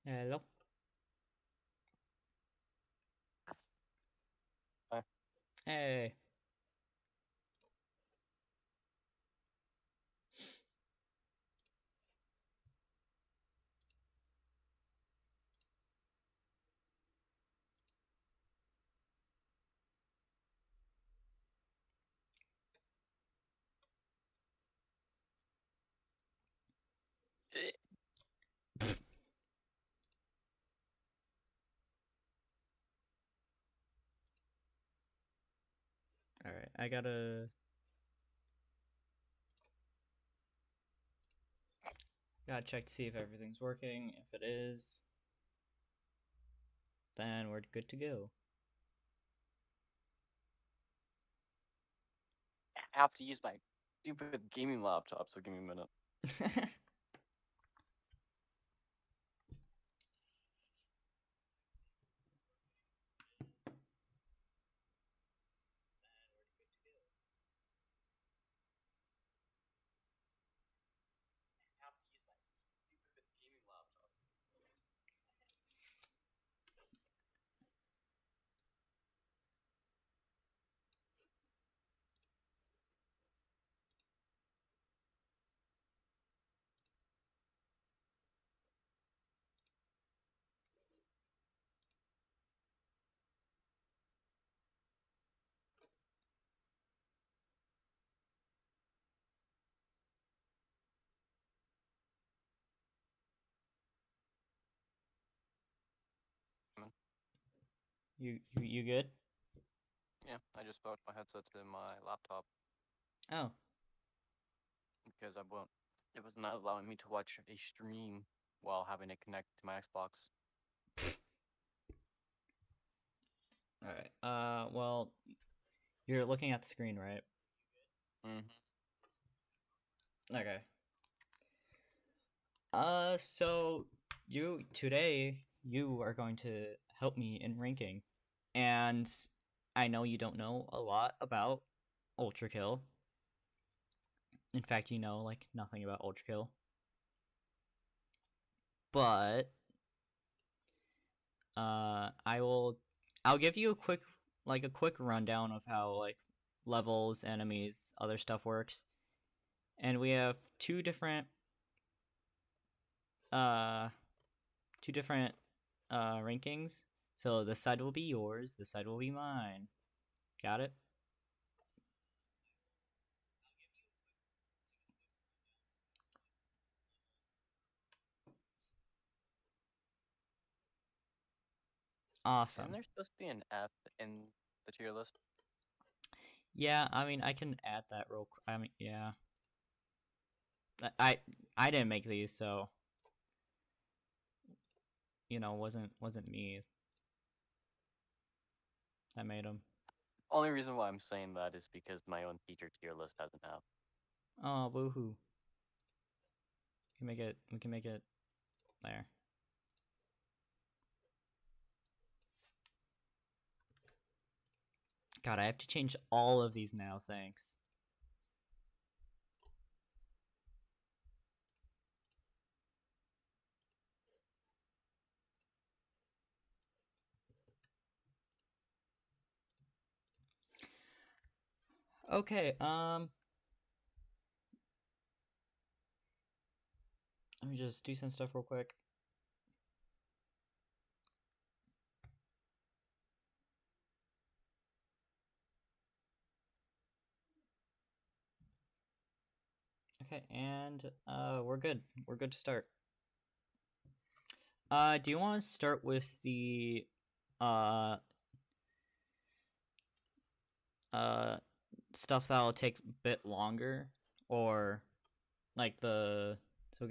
Hello. Hi. Hey. All right, I gotta check to see if everything's working. If it is, then we're good to go. I have to use my stupid gaming laptop, so give me a minute. I have to use my stupid gaming laptop. you good? Yeah, I just bought my headset to my laptop Oh, because it was not allowing me to watch a stream while having it connect to my Xbox. all right. Well, you're looking at the screen, right? Mm-hmm. Okay. So you are going to help me in ranking, and I know you don't know a lot about ULTRAKILL. In fact, you know like nothing about ULTRAKILL, but I'll give you a quick rundown of how like levels, enemies, other stuff works. And we have uh two different rankings. So this side will be yours, this side will be mine. Got it? Isn't Awesome. there supposed to be an F in the tier list? Yeah, I mean I can add that real quick. I mean, yeah. I didn't make these, so wasn't me that made them. Only reason why I'm saying that is because my own teacher tier list has an F. Oh, boohoo. We can make it there. God, I have to change all of these now, thanks. Okay, let me just do some stuff real quick. Okay, and we're good. We're good to start. Do you want to start with the uh uh stuff that'll take a bit longer, or like the so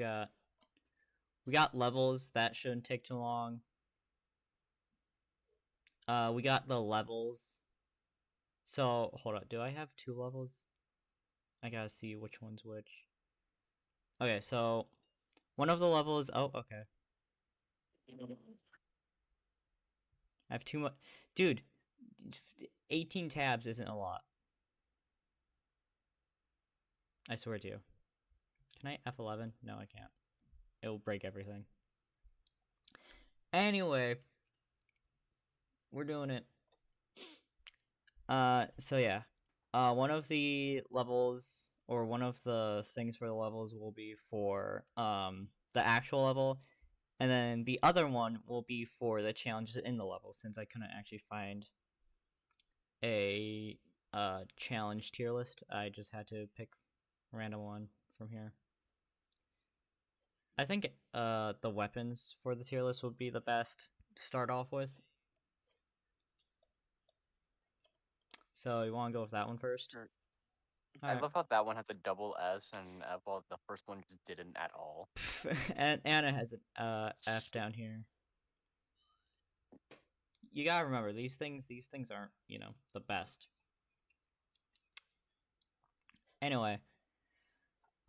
we got levels that shouldn't take too long. We got the levels. So hold on, do I have two levels? I gotta see which one's which. Okay, so one of the levels. Oh, okay. I have too much, dude. 18 tabs isn't a lot. I swear to you. Can I F11? No, I can't. It will break everything. Anyway, we're doing it. So yeah. One of the levels or one of the things for the levels will be for the actual level, and then the other one will be for the challenges in the level. Since I couldn't actually find a challenge tier list, I just had to pick a random one from here. I think the weapons for the tier list would be the best to start off with. So you want to go with that one first? Sure. All I right. love how that one has a double S, and well, the first one just didn't at all. And Anna has an F down here. You gotta remember these things. These things aren't the best. Anyway,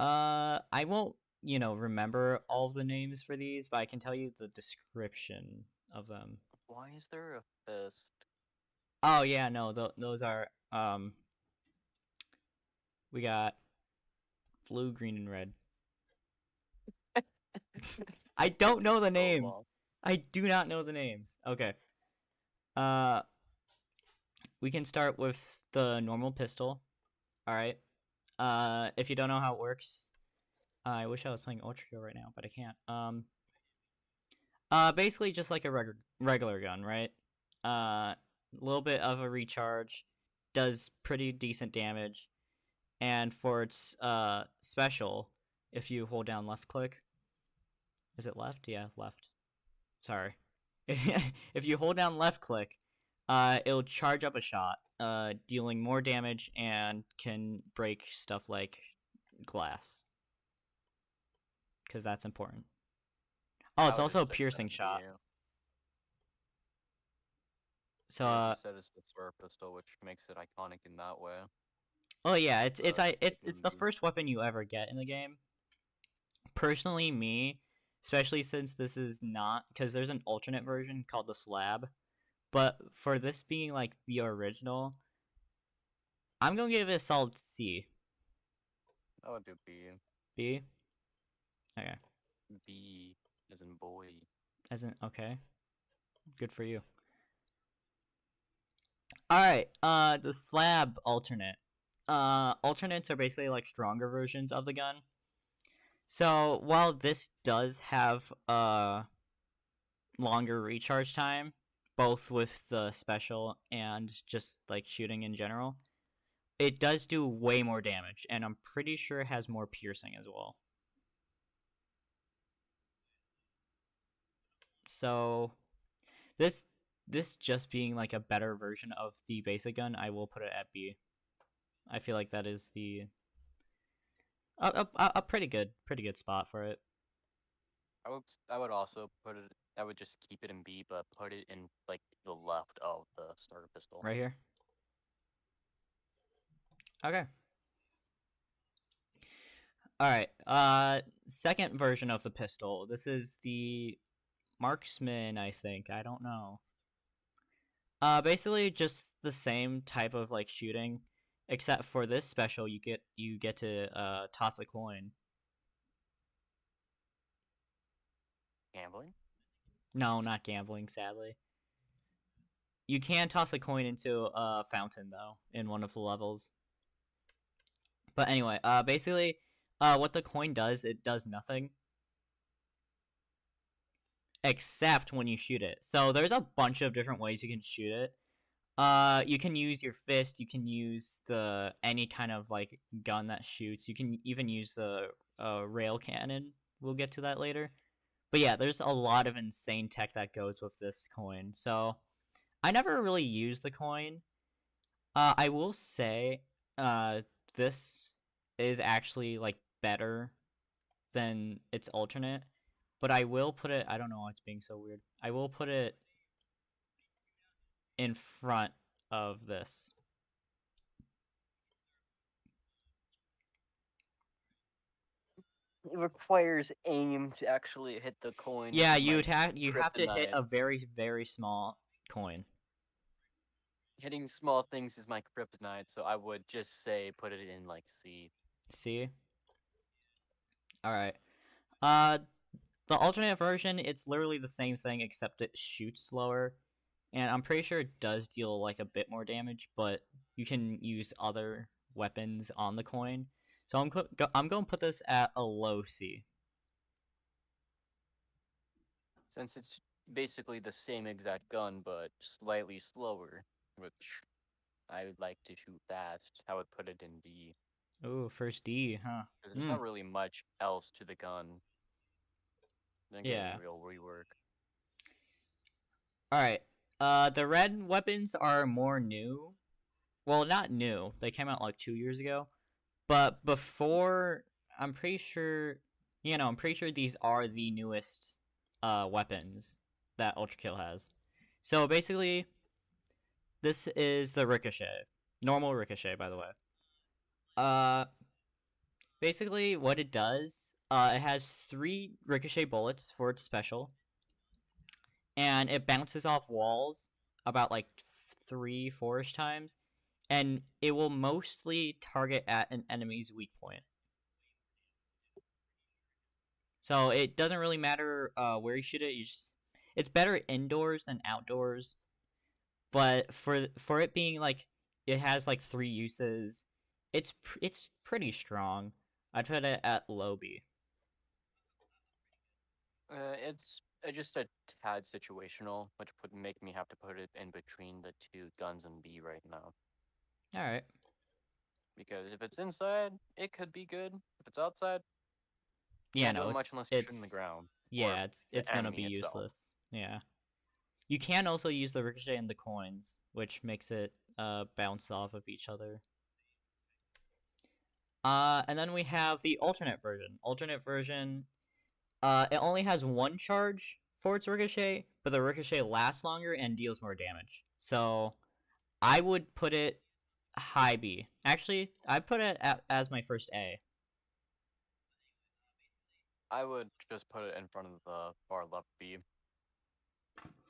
I won't remember all of the names for these, but I can tell you the description of them. Why is there a fist? Oh yeah, no, those are we got blue, green, and red. I don't know the So names. long. I do not know the names. Okay. Uh, we can start with the normal pistol. All right. If you don't know how it works, I wish I was playing ULTRAKILL right now, but I can't. Basically just like a regular gun, right? A little bit of a recharge, does pretty decent damage, and for its special, if you hold down left click, is it left? Yeah, left. Sorry. If you hold down left click, it'll charge up a shot, dealing more damage and can break stuff like glass, because that's important. Oh, it's I would also have a said piercing shot. 70. So, Yours just said it's the sword pistol, which makes it iconic in that way. oh yeah, it's it's The I it's the MB. first weapon you ever get in the game. Personally, me, especially since this is not because there's an alternate version called the slab, but for this being like the original, I'm gonna give it a solid C. I would do B. B. Okay. B as in boy. As in okay. Good for you. All right. The slab alternate. Alternates are basically like stronger versions of the gun. So while this does have longer recharge time, both with the special and just like shooting in general, it does do way more damage, and I'm pretty sure it has more piercing as well. So this this just being like a better version of the basic gun, I will put it at B. I feel like that is the a pretty good spot for it. I would also put it. I would just keep it in B, but put it in like the left of the starter pistol. Right here. Okay. All right. Second version of the pistol. This is the marksman, I think. I don't know. Basically just the same type of like shooting, except for this special, you get to toss a coin. Gambling. No, not gambling, sadly. You can toss a coin into a fountain though in one of the levels. But anyway, basically, what the coin does, it does nothing except when you shoot it. So there's a bunch of different ways you can shoot it. You can use your fist. You can use the any kind of like gun that shoots. You can even use the rail cannon. We'll get to that later. But yeah, there's a lot of insane tech that goes with this coin. So I never really used the coin. I will say, uh, this is actually like better than its alternate. But I will put it. I don't know why it's being so weird. I will put it in front of this. It requires aim to actually hit the coin, which Yeah, is my you have to hit kryptonite. a very small coin. Hitting small things is my kryptonite, so I would just say put it in like C. See? All right. Uh The alternate version, it's literally the same thing except it shoots slower, and I'm pretty sure it does deal like a bit more damage, but you can use other weapons on the coin. So I'm going to put this at a low C. Since it's basically the same exact gun but slightly slower, which I would like to shoot fast, I would put it in D. Ooh, first D, huh? Because there's not really much else to the gun than getting Yeah. real rework. All right. The red weapons are more new. Well, not new. They came out like 2 years ago. But before, I'm pretty sure, I'm pretty sure these are the newest weapons that ULTRAKILL has. So basically, this is the ricochet, normal ricochet, by the way. Uh, Basically, what it does, it has 3 ricochet bullets for its special, and it bounces off walls about like 3, 4ish times, and it will mostly target at an enemy's weak point. So it doesn't really matter where you shoot it. It's better indoors than outdoors. But for it being like it has like 3 uses, it's pretty strong. I'd put it at low B. It's just a tad situational, which would make me have to put it in between the two guns in B right now. All right. Because if it's inside, it could be good. If it's outside, Yeah, can't do no, it much it's unless you're shooting the it's ground or yeah, it's the gonna enemy be itself. useless. Yeah. You can also use the ricochet and the coins, which makes it bounce off of each other. And then we have the alternate version. Alternate version, it only has 1 charge for its ricochet, but the ricochet lasts longer and deals more damage. So I would put it high B. Actually, I put it as my first A. I would just put it in front of the far left B.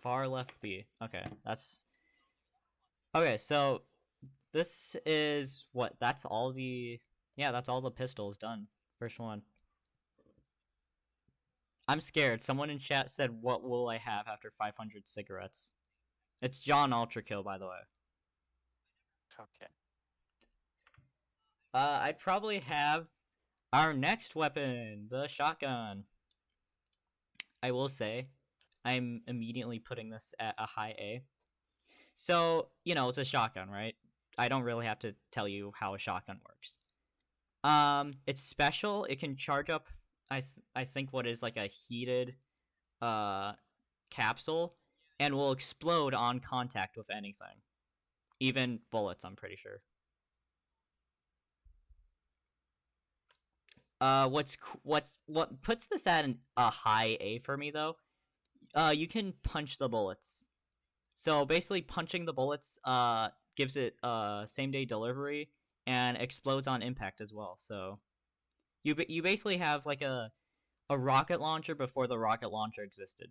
Far left B. Okay, that's okay. So this is what? That's all the yeah. That's all the pistols done. First one. I'm scared. Someone in chat said, "What will I have after 500 cigarettes?" It's John ULTRAKILL, by the way. Okay. I'd probably have our next weapon, the shotgun. I will say, I'm immediately putting this at a high A. So, it's a shotgun, right? I don't really have to tell you how a shotgun works. It's special. It can charge up I think what is like a heated uh capsule and will explode on contact with anything. Even bullets, I'm pretty sure. What puts this at a high A for me though? You can punch the bullets. So basically, punching the bullets gives it same day delivery and explodes on impact as well. So you basically have like a rocket launcher before the rocket launcher existed.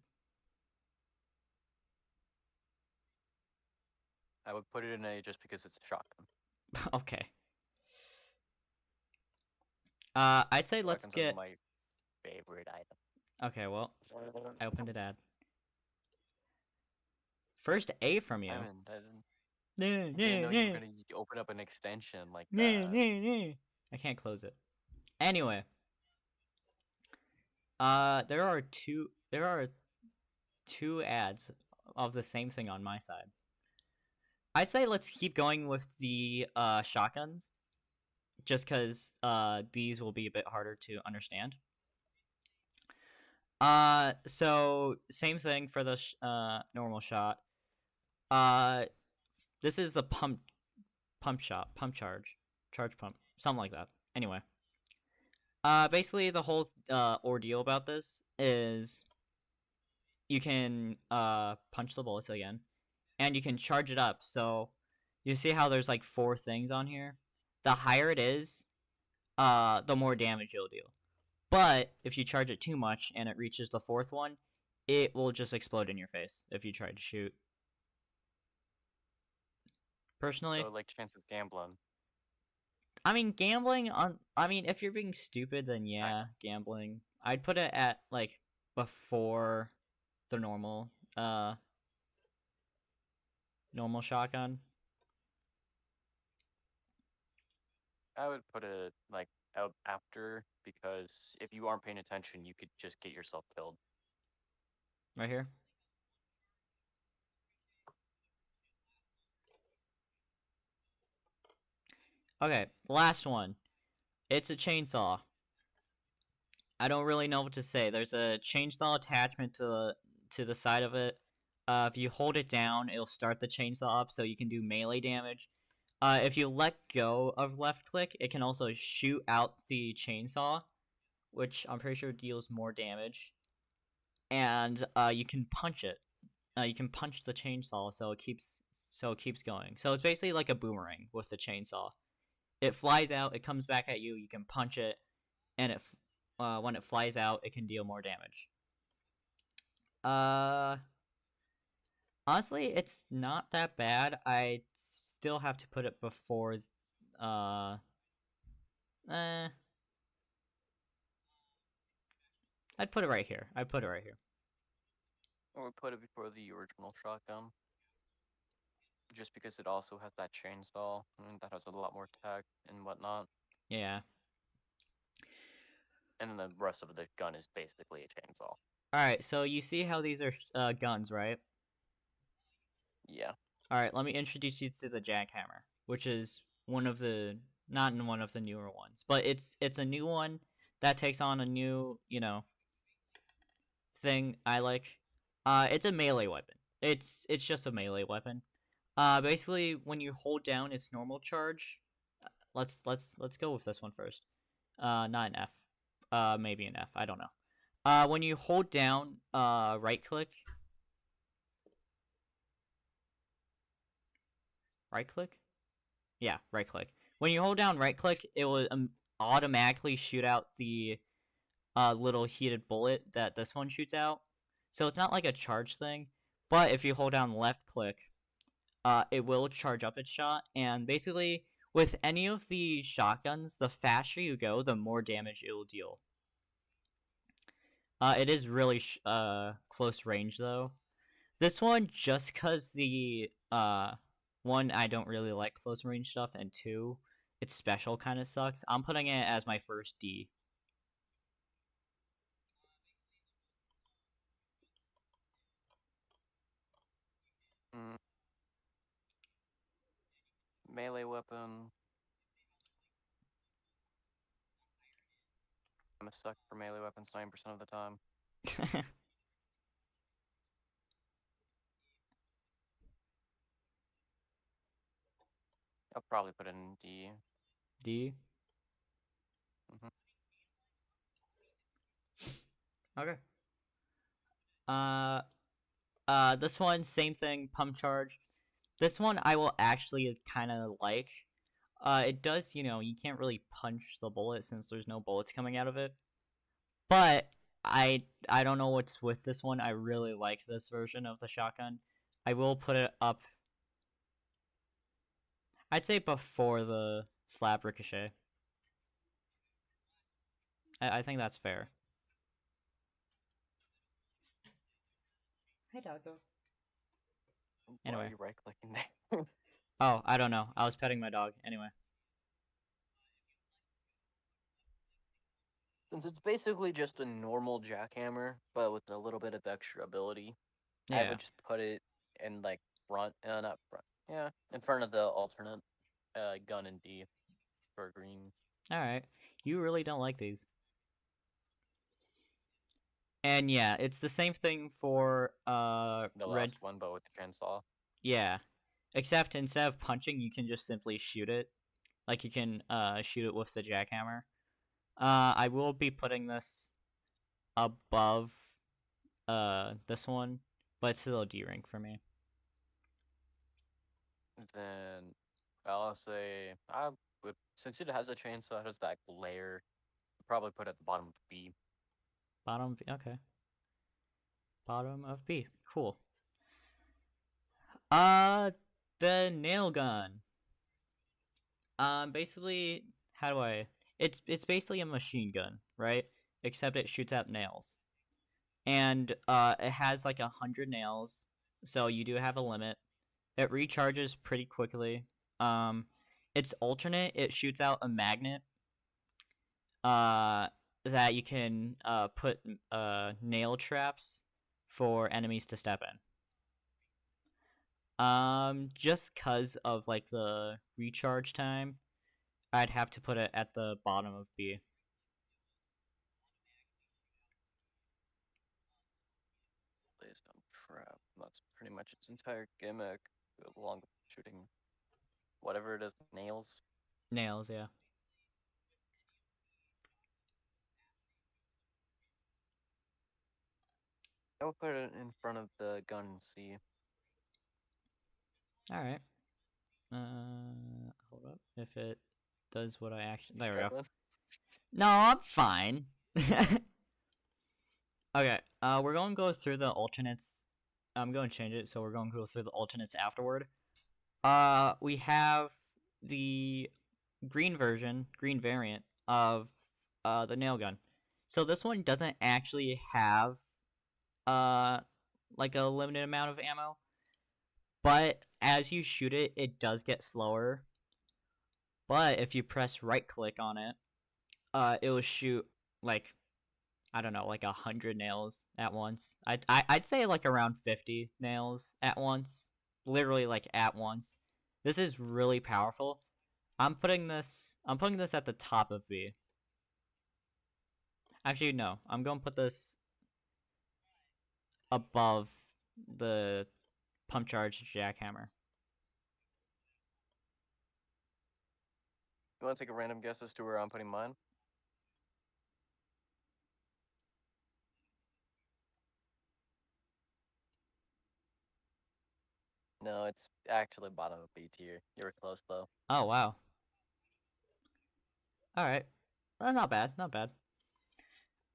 I would put it in A just because it's a shotgun. Okay. I'd say let's Shotguns are get. my favorite item. Okay, well, I opened it ad. First A from I you. mean, Nah, I didn't nah, know you were nah, gonna open up an extension like nah, that. nah, nah. I can't close it. Anyway, there are two ads of the same thing on my side. I'd say let's keep going with the shotguns, just because these will be a bit harder to understand. So same thing for the normal shot. Uh, this is the pump shot, pump charge pump, something like that. Anyway, basically the whole ordeal about this is you can punch the bullets again, and you can charge it up. So you see how there's like 4 things on here. The higher it is, the more damage you'll do. But if you charge it too much and it reaches the 4th one, it will just explode in your face if you try to shoot. Personally, So like chances gambling. I mean gambling on. I mean, if you're being stupid, then I yeah, gambling. I'd put it at like before the normal shotgun. I would put it like out after because if you aren't paying attention, you could just get yourself killed. Right here. Okay, last one. It's a chainsaw. I don't really know what to say. There's a chainsaw attachment to the side of it. If you hold it down, it'll start the chainsaw up, so you can do melee damage. If you let go of left click, it can also shoot out the chainsaw, which I'm pretty sure deals more damage. And you can punch it. You can punch the chainsaw, so it keeps going. So it's basically like a boomerang with the chainsaw. It flies out, it comes back at you. You can punch it, and when it flies out, it can deal more damage. Uh, Honestly, it's not that bad. I still have to put it before. Uh, eh, I'd put it right here. I'd put it right here. Or put it before the original shotgun, just because it also has that chainsaw and that has a lot more tech and whatnot. Yeah. And then the rest of the gun is basically a chainsaw. All right. So you see how these are guns, right? Yeah. All right. Let me introduce you to the jackhammer, which is one of the not in one of the newer ones, but it's a new one that takes on a new thing I like. It's a melee weapon. It's just a melee weapon. Basically, when you hold down its normal charge, let's go with this one first. Not an F. Maybe an F. I don't know. When you hold down, right click. Yeah, right click. When you hold down right click, it will automatically shoot out the little heated bullet that this one shoots out. So it's not like a charge thing, but if you hold down left click, it will charge up its shot. And basically, with any of the shotguns, the faster you go, the more damage it will deal. It is really close range though. This one, just cause the one, I don't really like close range stuff, and two, its special kind of sucks. I'm putting it as my first D. Mm. Melee weapon. I'm a sucker for melee weapons 90% of the time. I'll probably put it in D. D. Mm-hmm. Okay. Uh, this one, same thing, pump charge. This one I will actually kind of like. It does, you can't really punch the bullet since there's no bullets coming out of it. But I don't know what's with this one. I really like this version of the shotgun. I will put it up. I'd say before the slap ricochet. I think that's fair. Hi, doggo. Why are Anyway. you right clicking there? Oh, I don't know. I was petting my dog. Anyway. Since it's basically just a normal jackhammer, but with a little bit of extra ability, I Yeah. would just put it in like front, not front, yeah, in front of the alternate gun in D for green. All right. You really don't like these. And yeah, it's the same thing for The red. last one, but with the chainsaw. Yeah. Except instead of punching, you can just simply shoot it. Like you can shoot it with the jackhammer. I will be putting this above this one, but it's still a D rank for me. Then I'll say I would, since it has a chainsaw, it has that glare. Probably put it at the bottom of B. Bottom B, okay. Bottom of B. Cool. Uh the nail gun. Basically, how do I it's basically a machine gun, right? Except it shoots out nails. and it has like 100 nails, so you do have a limit. It recharges pretty quickly. Um, it's alternate. It shoots out a magnet uh, that you can put nail traps for enemies to step in. Just cause of like the recharge time, I'd have to put it at the bottom of B. Based on trap. That's pretty much its entire gimmick, along with shooting whatever it is, nails. Nails, yeah. I would put it in front of the gun C. All right. Hold up. If it does what I actually, You there we go. struggling? No, I'm fine. Okay. We're going to go through the alternates. I'm going to change it, so we're going to go through the alternates afterward. We have the green version, green variant of the nail gun. So this one doesn't actually have uh like a limited amount of ammo, but as you shoot it, it does get slower. But if you press right click on it, it will shoot like I don't know, like 100 nails at once. I'd say like around 50 nails at once, literally like at once. This is really powerful. I'm putting this at the top of B. Actually, no. I'm going to put this above the pump charge jackhammer. You want to take a random guess as to where I'm putting mine? No, it's actually bottom of B tier. You were close though. Oh wow. All right. Not bad. Not bad.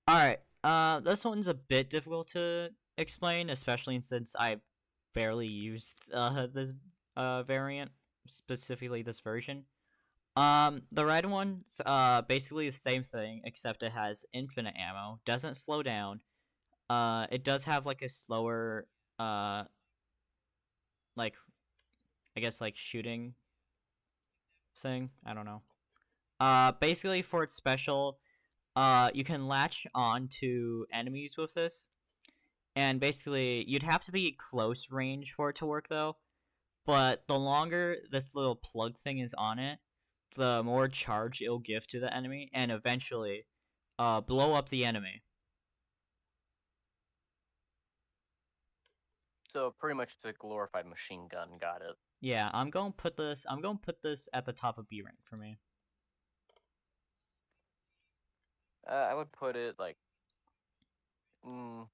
All right. This one's a bit difficult to explain, especially since I barely used this variant, specifically this version. The red one's basically the same thing, except it has infinite ammo, doesn't slow down. It does have like a slower, uh, like I guess like shooting thing. I don't know. Basically for its special, you can latch on to enemies with this, and basically you'd have to be close range for it to work though. But the longer this little plug thing is on it, the more charge it'll give to the enemy, and eventually, blow up the enemy. So pretty much it's a glorified machine gun. Got it. Yeah, I'm going to put this. I'm going to put this at the top of B rank for me. I would put it like, mm,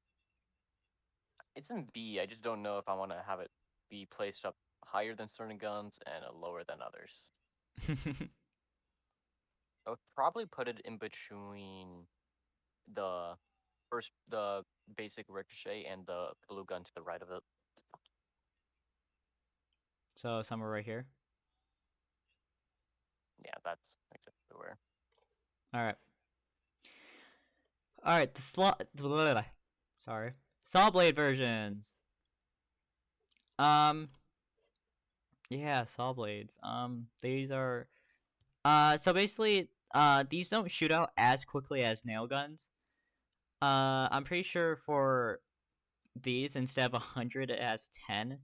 it's in B. I just don't know if I want to have it be placed up higher than certain guns and lower than others. I would probably put it in between the the basic ricochet and the blue gun to the right of it. So somewhere right here. Yeah, that's exactly where. All right. All right. The slot. Sorry. Saw blade versions. Um. Yeah, saw blades. These are. So basically, these don't shoot out as quickly as nail guns. I'm pretty sure for these, instead of 100, it has 10,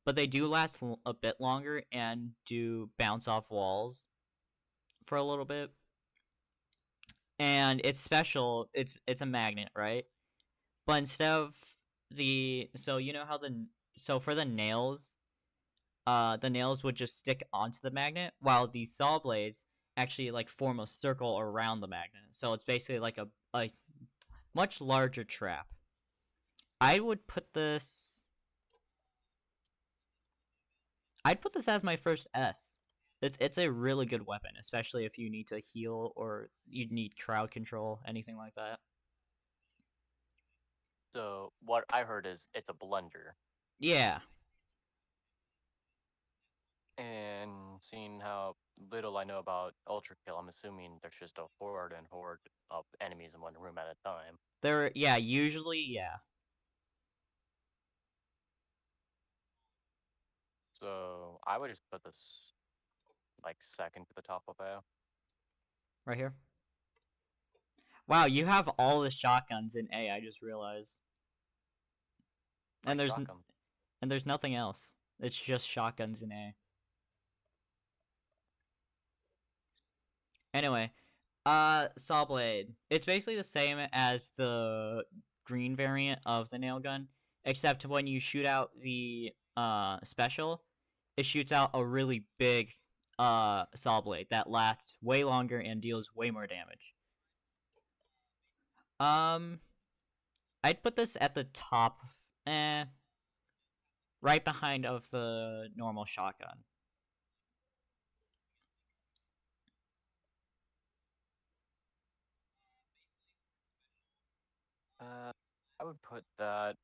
but they do last a bit longer and do bounce off walls for a little bit. And it's special. It's a magnet, right? But instead of the so you know how so for the nails would just stick onto the magnet, while the saw blades actually like form a circle around the magnet. So it's basically like a much larger trap. I would put this. I'd put this as my first S. It's a really good weapon, especially if you need to heal or you need crowd control, anything like that. So what I heard is it's a blender. Yeah. And seeing how little I know about Ultra Kill, I'm assuming there's just a horde and horde of enemies in one room at a time. Yeah, usually, yeah. So I would just put this like second to the top of A. Right here. Wow, you have all the shotguns in A, I just realized. Why And there's shotgun? and there's nothing else. It's just shotguns in A. Anyway, saw blade. It's basically the same as the green variant of the nail gun, except when you shoot out the special, it shoots out a really big saw blade that lasts way longer and deals way more damage. Um, I'd put this at the top, eh, right behind of the normal shotgun. I would put that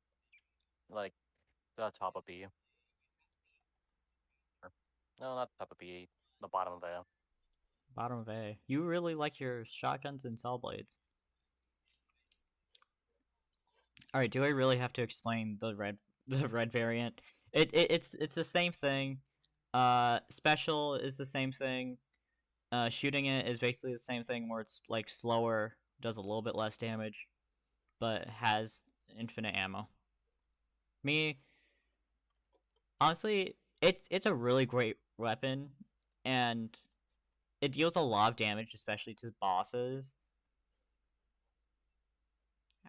like the top of B. Or, no, not the top of B. The bottom of A. Bottom of A. You really like your shotguns and saw blades. All right, do I really have to explain the red the red variant? It's the same thing. Special is the same thing. Shooting it is basically the same thing where it's like slower, does a little bit less damage, but has infinite ammo. Me, honestly, it's a really great weapon, and it deals a lot of damage, especially to bosses.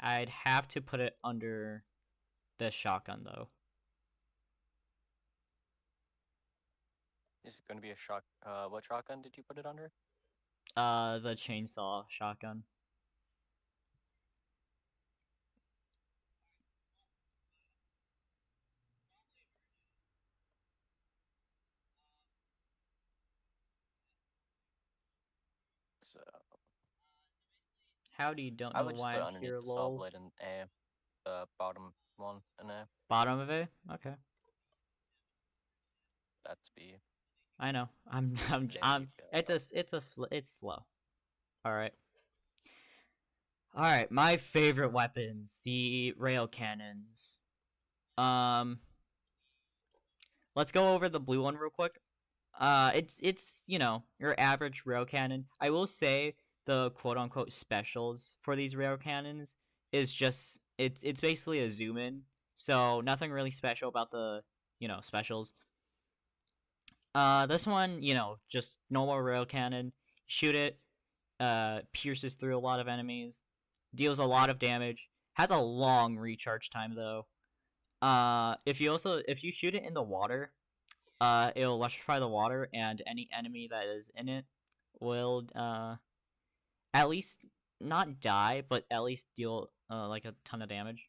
I'd have to put it under the shotgun though. Is it going to be a shock? What shotgun did you put it under? The chainsaw shotgun. So Howdy, don't I know would just why put I'm underneath here, the saw lol. blade and A. The bottom one and A. Bottom of it? Okay. That's B. I know. There you go. It's slow. All right. All right, my favorite weapons, the rail cannons. Um, let's go over the blue one real quick. It's your average rail cannon. I will say the quote unquote specials for these rail cannons is just it's basically a zoom in, so nothing really special about the specials. This one, just normal rail cannon. Shoot it, pierces through a lot of enemies, deals a lot of damage. Has a long recharge time though. If you shoot it in the water, it'll electrify the water, and any enemy that is in it will at least not die, but at least deal like a ton of damage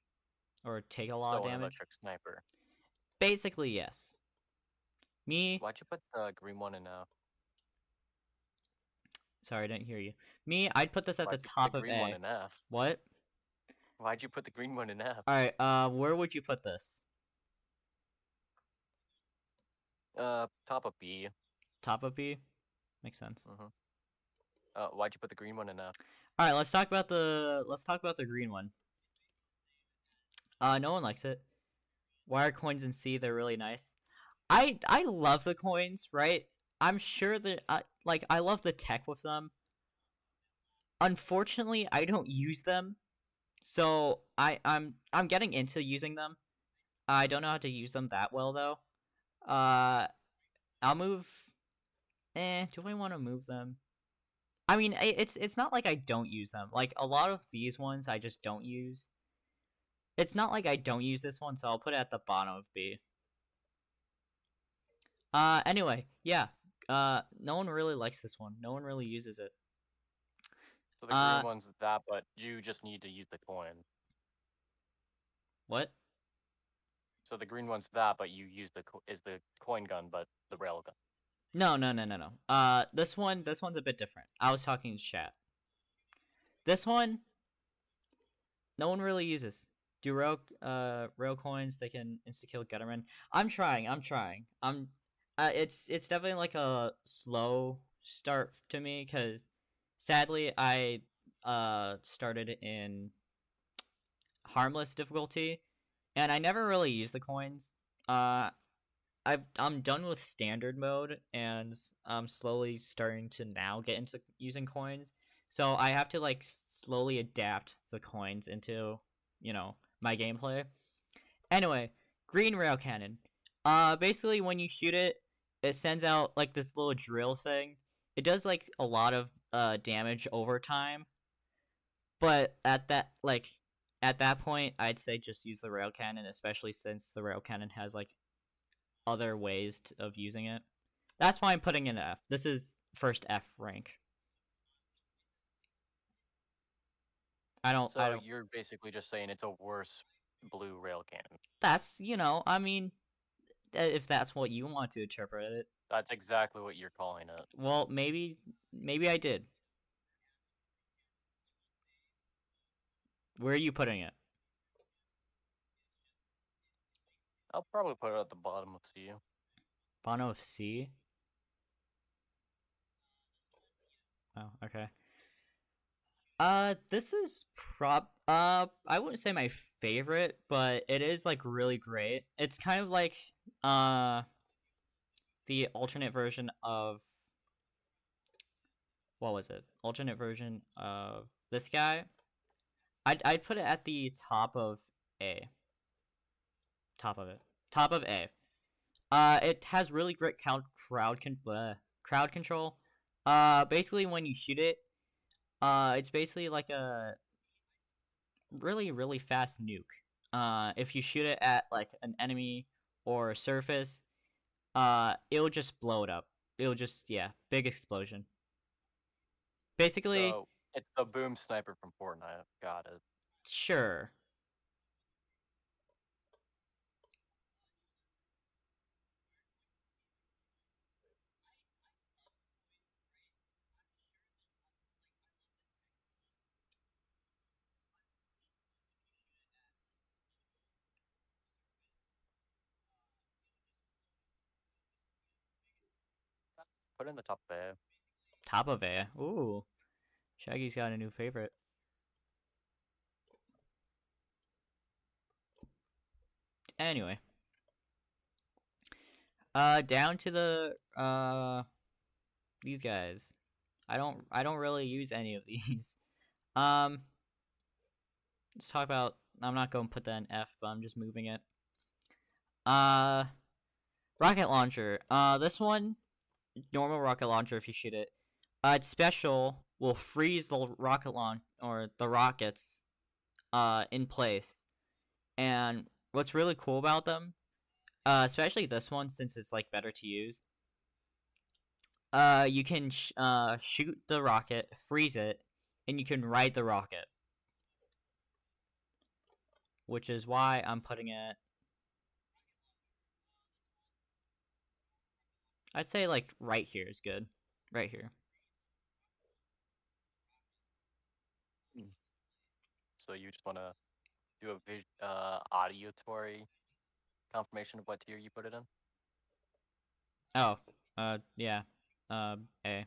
or take a lot of So an damage. electric sniper. Basically, yes. Me, Why'd you put the green one in A? sorry, I didn't hear you. Me, I'd put this at the Why'd you put the top of green one A. in F? What? Why'd you put the green one in F? All right. Where would you put this? Top of B. Top of B? Makes sense. Mm-hmm. Why'd you put the green one in F? All right, let's talk about the green one. No one likes it. Wire coins in C, they're really nice. I love the coins, right? I'm sure that I love the tech with them. Unfortunately, I don't use them, so I'm getting into using them. I don't know how to use them that well though. Uh, I'll move. Do I want to move them? I mean, it's not like I don't use them. Like a lot of these ones, I just don't use. It's not like I don't use this one, so I'll put it at the bottom of B. Anyway, yeah. No one really likes this one. No one really uses it. So the green Uh, one's that, but you just need to use the coin. what? So the green one's that, but you use is the coin gun, but the rail gun. No, no, no, no, no. This one's a bit different. I was talking to chat. This one, no one really uses. Do rail coins? They can insta kill Gutterman. I'm trying. it's definitely like a slow start to me because sadly I started in harmless difficulty and I never really used the coins. Uh, I'm done with standard mode and I'm slowly starting to now get into using coins. So I have to like slowly adapt the coins into, my gameplay. Anyway, green rail cannon. Basically when you shoot it, it sends out like this little drill thing. It does like a lot of damage over time, but at that point, I'd say just use the rail cannon, especially since the rail cannon has like other ways of using it. That's why I'm putting in F. This is first F rank. I So don't. you're basically just saying it's a worse blue rail cannon. That's I mean, if that's what you want to interpret it. That's exactly what you're calling it. Well, maybe I did. Where are you putting it? I'll probably put it at the bottom of C. Bono of C. Oh, okay. This is I wouldn't say my favorite, but it is like really great. It's kind of like uh the alternate version of what was it? Alternate version of this guy. I'd put it at the top of A. Top of it. Top of A. It has really great crowd control. Basically when you shoot it, it's basically like a really really fast nuke. If you shoot it at like an enemy or a surface, it'll just blow it up. It'll just big explosion. Basically, So it's the boom sniper from Fortnite. Got it. sure. Put it in the top of A. Top of A. Ooh, Shaggy's got a new favorite. Anyway, down to the these guys. I don't really use any of these. Um, let's talk about. I'm not going to put that in F, but I'm just moving it. Uh, rocket launcher. This one, normal rocket launcher. If you shoot it, it's special. Will freeze the rocket launch or the rockets, in place. And what's really cool about them, especially this one, since it's like better to use, you can shoot the rocket, freeze it, and you can ride the rocket, which is why I'm putting it. I'd say like right here is good, right here. Hmm. So you just want to do a auditory confirmation of what tier you put it in? Oh, yeah, A.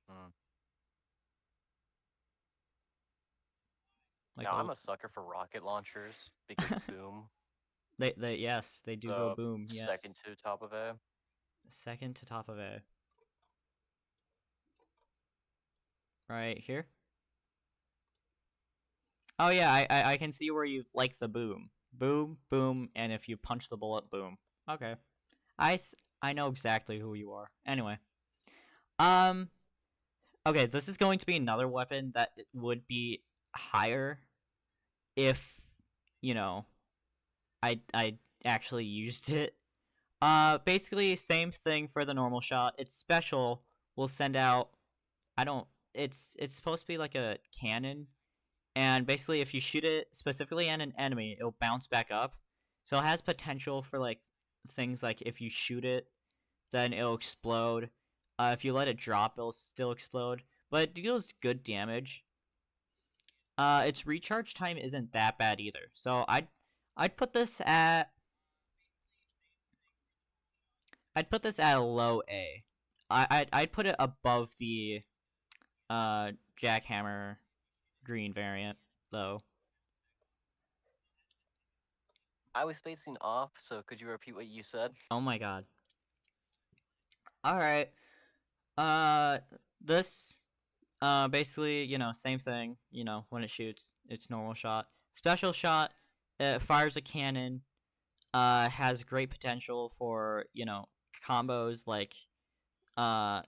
Hmm. Like Now I'm oh, a sucker for rocket launchers because boom, they yes, they do go the boom. second Yes, to top of A. second to top of A. Right here. Oh yeah, I can see where you like the boom, boom, boom, and if you punch the bullet, boom. Okay, I know exactly who you are. Anyway, um, okay, this is going to be another weapon that would be higher if you know I actually used it. Basically same thing for the normal shot. It's special. Will send out. I don't. It's supposed to be like a cannon, and basically if you shoot it specifically at an enemy, it'll bounce back up. So it has potential for like things like if you shoot it, then it'll explode. If you let it drop, it'll still explode, but it deals good damage. Its recharge time isn't that bad either. So I'd put this at I'd put this at a low A. I'd put it above the jackhammer green variant though. I was spacing off, so could you repeat what you said? Oh my god. All right. Uh, this basically, same thing. When it shoots, it's normal shot. Special shot, it fires a cannon. Has great potential for combos like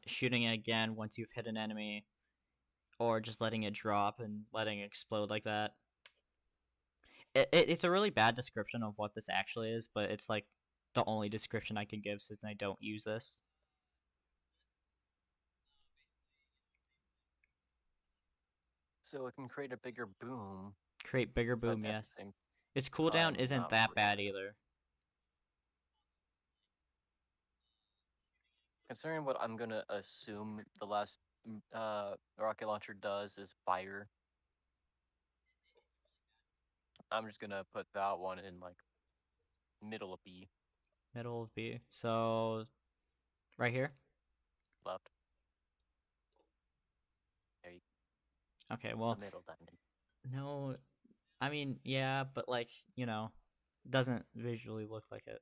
shooting it again once you've hit an enemy, or just letting it drop and letting it explode like that. It's a really bad description of what this actually is, but it's like the only description I can give since I don't use this. So it can create a bigger boom, Create bigger but boom, at the yes. same Its cooldown time, isn't not that bad really. either. Considering what I'm gonna assume the last rocket launcher does is fire, I'm just gonna put that one in like middle of B, Middle of B. So, right here? left. There you Okay, it's the well, middle diamond. no, I mean, yeah, but like, doesn't visually look like it.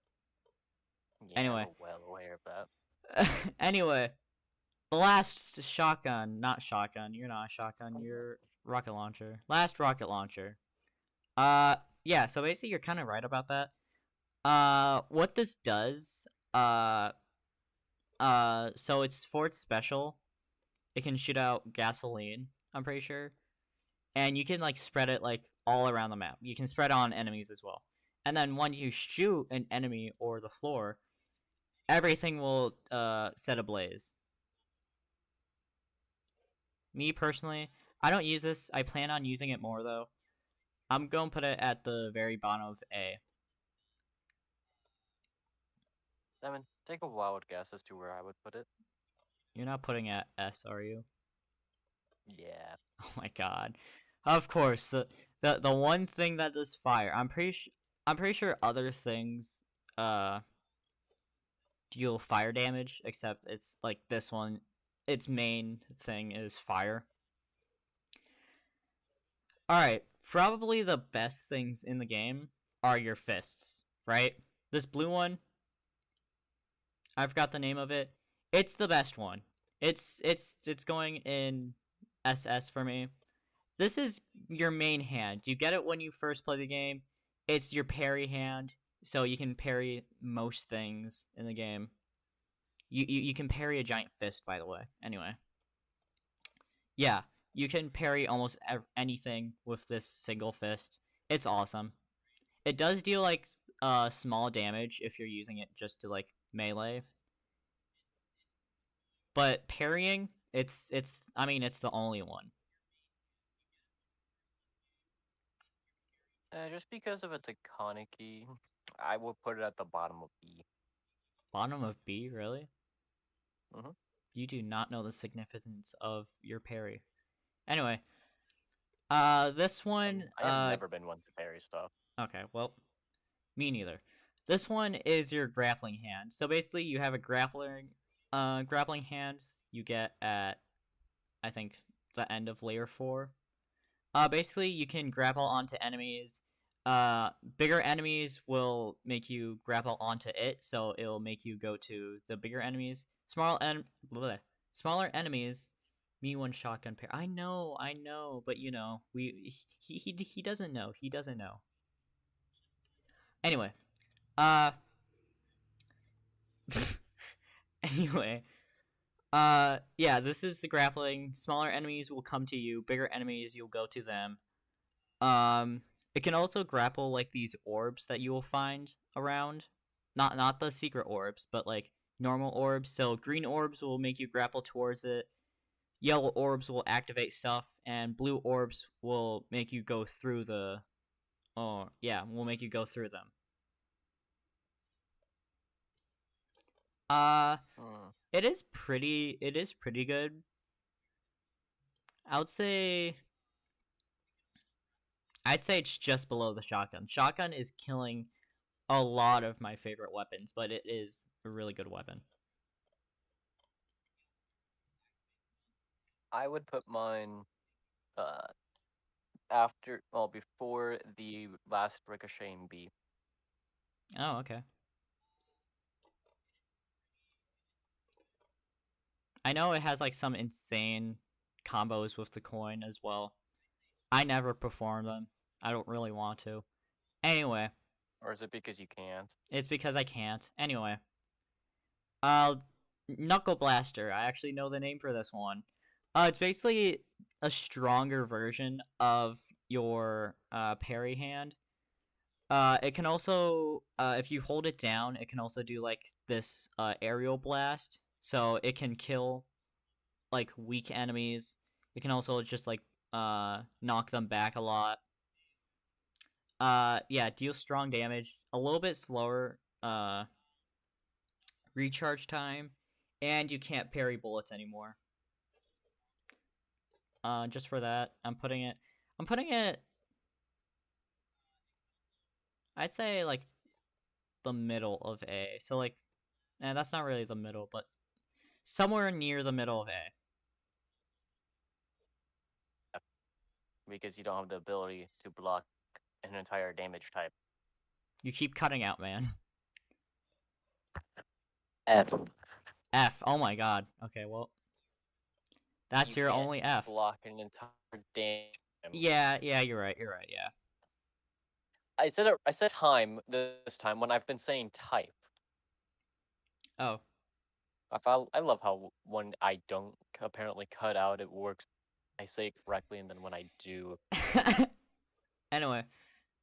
Yeah, Anyway. we're well aware of that. Anyway, the last shotgun, not shotgun, you're not a shotgun, you're rocket launcher. Last rocket launcher. Uh, yeah, so basically you're kind of right about that. What this does, uh, so it's for its special. It can shoot out gasoline, I'm pretty sure. And you can like spread it like all around the map. You can spread on enemies as well. And then when you shoot an enemy or the floor, everything will set ablaze. Me personally, I don't use this. I plan on using it more though. I'm going to put it at the very bottom of A. Diamond, take a wild guess as to where I would put it. You're not putting it at S, are you? Yeah. Oh my god. Of course, the one thing that does fire. I'm pretty sure other things uh deal fire damage, except it's like this one, its main thing is fire. Alright, probably the best things in the game are your fists, right? This blue one, I forgot the name of it. It's the best one. It's going in SS for me. This is your main hand. You get it when you first play the game. It's your parry hand, so you can parry most things in the game. You can parry a giant fist, by the way. Anyway, yeah, you can parry almost anything with this single fist. It's awesome. It does deal like small damage if you're using it just to like melee, but parrying, it's I mean it's the only one. Just because of its iconic I would put it at the bottom of B. Bottom of B, really? Mm-hmm. You do not know the significance of your parry. Anyway, this one, I have never been one to parry stuff. okay, well, me neither. This one is your grappling hand. So basically, you have a grappling hand you get at, I think, the end of layer 4. Basically, you can grapple onto enemies. Bigger enemies will make you grapple onto it, so it'll make you go to the bigger enemies. Smaller enemies, me one shotgun pair. I know, but he doesn't know. He doesn't know. Anyway, uh, anyway, yeah, this is the grappling. Smaller enemies will come to you. Bigger enemies, you'll go to them. Um, it can also grapple like these orbs that you will find around. Not the secret orbs, but like normal orbs. So green orbs will make you grapple towards it. Yellow orbs will activate stuff, and blue orbs will make you go through the. Oh yeah, will make you go through them. Uh, Mm. it is pretty. It is pretty good. I would say. I'd say it's just below the shotgun. Shotgun is killing a lot of my favorite weapons, but it is a really good weapon. I would put mine uh before the last ricocheting B. Oh, okay. I know it has like some insane combos with the coin as well. I never perform them. I don't really want to. Anyway, Or is it because you can't? it's because I can't. Anyway, uh, Knuckle Blaster. I actually know the name for this one. It's basically a stronger version of your parry hand. It can also, if you hold it down, it can also do like this aerial blast, so it can kill like weak enemies. It can also just like knock them back a lot. Yeah, deal strong damage, a little bit slower recharge time, and you can't parry bullets anymore. Just for that, I'm putting it. I'd say like the middle of A. So like, that's not really the middle, but somewhere near the middle of A. Because you don't have the ability to block an entire damage type. You keep cutting out, man. F. F. Oh my god. Okay, well, that's You your can't only F. block an entire damage. Yeah, you're right. You're right. Yeah. I said time this time when I've been saying type. Oh. I love how when I don't apparently cut out, it works. I say it correctly, and then when I do, Anyway,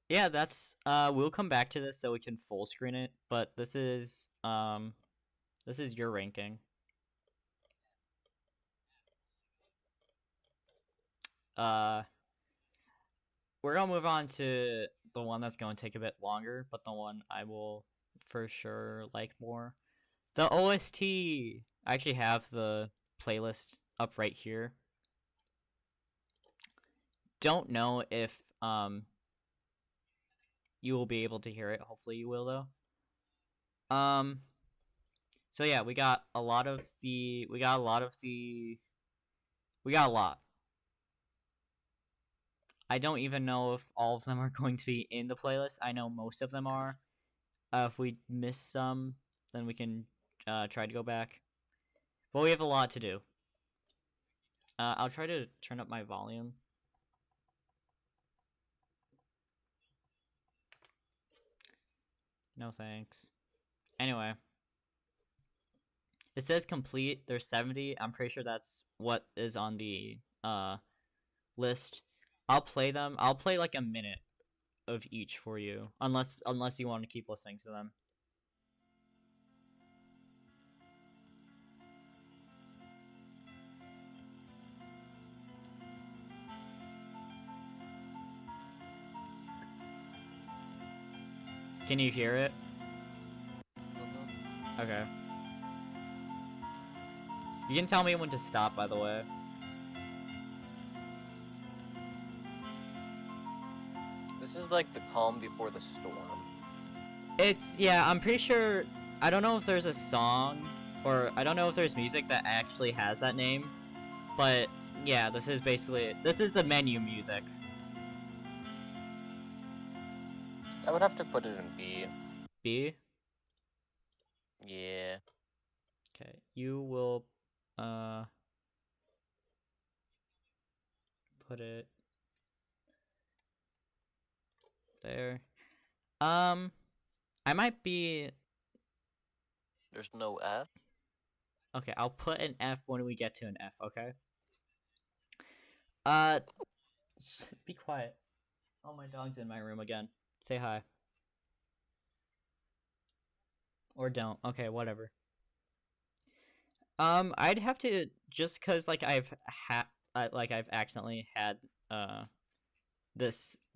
yeah, that's we'll come back to this so we can full screen it, but this is your ranking. Uh we're going to move on to the one that's going to take a bit longer, but the one I will for sure like more. The OST. I actually have the playlist up right here. Don't know if you will be able to hear it. Hopefully you will though. So yeah, we got a lot. I don't even know if all of them are going to be in the playlist. I know most of them are. If we miss some, then we can try to go back. But we have a lot to do. I'll try to turn up my volume. No thanks. Anyway, it says complete. There's 70. I'm pretty sure that's what is on the list. I'll play them. I'll play like a minute of each for you, unless you want to keep listening to them. Can you hear it? Okay. You can tell me when to stop, by the way. this is like the calm before the storm. Yeah, I'm pretty sure. I don't know if there's a song, or I don't know if there's music that actually has that name, but yeah, this is the menu music. I would have to put it in B. B. Yeah. Okay, you will uh put it there. Um, I might be There's no F. okay. I'll put an F when we get to an F. Okay. Uh, be quiet. Oh, my dog's in my room again. Say hi. Or don't. Okay, whatever. I'd have to just cause like I've accidentally had uh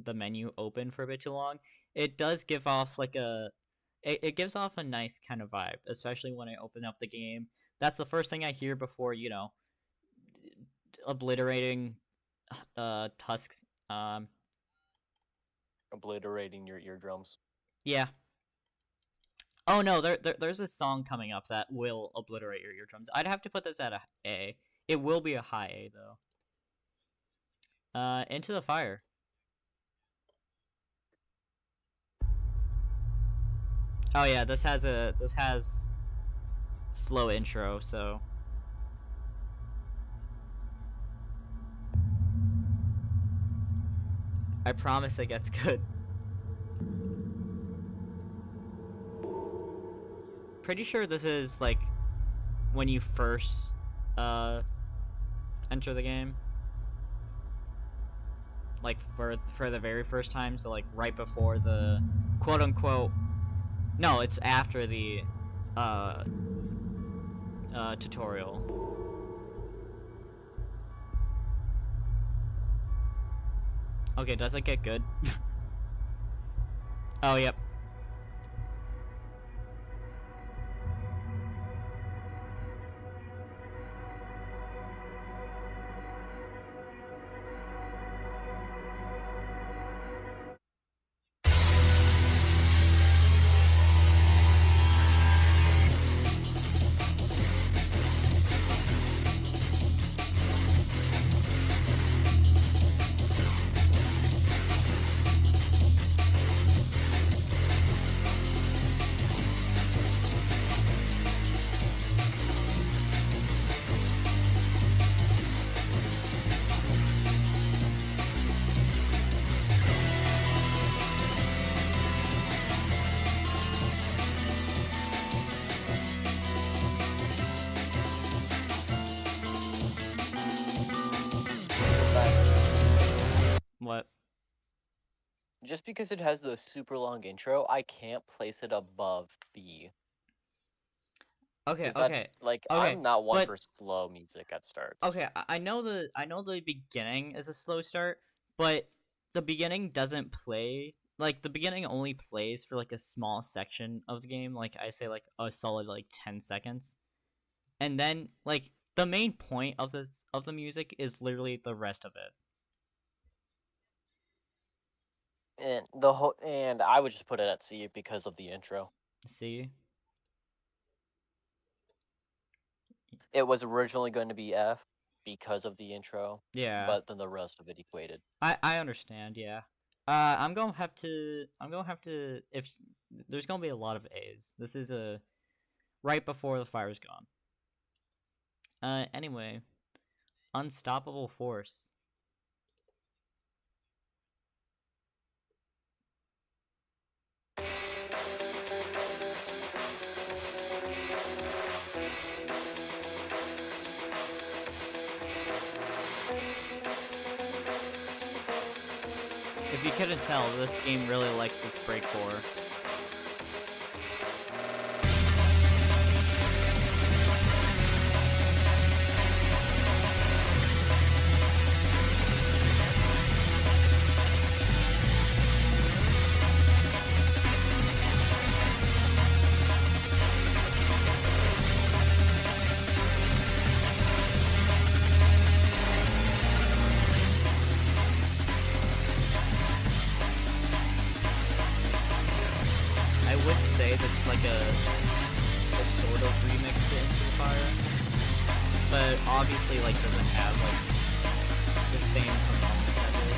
the menu open for a bit too long. It does give off like it gives off a nice kind of vibe, especially when I open up the game. That's the first thing I hear before, obliterating tusks. Obliterating your eardrums. Yeah. Oh no, there's a song coming up that will obliterate your eardrums. I'd have to put this at a A. It will be a high A though. Into the Fire. Oh yeah, this has slow intro, so I promise it gets good. Pretty sure this is like when you first enter the game. Like for the very first time, so like right before the quote unquote. No, it's after the tutorial. Okay, does it get good? Oh, yep. What? Just because it has the super long intro, I can't place it above B. Okay, Because that's okay, like okay, I'm not one but for slow music at starts. okay, I know the beginning is a slow start, but the beginning doesn't play. Like the beginning only plays for like a small section of the game. Like I say, like a solid like 10 seconds, and then like the main point of the music is literally the rest of it. And I would just put it at C because of the intro. See? It was originally going to be F because of the intro, Yeah. but then the rest of it equated. I understand, yeah. I'm gonna have to if there's gonna be a lot of A's. This is a right before the fire's gone. Anyway, Unstoppable Force. If you couldn't tell, this game really likes this breakcore. I would say that's like a sort of remix to Into the Fire, but obviously like doesn't have like the same components as it.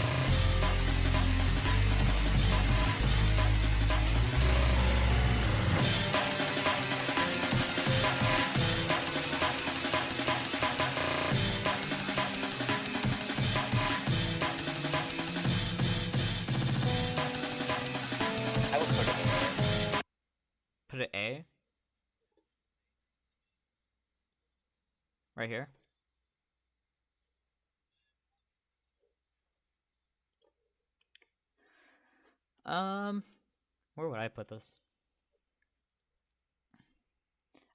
I would put it in there. Put it A. Right here. Where would I put this?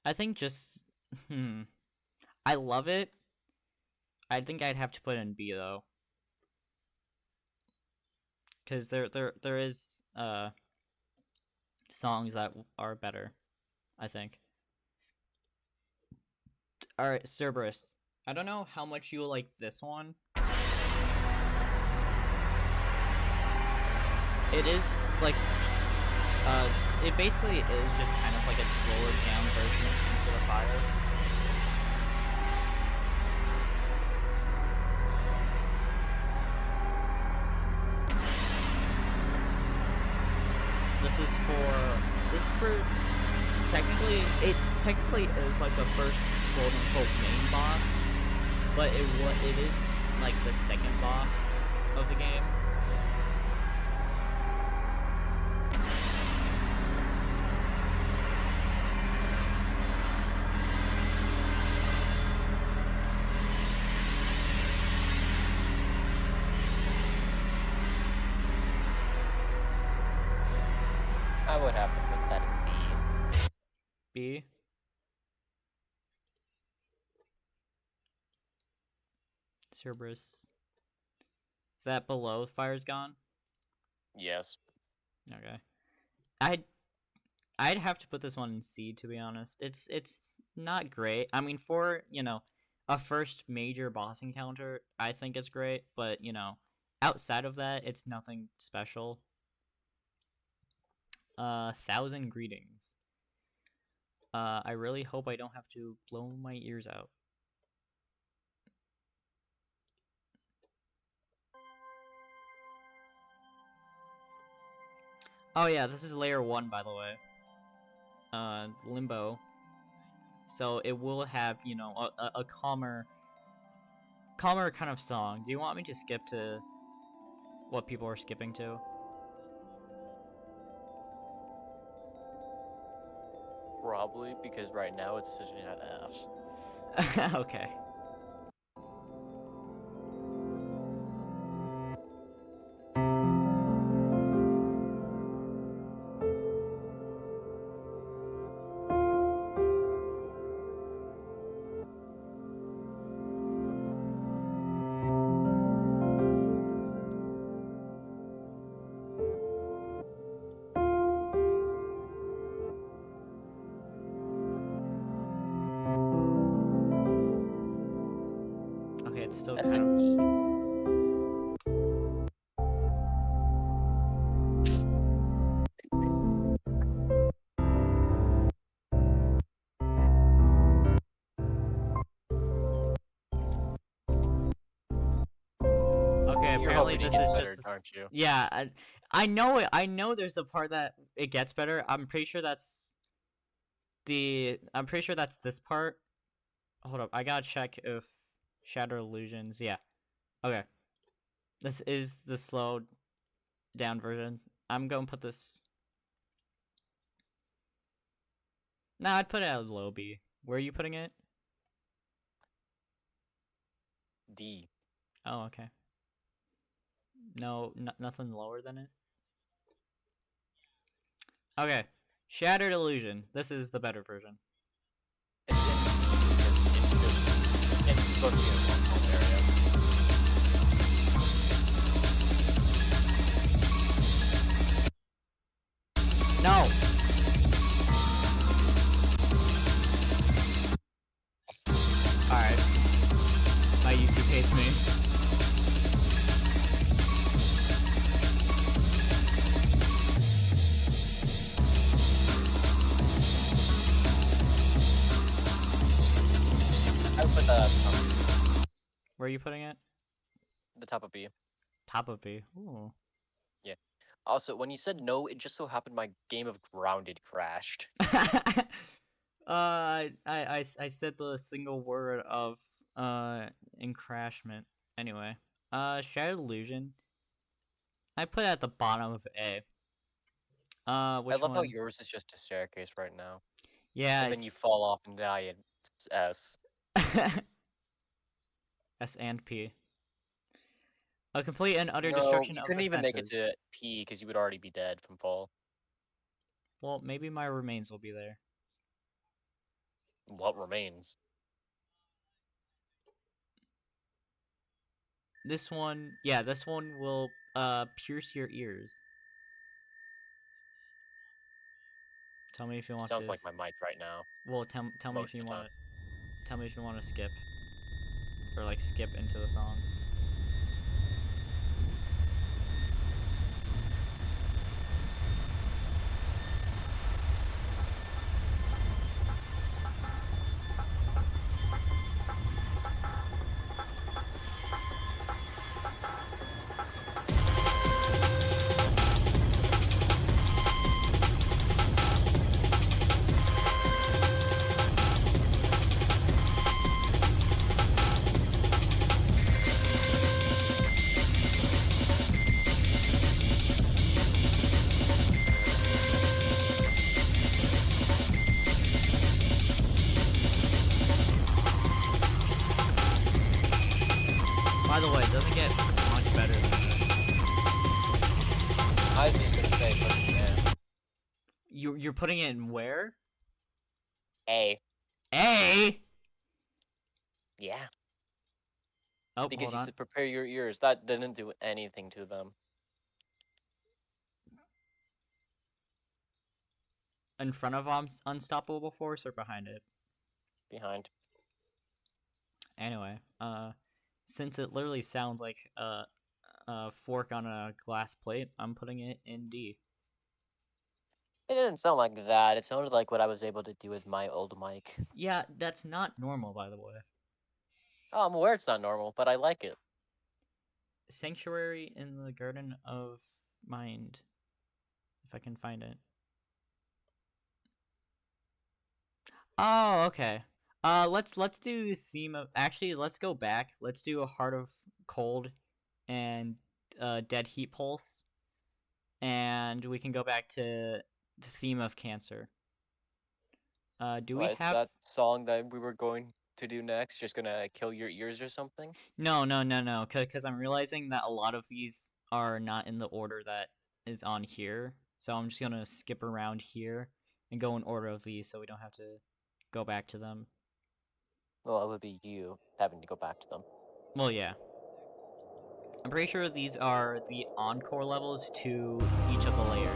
I think just I love it. I think I'd have to put it in B though. Cuz there is songs that are better, I think. All right, Cerberus. I don't know how much you like this one. It is like it basically is just kind of like a slower down version of Into the Fire. This is for technically is like the first quote unquote main boss, but it is like the second boss of the game. I would have to put that in B. B. Cerberus. Is that below Fire's Gone? Yes. Okay. I'd have to put this one in C, to be honest. It's not great. I mean, for, you know, a first major boss encounter, I think it's great, but, you know, outside of that, it's nothing special. 1,000 Greetings. I really hope I don't have to blow my ears out. Oh yeah, this is layer 1, by the way. Limbo. So it will have, you know, a calmer kind of song. Do you want me to skip to what people are skipping to? Probably, because right now it's sitting at F. Okay. Okay, it's still That's kind an of... E. Okay, You're apparently hoping to this get is better, just... aren't you? Yeah, I know it. I know there's a part that it gets better. I'm pretty sure that's I'm pretty sure that's this part. Hold up, I gotta check if Shadow Illusions... Yeah. Okay. This is the slowed down version. I'm gonna put this... Nah, I'd put it at low B. Where are you putting it? D. Oh, okay. No, nothing lower than it? Okay. Shattered Illusion. This is the better version. It's in B because it's supposed to be in a small area. No! Alright. My YouTube hates me. I would put that at the top of B. Where are you putting it? The top of B. Top of B. Ooh. Yeah. Also, when you said no, it just so happened my game of Grounded crashed. I said the single word of encrashment. Anyway, Shattered Illusion. I put it at the bottom of A. I Which love how one? yours is just a staircase right now. Yeah, And then you it's fall off and die in S. S and P. A complete and utter No, destruction you of the couldn't even make it senses. to P because you would already be dead from fall. Well, maybe my remains will be there. What remains? This one, yeah, this one will pierce your ears. Tell me if you want Sounds to. like my mic right now, Well, tell me if most you of the want time. to. Tell me if you want to skip, or like skip into the song. By the way, it doesn't get much better than this. I was just gonna say put it there. You're putting it in where? A. A. Yeah. Oh, Because hold you on. said prepare your ears. That didn't do anything to them. In front of Unstoppable Force or behind it? Behind. Anyway, since it literally sounds like a fork on a glass plate, I'm putting it in D. It didn't sound like that. It sounded like what I was able to do with my old mic. Yeah, that's not normal, by the way. Oh, I'm aware it's not normal, but I like it. Sanctuary in the Garden of Mind. If I can find it. Oh, okay. Let's do theme of. Actually, let's go back. Let's do a Heart of Cold and Dead Heat Pulse, and we can go back to the theme of Cancer. Do we Why is have? that song that we were going to do next just gonna kill your ears or something? No. Because I'm realizing that a lot of these are not in the order that is on here, so I'm just gonna skip around here and go in order of these, so we don't have to go back to them. Well, it would be you having to go back to them. Well, yeah. I'm pretty sure these are the encore levels to each of the layers.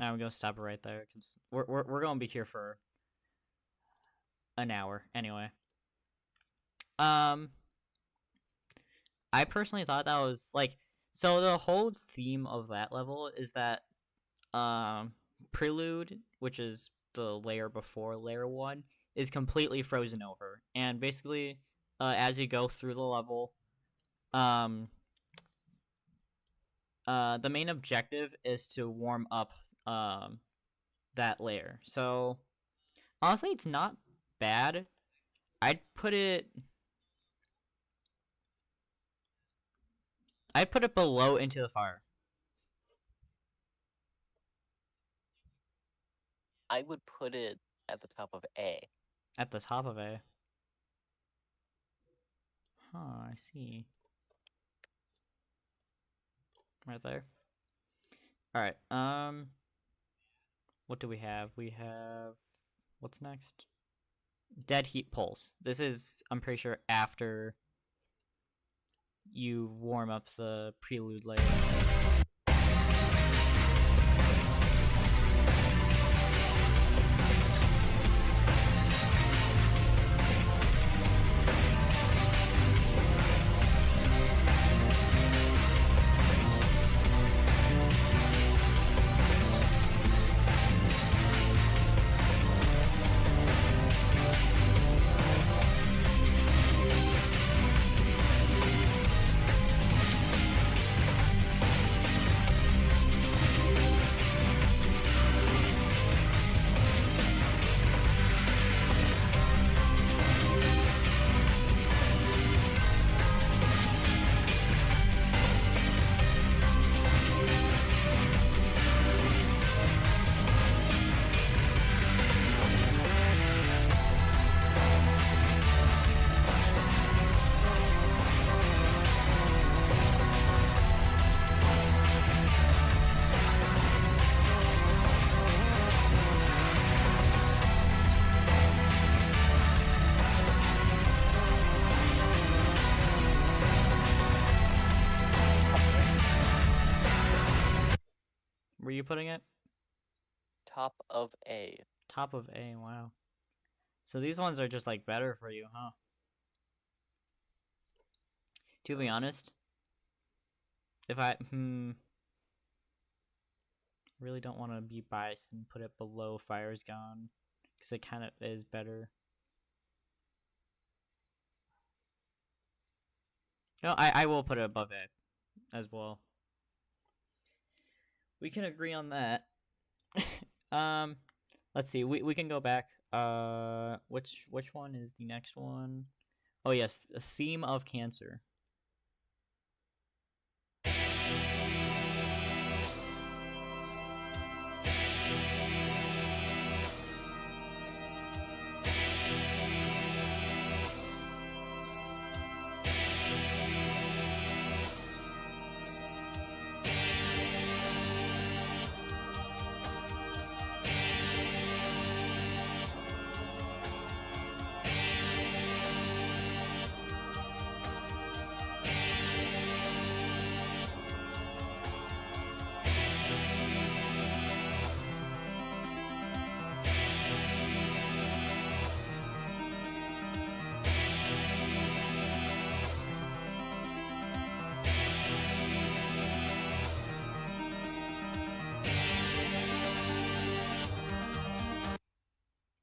I'm gonna stop it right there because we're gonna be here for an hour anyway. I personally thought that was like, so the whole theme of that level is that Prelude, which is the layer before layer 1, is completely frozen over, and basically as you go through the level, the main objective is to warm up that layer. So honestly, it's not bad. I'd put it below Into the Fire. I would put it at the top of A. At the top of it. Huh, I see. Right there. Alright, what do we have? We have, what's next? Dead Heat Pulse. This is, I'm pretty sure, after you warm up the Prelude layer. were you putting it? Top of A. Top of A. Wow. So these ones are just like better for you, huh? To be honest, if I really don't want to be biased and put it below Fire's Gone, because it kind of is better. No, I will put it above it as well. We can agree on that. Let's see. We can go back. Which one is the next one? Oh yes, the theme of Cancer.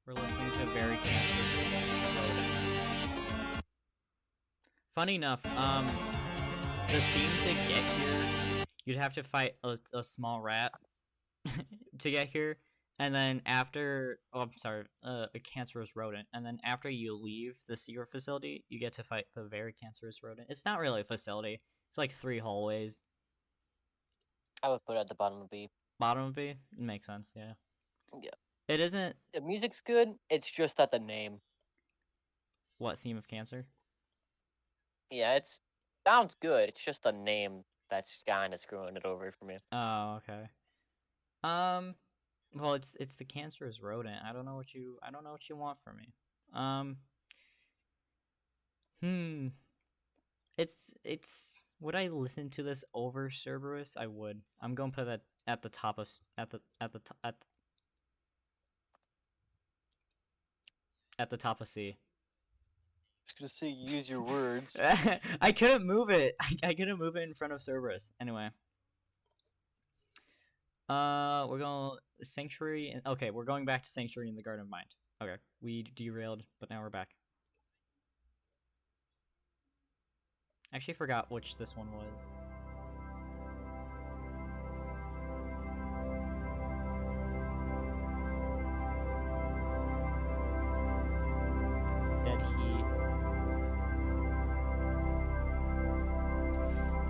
We're listening to Very Cancer. Funny enough, the theme to get here, you'd have to fight a small rat to get here, and then after, oh, I'm sorry, a cancerous rodent, and then after you leave the secret facility, you get to fight the very cancerous rodent. It's not really a facility. It's like 3 hallways. I would put it at the bottom of B. Bottom of B? Makes sense, yeah. Yeah. It isn't... The music's good, it's just that the name. What, Theme of Cancer? Yeah, it's sounds good, it's just the name that's kinda screwing it over for me. Oh, okay. Well, it's the cancerous rodent. I don't know what you want from me. It's would I listen to this over Cerberus? I would. I'm going to put that at the top of at the top of C. Just gonna say use your words. I couldn't move it. I couldn't move it in front of Cerberus. Anyway. We're going Sanctuary. Okay, we're going back to Sanctuary in the Garden of Mind. Okay, we derailed, but now we're back. Actually forgot which this one was. Dead Heat.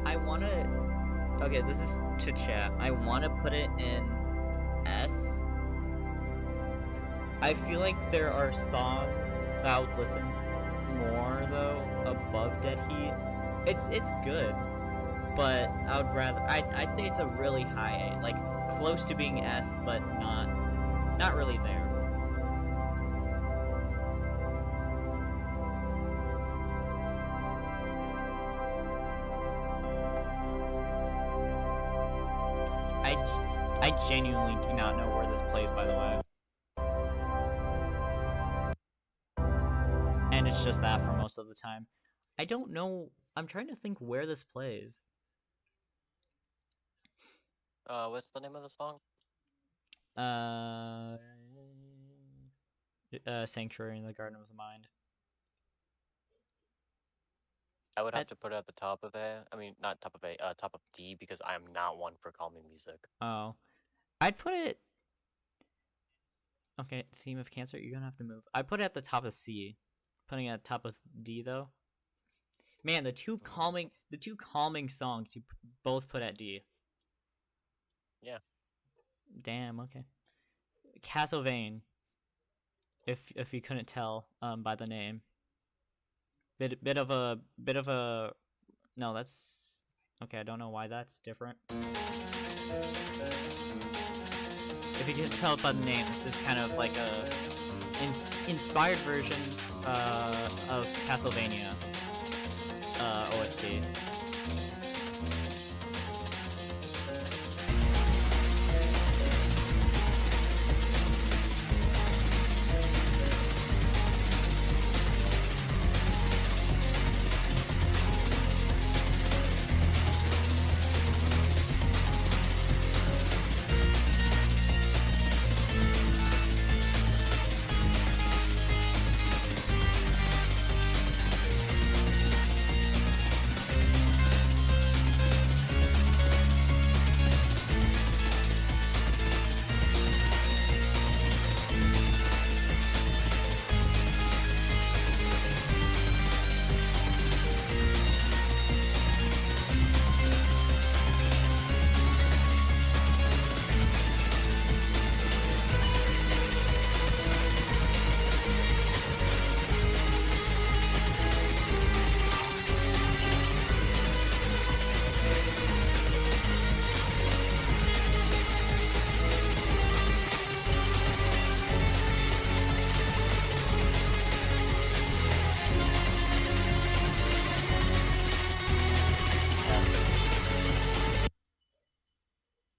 I wanna... Okay, this is to chat. I wanna put it in S. I feel like there are songs that I would listen more, though, above Dead Heat. It's good, but I would rather... I'd say it's a really high A. Like, close to being S, but not really there. I genuinely do not know where this plays, by the way. And it's just that for most of the time. I don't know. I'm trying to think where this plays. What's the name of the song? Sanctuary in the Garden of the Mind. I would have to put it at the top of A. I mean, not top of A, top of D, because I am not one for calming music. Oh. I'd put it... Okay, Theme of Cancer, you're gonna have to move. I'd put it at the top of C. Putting it at the top of D, though. Man, the two calming songs you both put at D. Yeah. Damn, okay. Castlevania. If you couldn't tell by the name. Bit of a no, that's okay, I don't know why that's different. If you can tell by the name, this is kind of like a inspired version of Castlevania OST.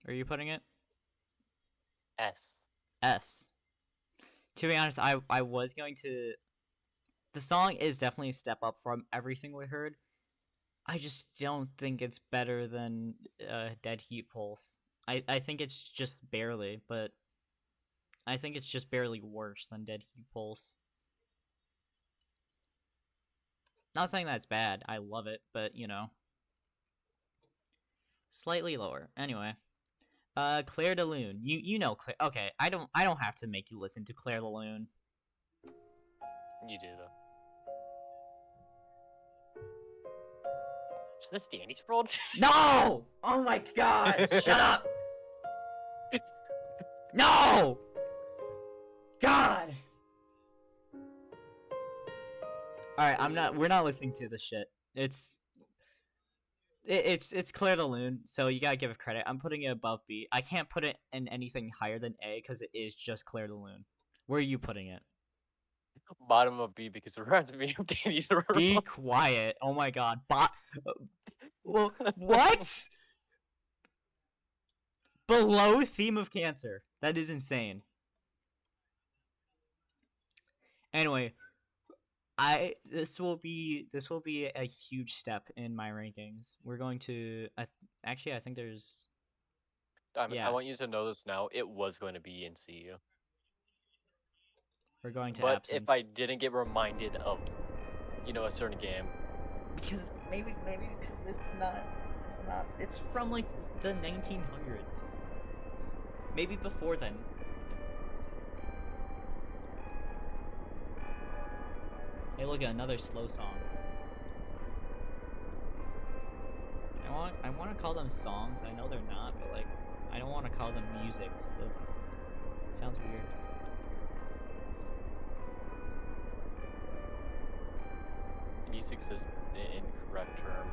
Where are you putting it? S. S. To be honest, I was going to. The song is definitely a step up from everything we heard. I just don't think it's better than Dead Heat Pulse. I think it's just barely, but I think it's just barely worse than Dead Heat Pulse. Not saying that's bad. I love it, but you know, slightly lower. Anyway, Claire de Lune. You know Claire. Okay, I don't have to make you listen to Claire de Lune. You do though. Is this Danny's World? No! Oh my God! Shut up! No! God! Alright, we're not listening to this shit. It's Claire de Lune, so you gotta give it credit. I'm putting it above B. I can't put it in anything higher than A because it is just Claire de Lune. Where are you putting it? Bottom of B because it reminds me of Danny's World. Be quiet. Oh my God. Well, what? Below Theme of Cancer. That is insane. Anyway, this will be a huge step in my rankings. We're going to actually I think there's I want you to know this now. It was going to be in CU. we're going to But Absence. if I didn't get reminded of, a certain game. Because maybe because it's from like the 1900s. Maybe before then. Hey, look at another slow song. I want to call them songs. I know they're not, but like I don't want to call them music. It sounds weird. Music is the incorrect term.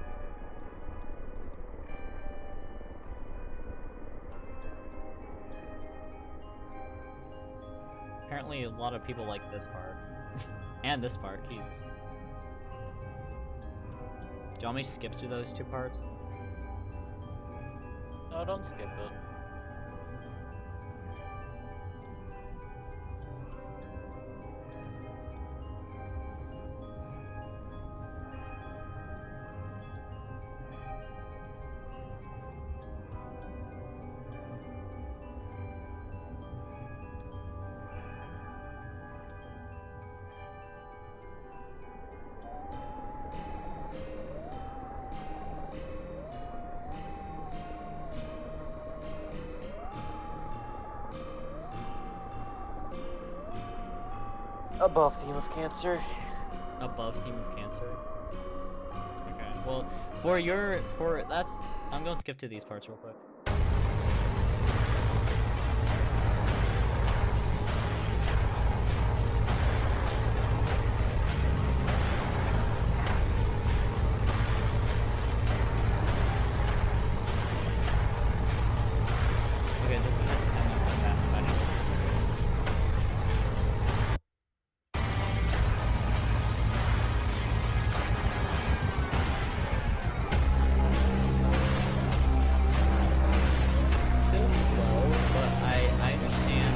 Apparently, a lot of people like this part. And this part, Jesus. Do you want me to skip through those two parts? No, don't skip it. Above Theme of Cancer. Above Theme of Cancer? Okay, well, I'm gonna skip to these parts real quick. Okay, this isn't a fast fighting. Still slow, but I understand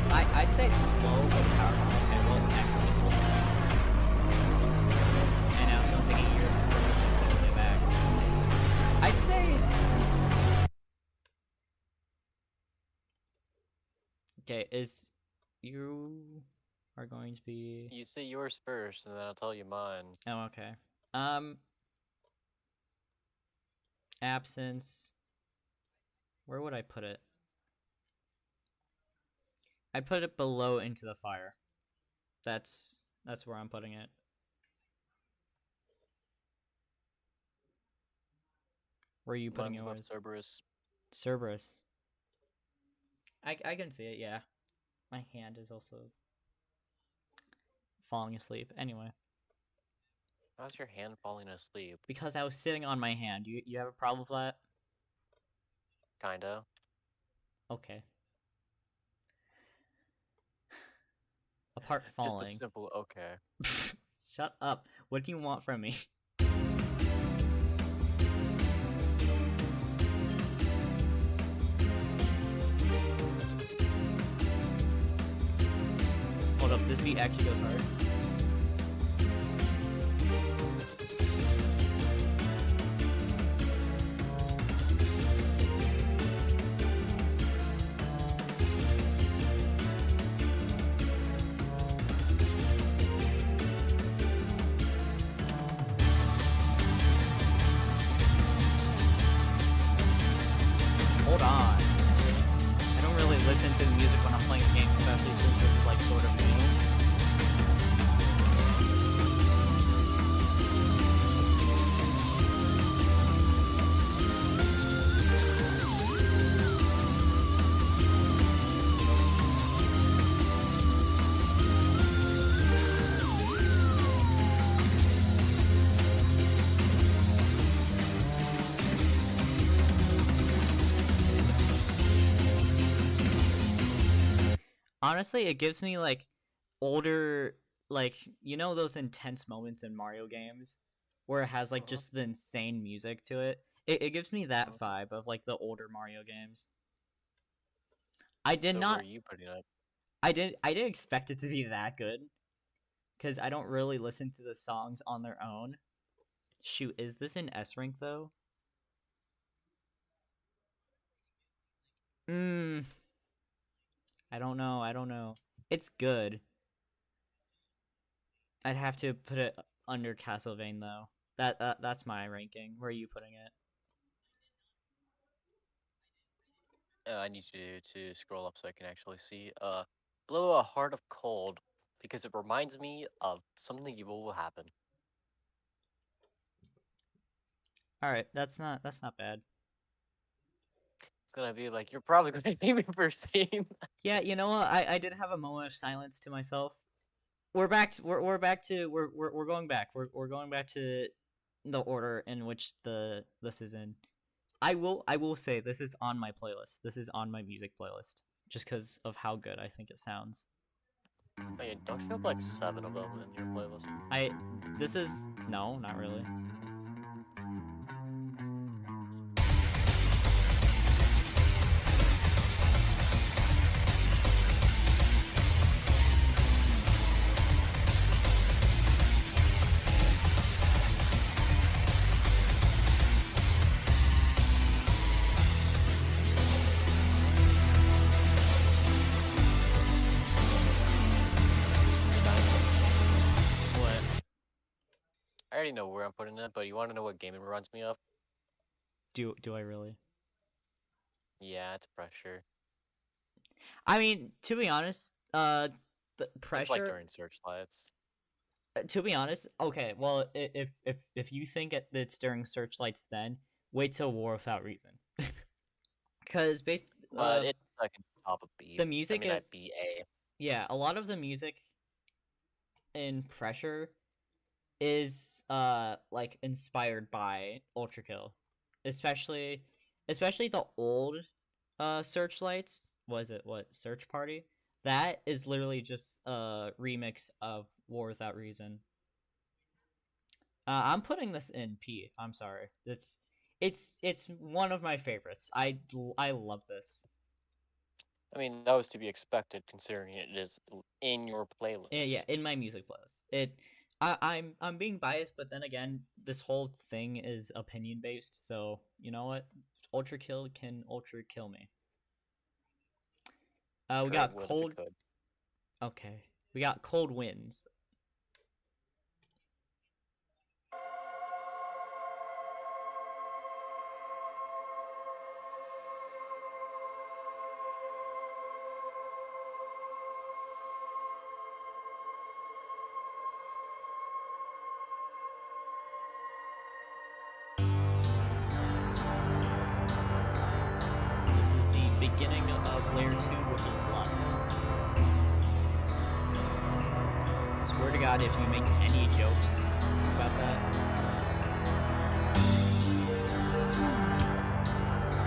like I'd say it's slow but powerful. Okay, well it's actually cool. And now it's gonna take a year to get back. I'd say okay, you are going to be You say yours first, and then I'll tell you mine. oh okay. Absence. Where would I put it? I'd put it below Into the Fire. That's where I'm putting it. Where are you putting Mine's above yours? Cerberus. Cerberus. I can see it, yeah. My hand is also falling asleep. Anyway. How's your hand falling asleep? Because I was sitting on my hand. You have a problem with that? Kinda. Okay. Apart falling. Just a simple okay. Shut up. What do you want from me? beat actually goes hard. Hold on. I don't really listen to the music when I'm playing games, especially since it's like sort of new. Honestly, it gives me like older, like, you know those intense moments in Mario games where it has like Uh-huh. just the insane music to it. It gives me that Uh-huh. vibe of like the older Mario games. I did So where are not you putting it? I didn't expect it to be that good because I don't really listen to the songs on their own. Shoot, is this an S rank though? Hmm, I don't know. I don't know. It's good. I'd have to put it under Castlevania though. That's my ranking. Where are you putting it? I need you to scroll up so I can actually see. Blow a heart of cold because it reminds me of something evil will happen. All right, that's not bad. It's gonna be like you're probably gonna name it first scene. Yeah, you know what? I did have a moment of silence to myself. We're back. We're back to we're going back. We're going back to the order in which this is in. I will say this is on my playlist. This is on my music playlist just because of how good I think it sounds. Oh, yeah, don't you have like 7 of them in your playlist? I this is no, not really. What I already know where I'm putting it, but you want to know what game it reminds me of? do I really? Yeah, it's Pressure. I mean, to be honest, the It's like pressure. during Searchlights. To be honest, okay. Well, if you think it's during Searchlights, then wait till War Without Reason, because based But it's second top of B. the I music mean, it I'd be A. yeah, a lot of the music in Pressure is like inspired by Ultra Kill, especially especially the old Searchlights. Was it what Search Party? That is literally just a remix of War Without Reason. I'm putting this in P. I'm sorry. It's one of my favorites. I love this. I mean, that was to be expected considering it is in your Yeah, playlist. in my music playlist. I'm being biased, but then again, this whole thing is opinion based. So you know what? Ultra Kill can Ultra Kill me. We Sure, it got would if it cold. could. Okay, we got cold winds. This is the beginning of layer 2, which is lust. Swear to God, if you make any jokes about that,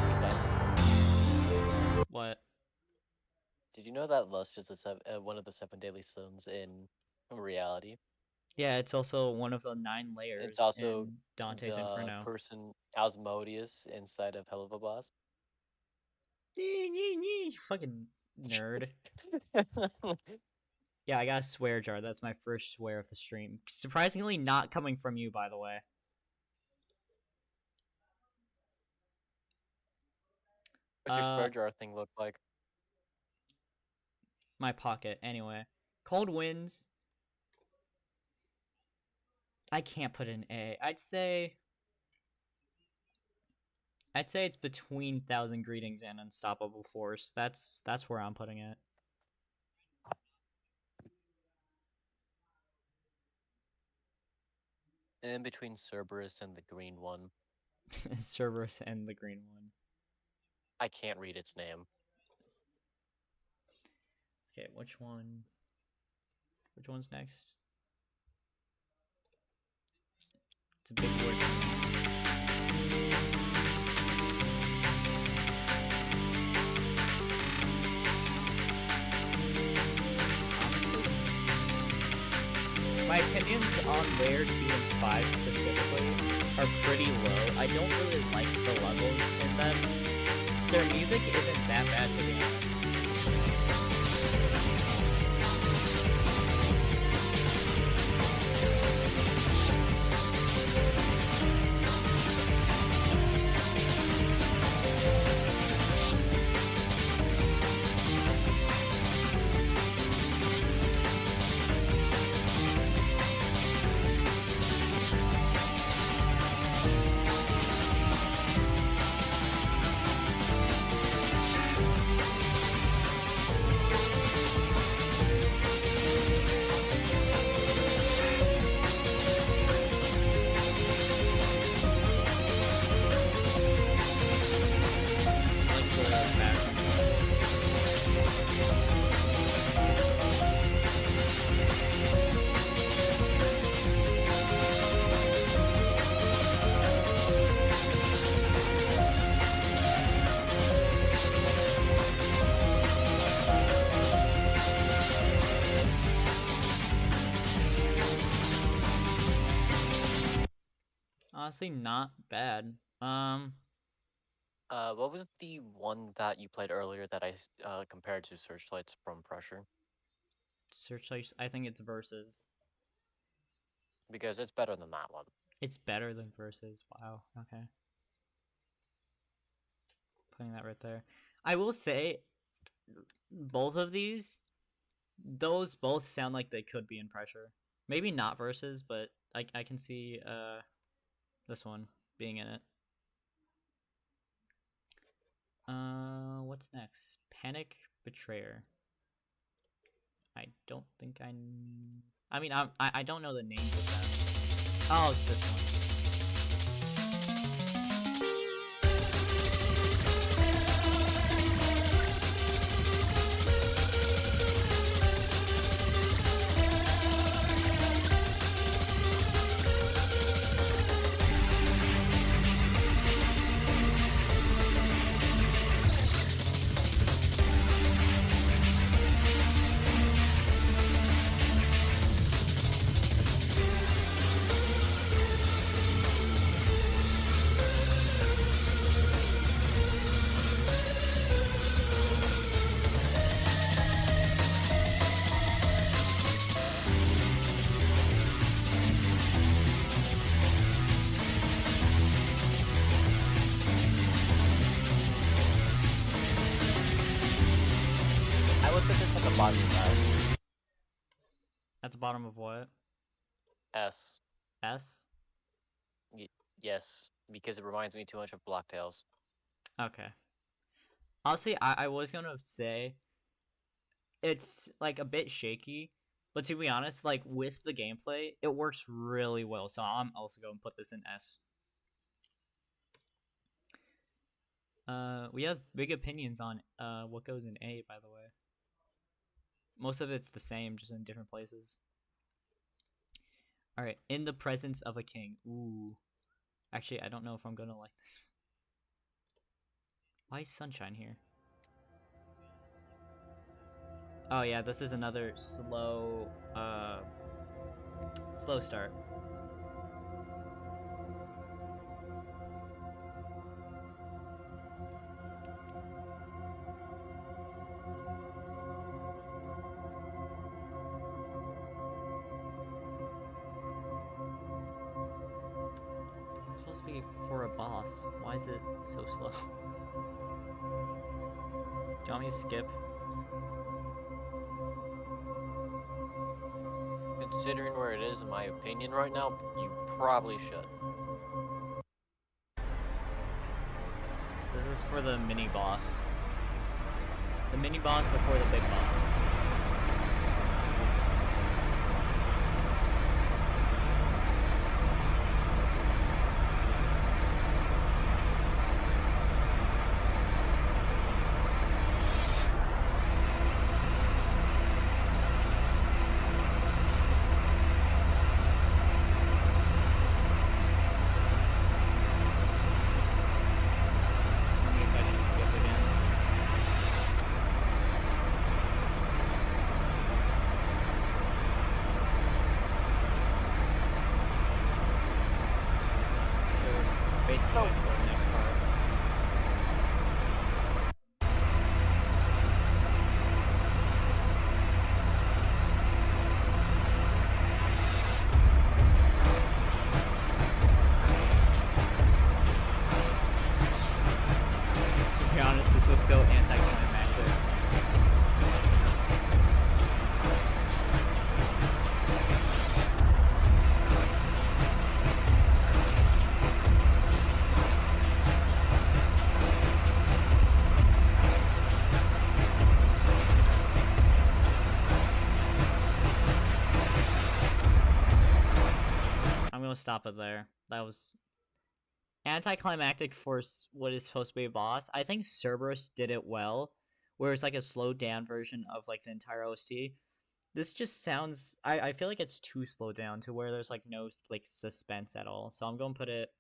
Wait, that. what? Did you know that lust is one of the 7 deadly sins in reality? Yeah, it's also one of the 9 It's layers also in Dante's the Inferno. person Asmodeus inside of Hell of a Boss. Fucking nerd. Yeah, I got a swear jar. That's my first swear of the stream. Surprisingly, not coming from you, by the way. What's your swear jar thing look like? My pocket. Anyway, cold winds. I can't put an A. I'd say it's between Thousand Greetings and Unstoppable Force. That's where I'm putting it. In between Cerberus and the green one. Cerberus and the green one. I can't read its name. Okay, which one? Which one's next? It's a big word. My opinions on Layer 2 and 5 specifically are pretty low. I don't really like the levels in them. Their music isn't that bad, to be honest. Like the background. Honestly, not bad. What was the one that you played earlier that I compared to Searchlights from Pressure? Searchlight. I think it's Versus. Because it's better than that one. It's better than Versus. Wow. Okay. Putting that right there. I will say, both of those both sound like they could be in Pressure. Maybe not Versus, but I can see this one being in it. What's next? Panic Betrayer. I don't think I mean, I don't know the names of them. Oh, it's this one. I would put this at the bottom of S. At the bottom of what? S. S? Yes, because it reminds me too much of Blacktails. Okay. Honestly, I was gonna say it's like a bit shaky, but to be honest, like with the gameplay, it works really well. So I'm also going to put this in S. We have big opinions on what goes in A, by the way. Most of it's the same, just in different places. All right, in the presence of a king. Ooh, actually, I don't know if I'm gonna like this. Why is Sunshine here? Oh yeah, this is another slow start. boss? Why is it so slow? Do you want me to skip? Considering where it is, in my opinion, right now, you probably should. This is for the mini boss. The mini boss before the big boss. So anticlimactic. I'm gonna stop it there. That was anticlimactic for what is supposed to be a boss. I think Cerberus did it well, where it's like a slowed down version of like the entire OST. This just sounds. I feel like it's too slowed down to where there's like no like suspense at all. So I'm gonna put it.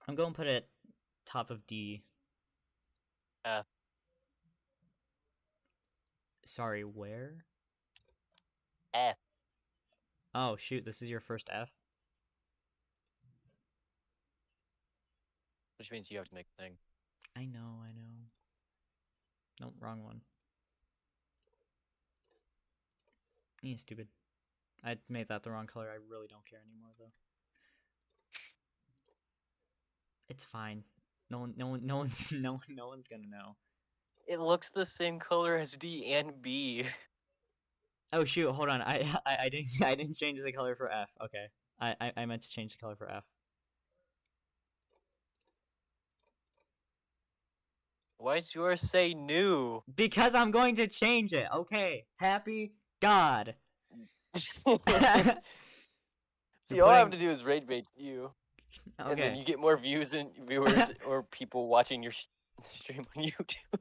I'm gonna put it top of D. F. Sorry, where? F. Oh shoot! This is your first F. Which means you have to make a thing. I know. No, wrong one. Yeah, stupid. I made that the wrong color. I really don't care anymore, though. It's fine. No one's gonna know. It looks the same color as D and B. Oh shoot! Hold on. I didn't change the color for F. Okay. I meant to change the color for F. Why does yours say new? Because I'm going to change it. Okay. Happy God. See, all I have to do is rage bait you, Okay. and then you get more views and viewers or people watching your stream on YouTube.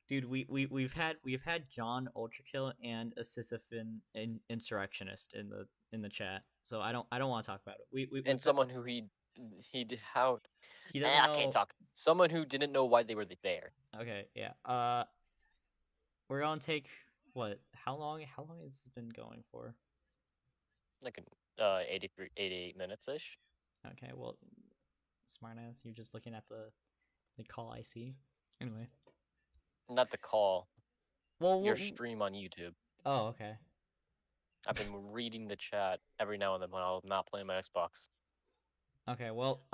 Dude, we've had John ULTRAKILL and a Sisyphean insurrectionist in the chat, so I don't want to talk about it. And someone who he did how he doesn't know. I can't talk. Someone who didn't know why they were there. Okay, yeah. We're gonna take what? How long has this been going for? Like 88 minutes ish. Okay, well, smartass, you're just looking at the call I see. Anyway. Not the call. Well, your stream on YouTube. Oh, okay. I've been reading the chat every now and then when I'm not playing my Xbox. Okay, well,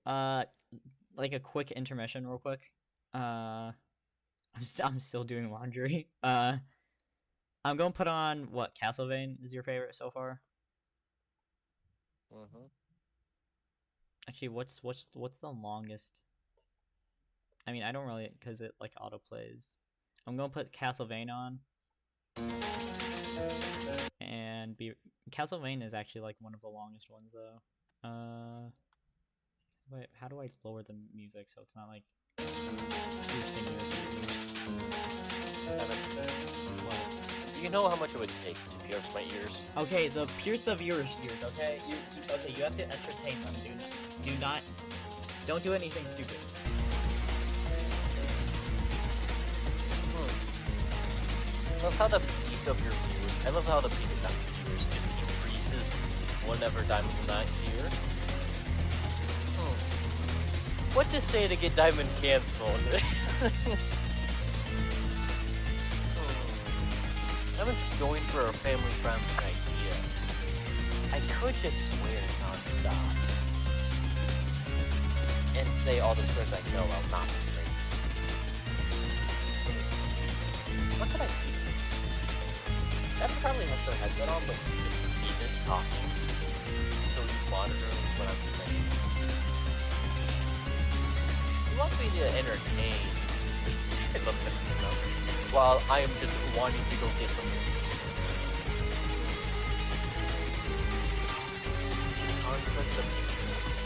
like a quick intermission, real quick. I'm still doing laundry. I'm gonna put on what Castlevania is your favorite so far. Actually, what's the longest? I mean, I don't really, because it like auto plays. I'm gonna put Castlevania on. And Castlevania is actually like one of the longest ones though. Wait, how do I lower the music so it's not like What? You know how much it would take to pierce my ears. Okay, pierce the viewers' ears. Okay, you have to entertain them. Don't do anything stupid. I love how the peak of your viewers. I love how the peak of your viewers just decreases whenever Diamond's not here. What to say to get Diamond canceled? Diamond's going for a family-friendly idea. I could just swear nonstop and say all the swears I know I'll not be great. What could I do? That probably has their headset on, but you just isn't talking. So he's monitoring what I'm saying. He wants me to entertain while I am just wanting to go get something. Conflicts of interest.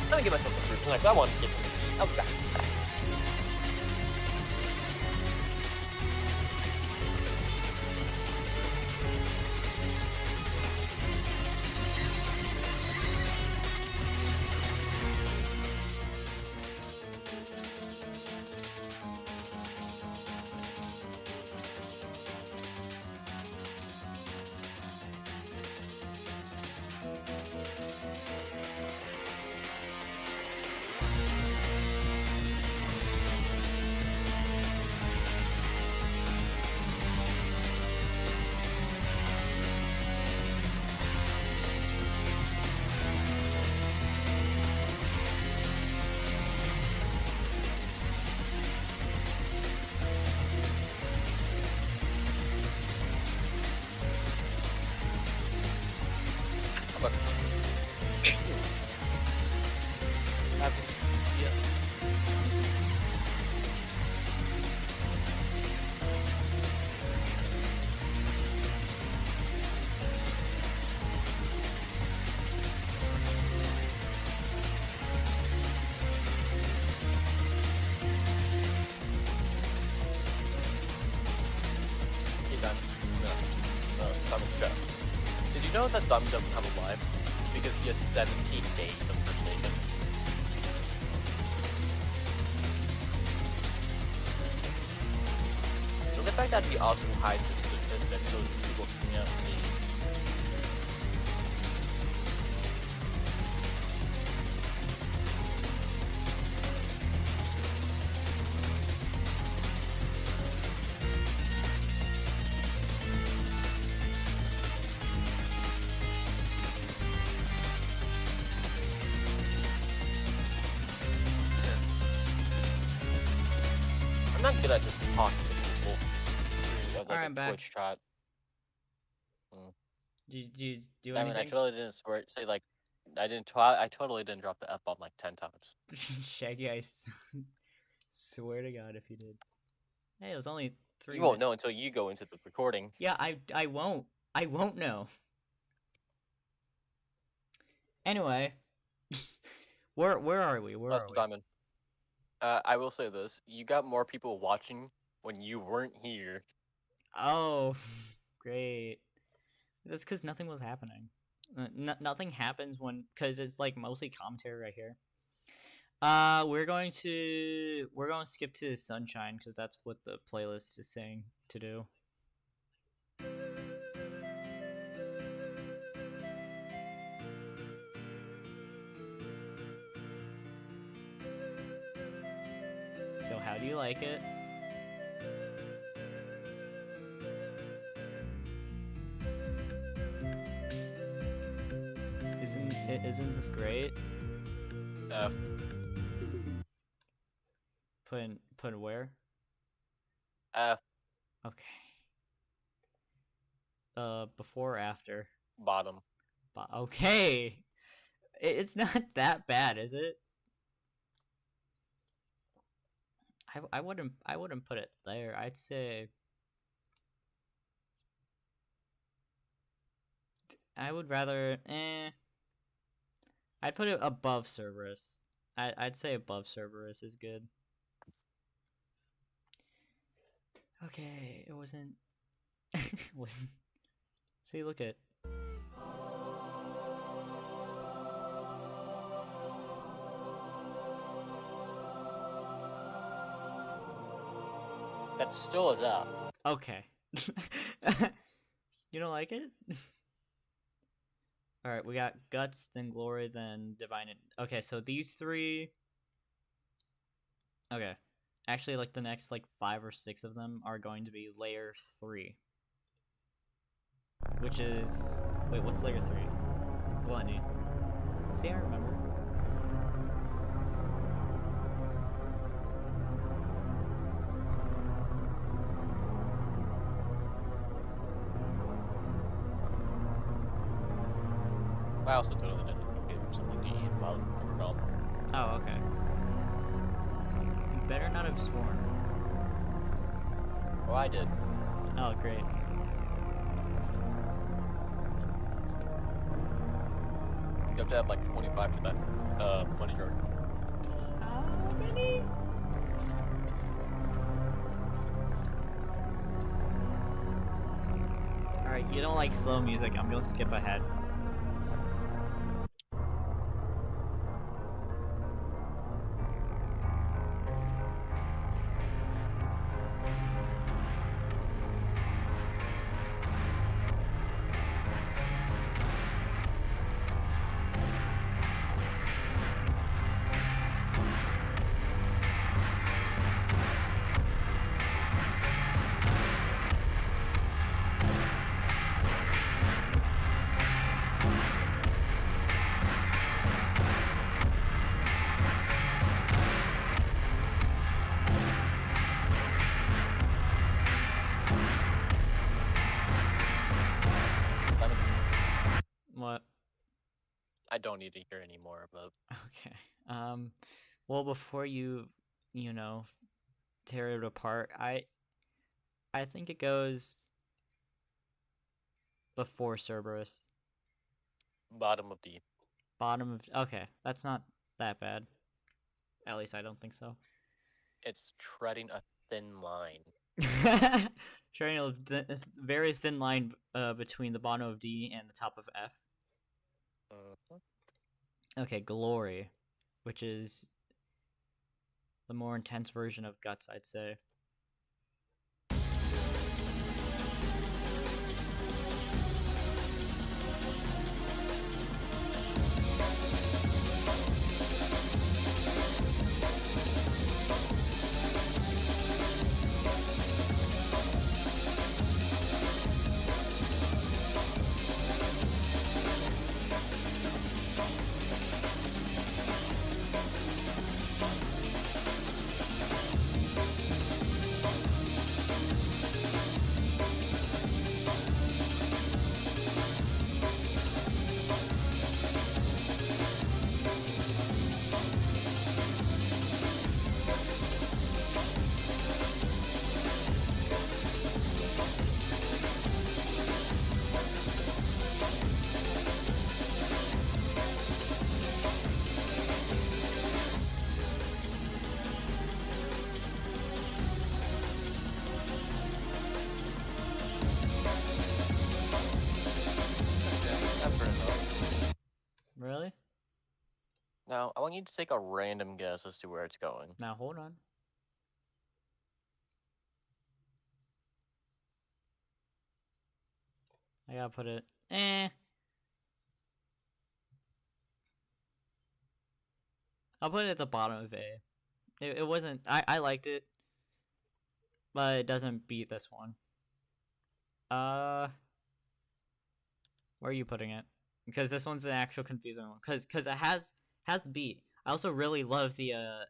I'm gonna give myself some fruit tonight, so I want to get something to eat. I'll be back. Did you know that Dummy doesn't have a life? Because he has 17 days of frustration. So the fact that he also hides his statistics so people can't see. I'm not good at just talking to people through like Alright, a back. Twitch chat. Did you do I mean, I anything? totally didn't say like I totally didn't drop the F-bomb like 10 times. Shaggy, I swear to God if you did. Hey, it was only 3 You won't minutes. know until you go into the recording. Yeah, I won't. I won't know. Anyway, where are we? Where Plus are the we? diamond. I will say this: you got more people watching when you weren't here. Oh, great. That's because nothing was happening. Nothing happens when, because it's like mostly commentary right here. We're going to skip to Sunshine because that's what the playlist is saying to do. So how do you like it? Isn't this great? F. Put where? F. Okay. Before or after? Bottom. Okay. It's not that bad, is it? I wouldn't put it there. I'd say I would rather I'd put it above Cerberus. I'd say above Cerberus is good. Okay, it wasn't wasn't. See, look at. That still is F. Okay. You don't like it? All right, we got Guts, then Glory, then Divine. Okay, so these three. Okay, Actually, like the next like 5 or 6 of them are going to be layer 3, which is wait, what's layer 3? Gluttony. See, I remember. I also totally didn't give something to eat while we were gone. Oh, okay. You better not have sworn. Oh, I did. Oh, great. You have to have like 25 for that money jar. How many? Alright, you don't like slow music. I'm gonna skip ahead. What? I don't need to hear anymore, but Okay. Well, before you know, tear it apart, I think it goes before Cerberus. bottom of D. Bottom of. Okay, that's not that bad. At least I don't think so. It's treading a thin line. Showing a very thin line between the bottom of D and the top of F. Okay, Glory, which is the more intense version of Guts, I'd say. That's fair enough. Really? Now, I want you to take a random guess as to where it's going. Now hold on. I gotta put it. I'll put it at the bottom of A. It wasn't. I liked it, but it doesn't beat this one. Where are you putting it? Because this one's an actual confusing one. Because it has beat. I also really love the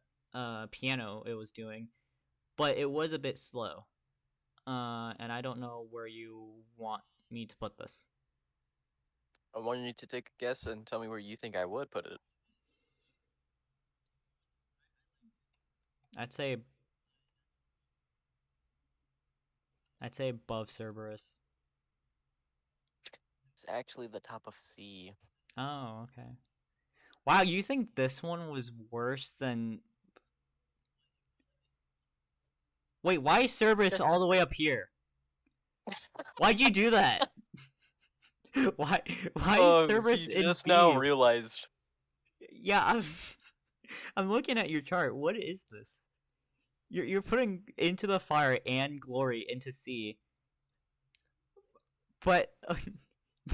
piano it was doing, but it was a bit slow. And I don't know where you want me to put this. I want you to take a guess and tell me where you think I would put it. I'd say above Cerberus. It's actually the top of C. Oh, okay. Wow, you think this one was worse than? Wait, why is Cerberus Just all the way up here? Why'd you do that? why is Cerberus he in just B? now realized. Yeah, I'm looking at your chart. What is this? You're putting Into the Fire and Glory into C, but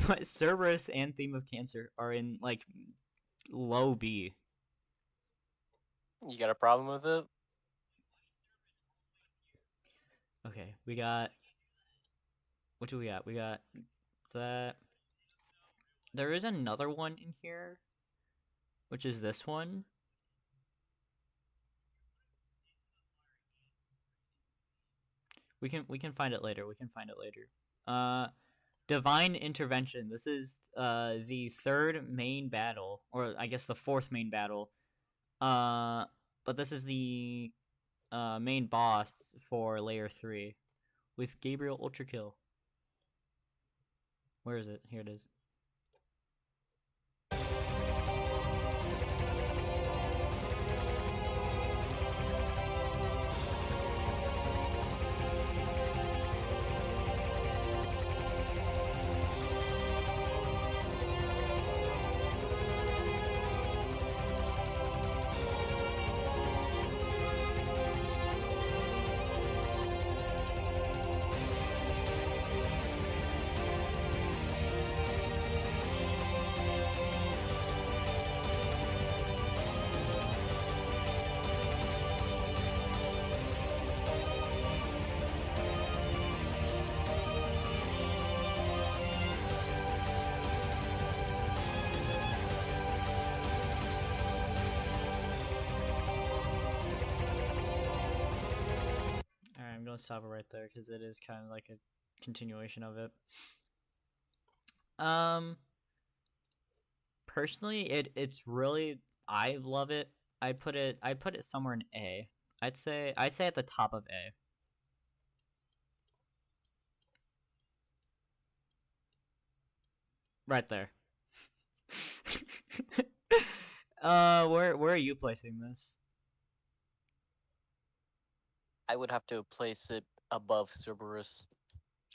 but Cerberus and Theme of Cancer are in like low B. You got a problem with it? Okay, we got. What do we got? We got that. There is another one in here, which is this one. We can find it later. We can find it later. Divine Intervention. This is the third main battle, or I guess the fourth main battle. But this is the main boss for layer 3 with Gabriel Ultrakill. Where is it? Here it is. Alright, I'm gonna stop it right there because it is kind of like a continuation of it. Personally, it's really, I love it. I'd put it somewhere in A. I'd say at the top of A. Right there. Where are you placing this? I would have to place it above Cerberus.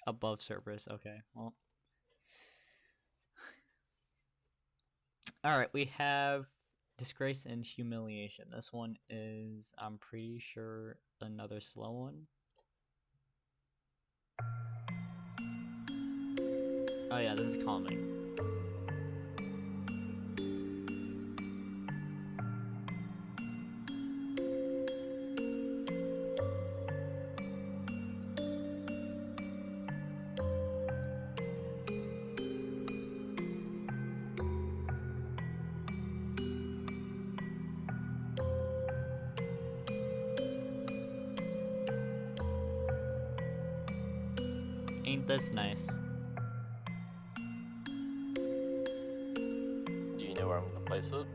Above Cerberus. Okay. Well. All right, we have Disgrace and Humiliation. This one is, I'm pretty sure, another slow one. Oh yeah, this is calming. Ain't this nice? Do you know where I'm gonna place it?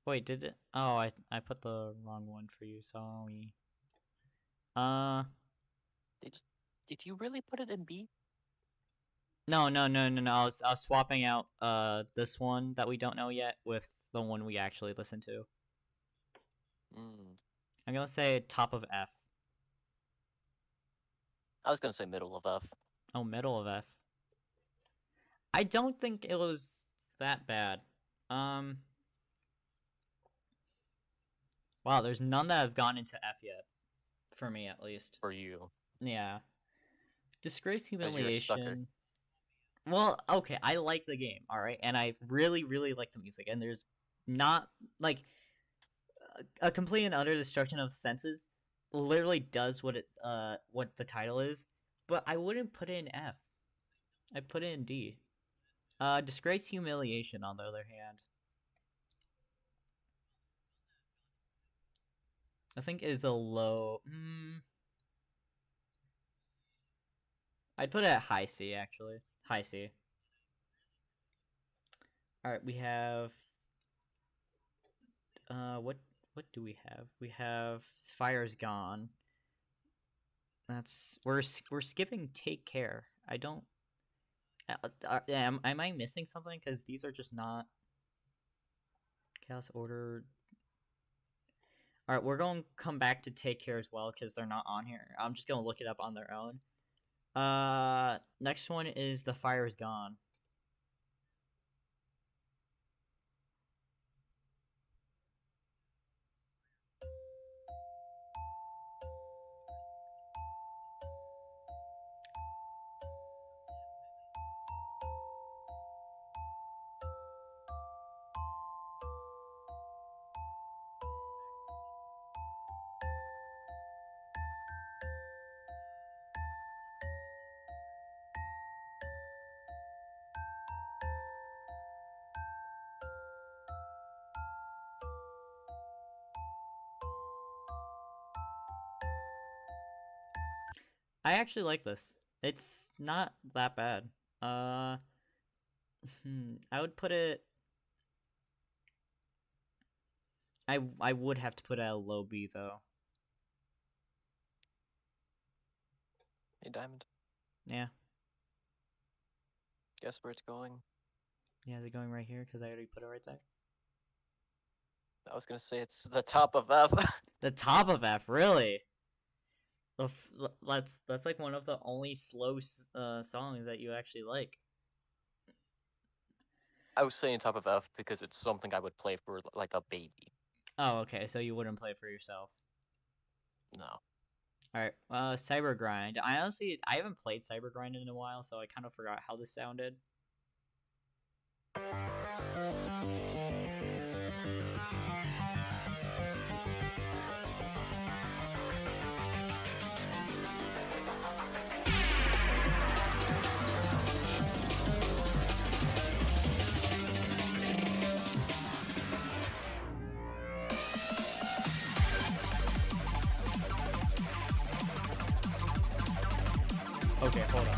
Wait, did it? Oh, I put the wrong one for you. Sorry. Uh, Did did you really put it in B? no, no, no, no, no. I was swapping out this one that we don't know yet with the one we actually listen to. Mm. I'm gonna say top of F. I was gonna say middle of F. Oh, middle of F. I don't think it was that bad. Um, wow, there's none that have gone into F yet, for me at least. For you, Yeah. Disgrace, because you're a sucker. Humiliation. Well, okay, I like the game, all right, and I really, really like the music, and there's not like a complete and utter destruction of the senses. Literally does what the title is, but I wouldn't put it in F. I put it in D. Disgrace, Humiliation, on the other hand, I think is a low. I'd put it at high C actually. High C. All right, we have what do we have? We have Fire's Gone. That's we're skipping Take Care. I don't. Am I missing something? Because these are just not Chaos Order. All right, we're going to come back to Take Care as well because they're not on here. I'm just gonna look it up on their own. Next one is The Fire Is Gone. I actually like this. It's not that bad. Uh, I would put it. I would have to put it at a low B though. Hey, Diamond. Yeah, Guess where it's going? yeah, is it going right here? Because I already put it right there. I was gonna say it's the top of F. The top of F, really? That's like one of the only slow songs that you actually like. I was saying top of F because it's something I would play for like a baby. Oh, okay, so you wouldn't play it for yourself. No. Alright, Cyber Grind. I honestly, I haven't played Cyber Grind in a while, so I kind of forgot how this sounded. Okay, hold on.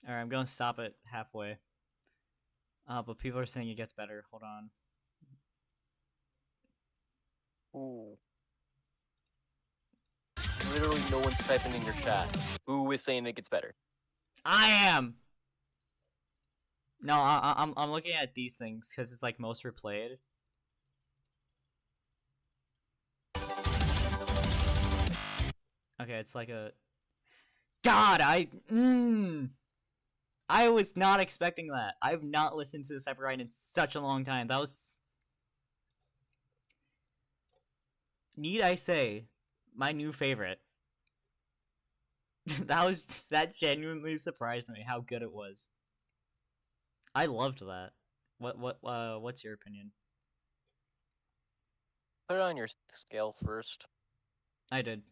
Alright, I'm gonna stop it halfway. But people are saying it gets better. Hold on. Ooh. Literally no one's typing in your chat. Who is saying it gets better? I am! No, I'm looking at these things because it's like most replayed. Okay, it's like a. God, I was not expecting that. I've not listened to the Cyber Grind in such a long time. That was. Need I say, my new favorite. that genuinely surprised me how good it was. I loved that. What's your opinion? Put it on your scale first. I did.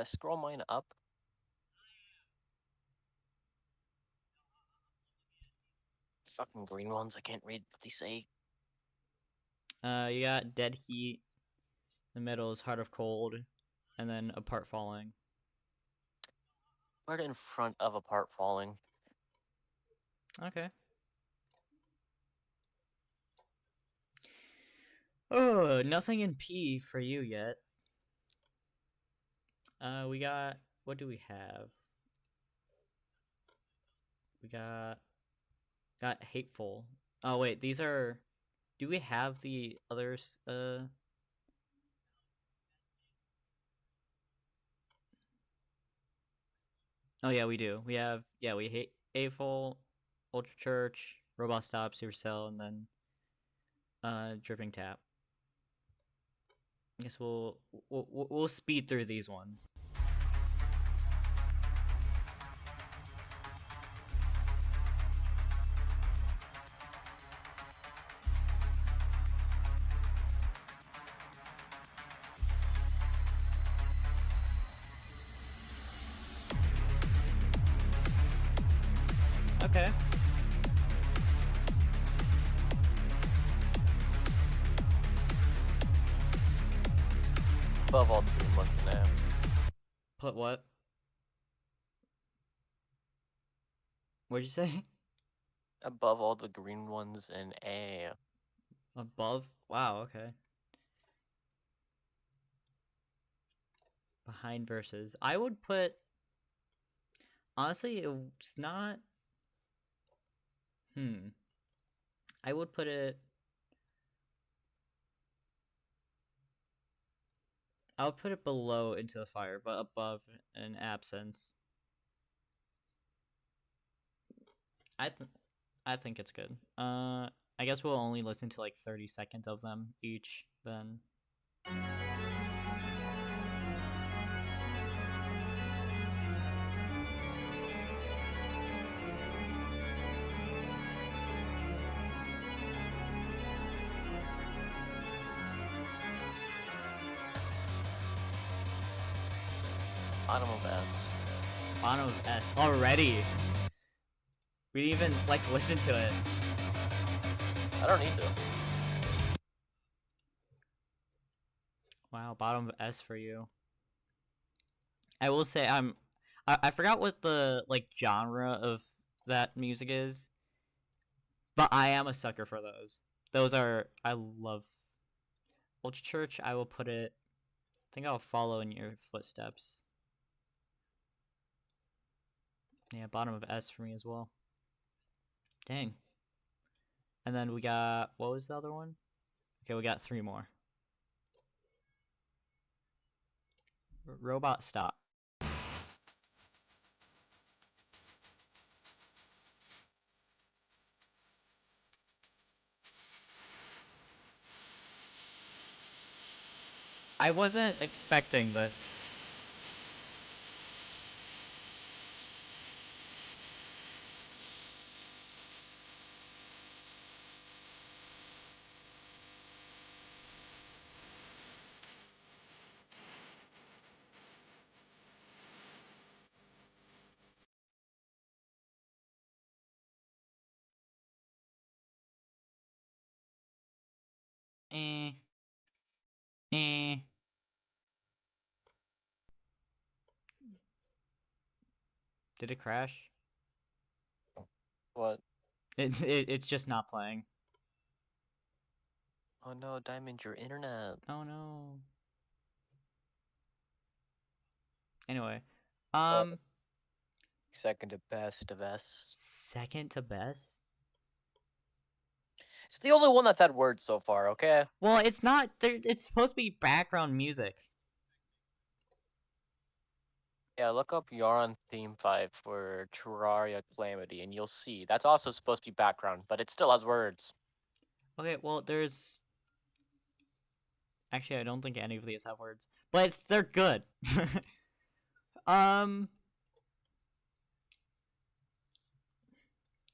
Scroll mine up. Fucking green ones, I can't read what they say. You got Dead Heat. The middle is Heart of Cold, and then Apart Falling. Right in front of Apart Falling. Okay. Oh, nothing in P for you yet. We got. What do we have? We got hateful. Oh wait, these are. Do we have the others? Oh yeah, we do. We hate hateful, ultra church, robot stop, super cell, and then dripping tap. I guess we'll speed through these ones. Okay. Above all the green ones in A. Put what? What'd you say? Above all the green ones in A. Above? Wow, okay. Behind versus. I would put. Honestly, it's not. I would put it. I would put it below Into the Fire, but above an absence. I th- I think it's good. I guess we'll only listen to like 30 seconds of them each then. Bottom of S. Bottom of S already. We didn't even like listen to it. I don't need to. Wow, bottom of S for you. I will say I forgot what the like genre of that music is, but I am a sucker for those. Those are I love. Ultra Church, I will put it. I think I'll follow in your footsteps. Yeah, bottom of S for me as well. Dang. And then we got what was the other one? Okay, we got 3 more. Robot stop. I wasn't expecting this. Eh. Eh. Did it crash? What? It's just not playing. Oh no, Diamond, your internet. Oh no. Anyway, Uh, second to best of S. second to best. It's the only one that's had words so far, okay? Well, it's not. It's supposed to be background music. Yeah, look up Yaron Theme 5 for Terraria Calamity, and you'll see. That's also supposed to be background, but it still has words. Okay, well, there's. Actually, I don't think any of these have words, but they're good. um,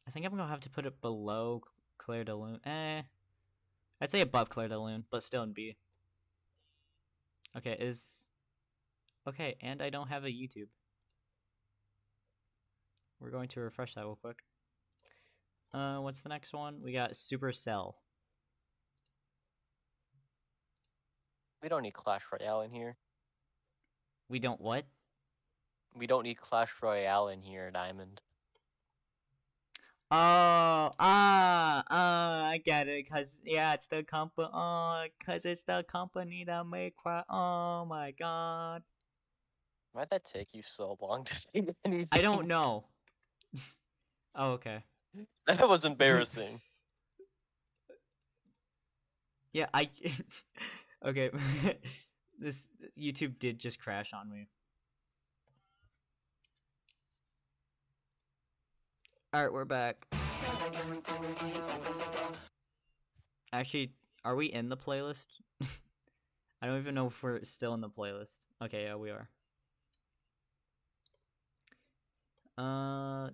I think I'm gonna have to put it below Claire de Lune. I'd say above Claire de Lune, but still in B. Okay, okay, and I don't have a YouTube. We're going to refresh that real quick. What's the next one? We got Supercell. We don't need Clash Royale in here. We don't what? We don't need Clash Royale in here, Diamond. Oh, I get it. Cause yeah, it's the company. Oh, cause it's the company that made cry. Oh my god. Why'd that take you so long to think anything? I don't know. Oh, okay. That was embarrassing. Yeah, I. Okay. This YouTube did just crash on me. Alright, we're back. Actually, are we in the playlist? I don't even know if we're still in the playlist. Okay, yeah, we are.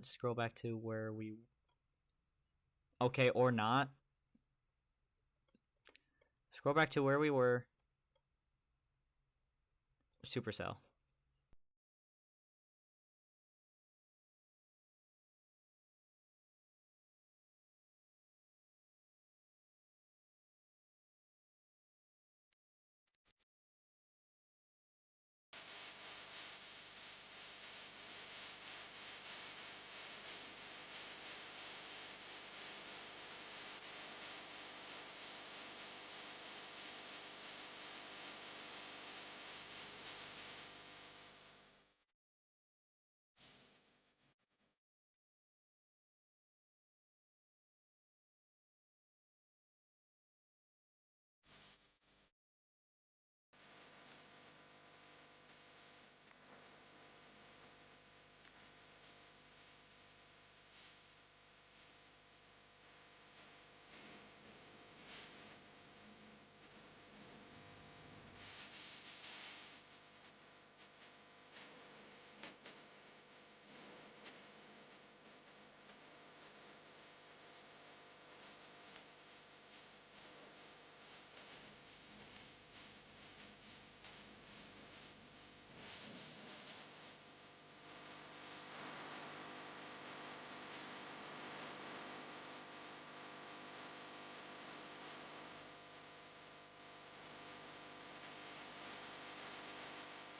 Scroll back to where we. Okay, or not. Scroll back to where we were. Supercell.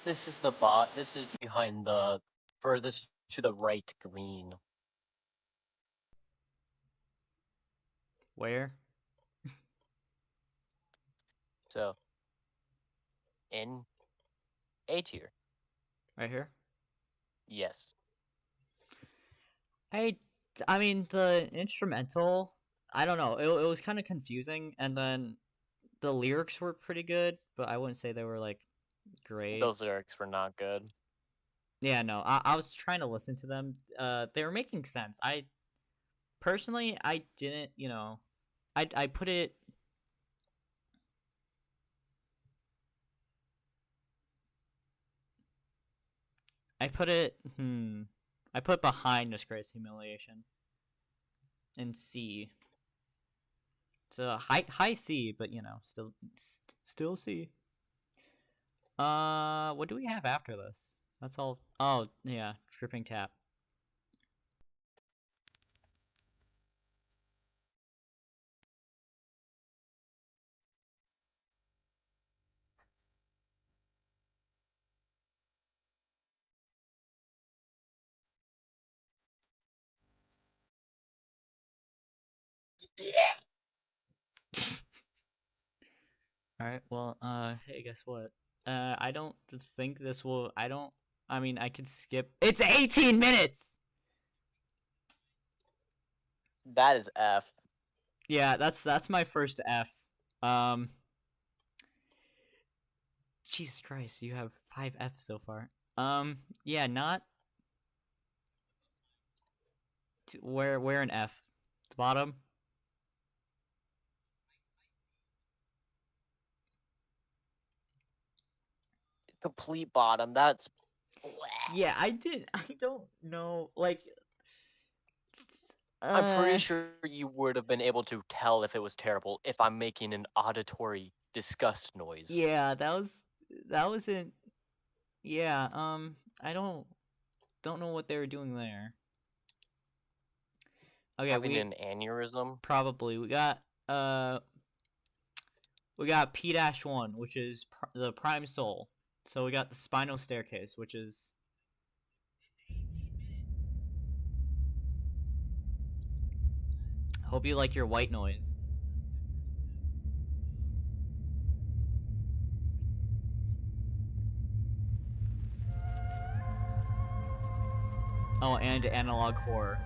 This is the bot. This is behind the furthest to the right green. Where? So in A tier. Right here? Yes. I. I mean, the instrumental. I don't know. It was kind of confusing, and then the lyrics were pretty good, but I wouldn't say they were like great. Those lyrics were not good. Yeah, no. I was trying to listen to them. They were making sense. I personally, I didn't. I put it. I put it. I put behind disgrace humiliation in C. So high C, but still C. What do we have after this? That's all. Oh yeah, tripping tap. All right. Well, hey, guess what? I don't think this will. I don't. I mean, I could skip. It's 18 minutes. That is F. Yeah, that's my first F. Um, Jesus Christ, you have 5 Fs so far. Yeah, not where an F. The bottom. Complete bottom. That's. Yeah, I did. I don't know. Like, I'm pretty sure you would have been able to tell if it was terrible if I'm making an auditory disgust noise. yeah, that wasn't. Yeah, I don't know what they were doing there. Okay, Having an aneurysm. probably uh we got P-1, which is the prime soul. So we got the spinal staircase, which is hope you like your white noise. Oh, and analog horror.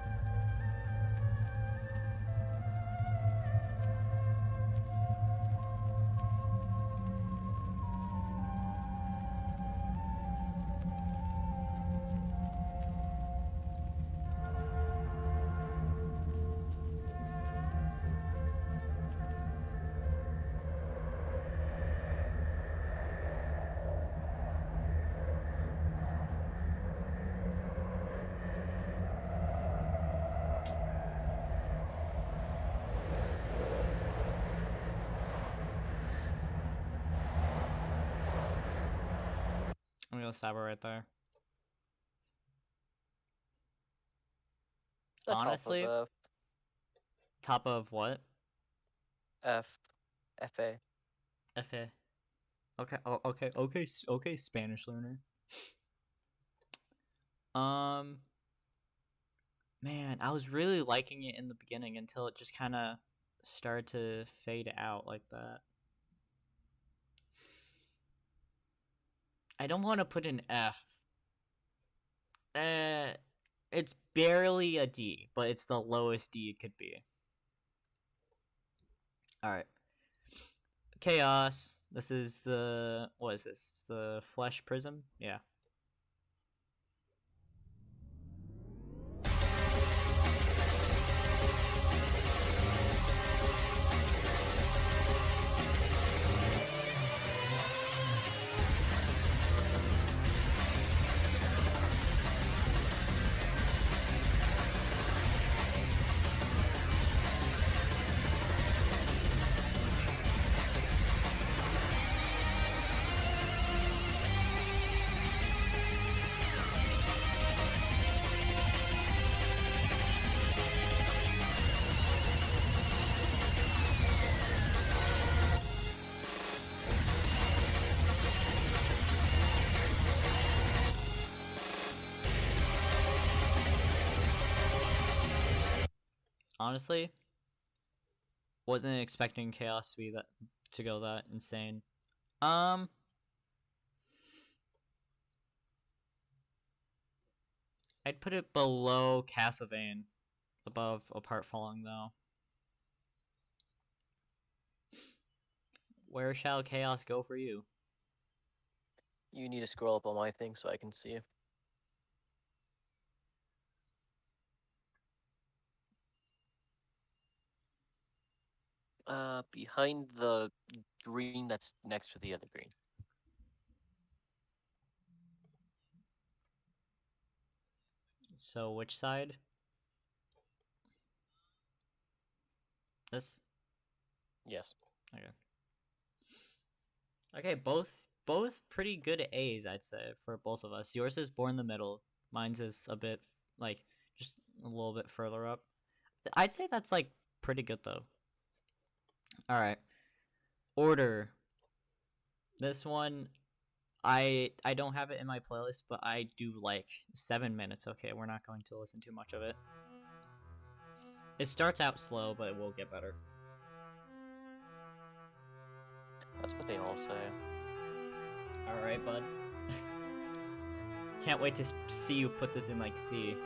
cyber right there. The top of Honestly, top of what? F, FA. FA. Okay. Oh, okay. Okay. Okay. Spanish learner. Um, man, I was really liking it in the beginning until it just kind of started to fade out like that. I don't want to put an F. Uh, it's barely a D, but it's the lowest D it could be. All right. Chaos. This is the what is this? The flesh prism? Yeah. Honestly, wasn't expecting chaos to be that to go that insane. Um, I'd put it below Castlevania, above Apart Falling though. Where shall chaos go for you? You need to scroll up on my thing so I can see. Behind the green that's next to the other green. So which side? This. Yes. Okay. Okay, both pretty good A's, I'd say, for both of us. Yours is Born in the Middle. Mine's is a bit like just a little bit further up. I'd say that's like pretty good though. All right. Order. This one I don't have it in my playlist, but I do like 7 minutes. Okay, we're not going to listen too much of it. It starts out slow, but it will get better. That's what they all say. All right, bud. Can't wait to see you put this in like C.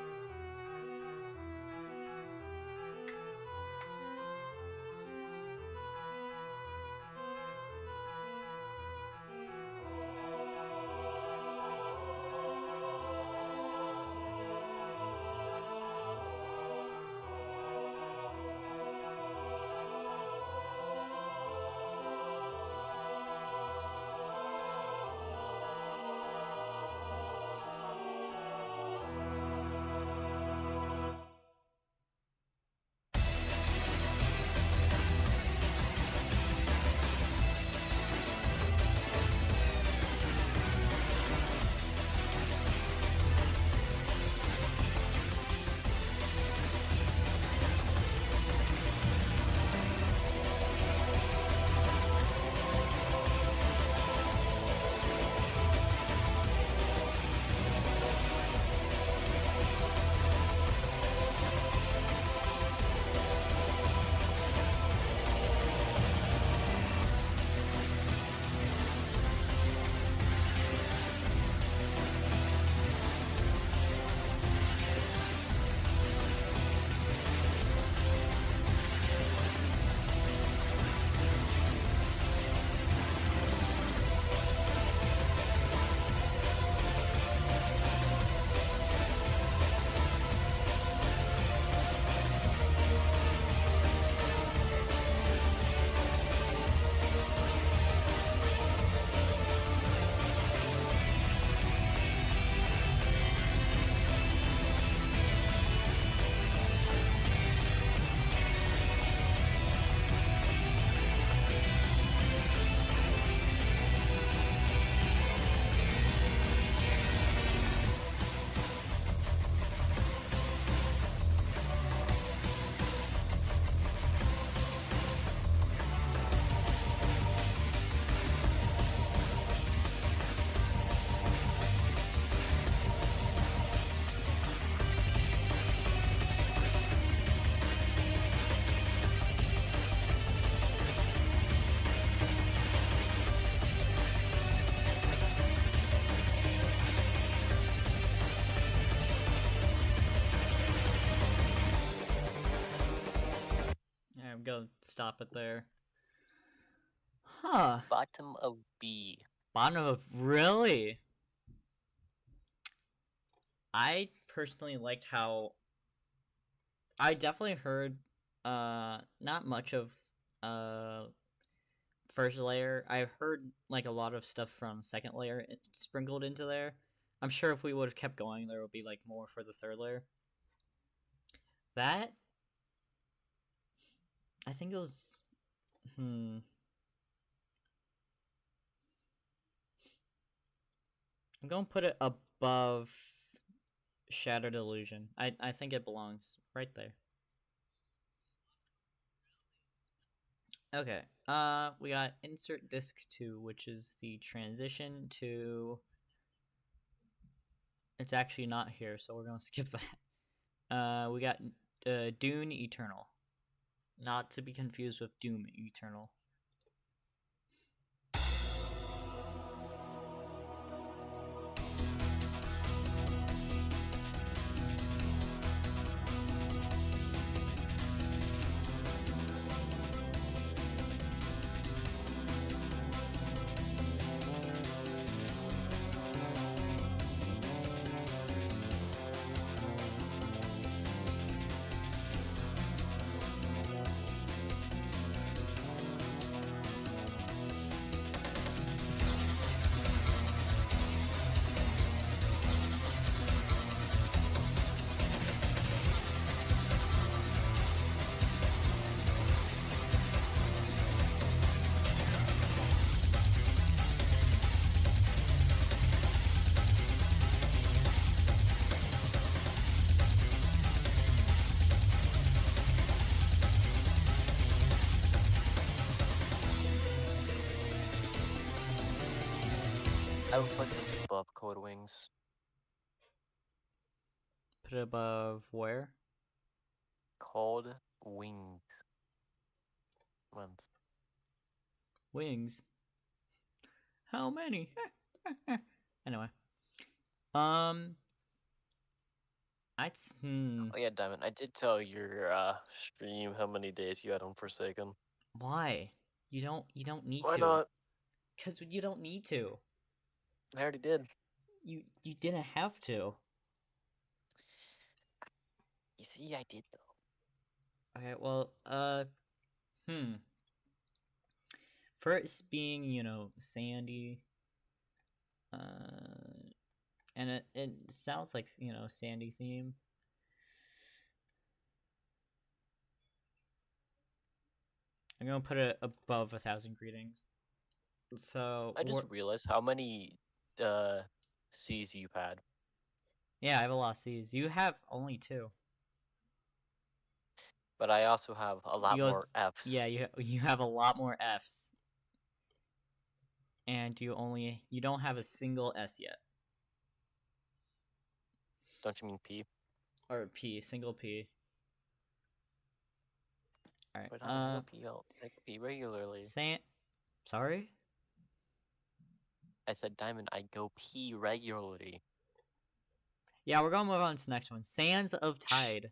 go stop it there. Huh. Bottom of B. Bottom of really? I personally liked how I definitely heard not much of first layer. I heard like a lot of stuff from second layer sprinkled into there. I'm sure if we would have kept going, there would be like more for the third layer. That I think it was. I'm gonna put it above Shattered Illusion. I think it belongs right there. Okay. We got insert disc 2, which is the transition to. It's actually not here, so we're gonna skip that. We got Dune Eternal, not to be confused with Doom Eternal. I would put this above Code Wings. Put it above where? Cold Wings. Wings. How many? Anyway. I'd. Oh yeah, Diamond. I did tell your stream how many days you had on Forsaken. Why? You don't need Why to. not? Cause you don't need to. I already did. You didn't have to. You see, I did though. Okay, well, First being, Sandy. And it sounds like, Sandy theme. I'm gonna put it above 1,000 greetings. So I just realized how many C's you've had. Yeah, I have a lot of C's. You have only 2. But I also have a lot more F's. Yeah, you have a lot more F's. And you don't have a single S yet. Don't you mean P? Or P, single P. Alright, But I go P. I go P regularly. Sorry? I said, Diamond, I go P regularly. Yeah, we're gonna move on to the next one. Sands of Tide.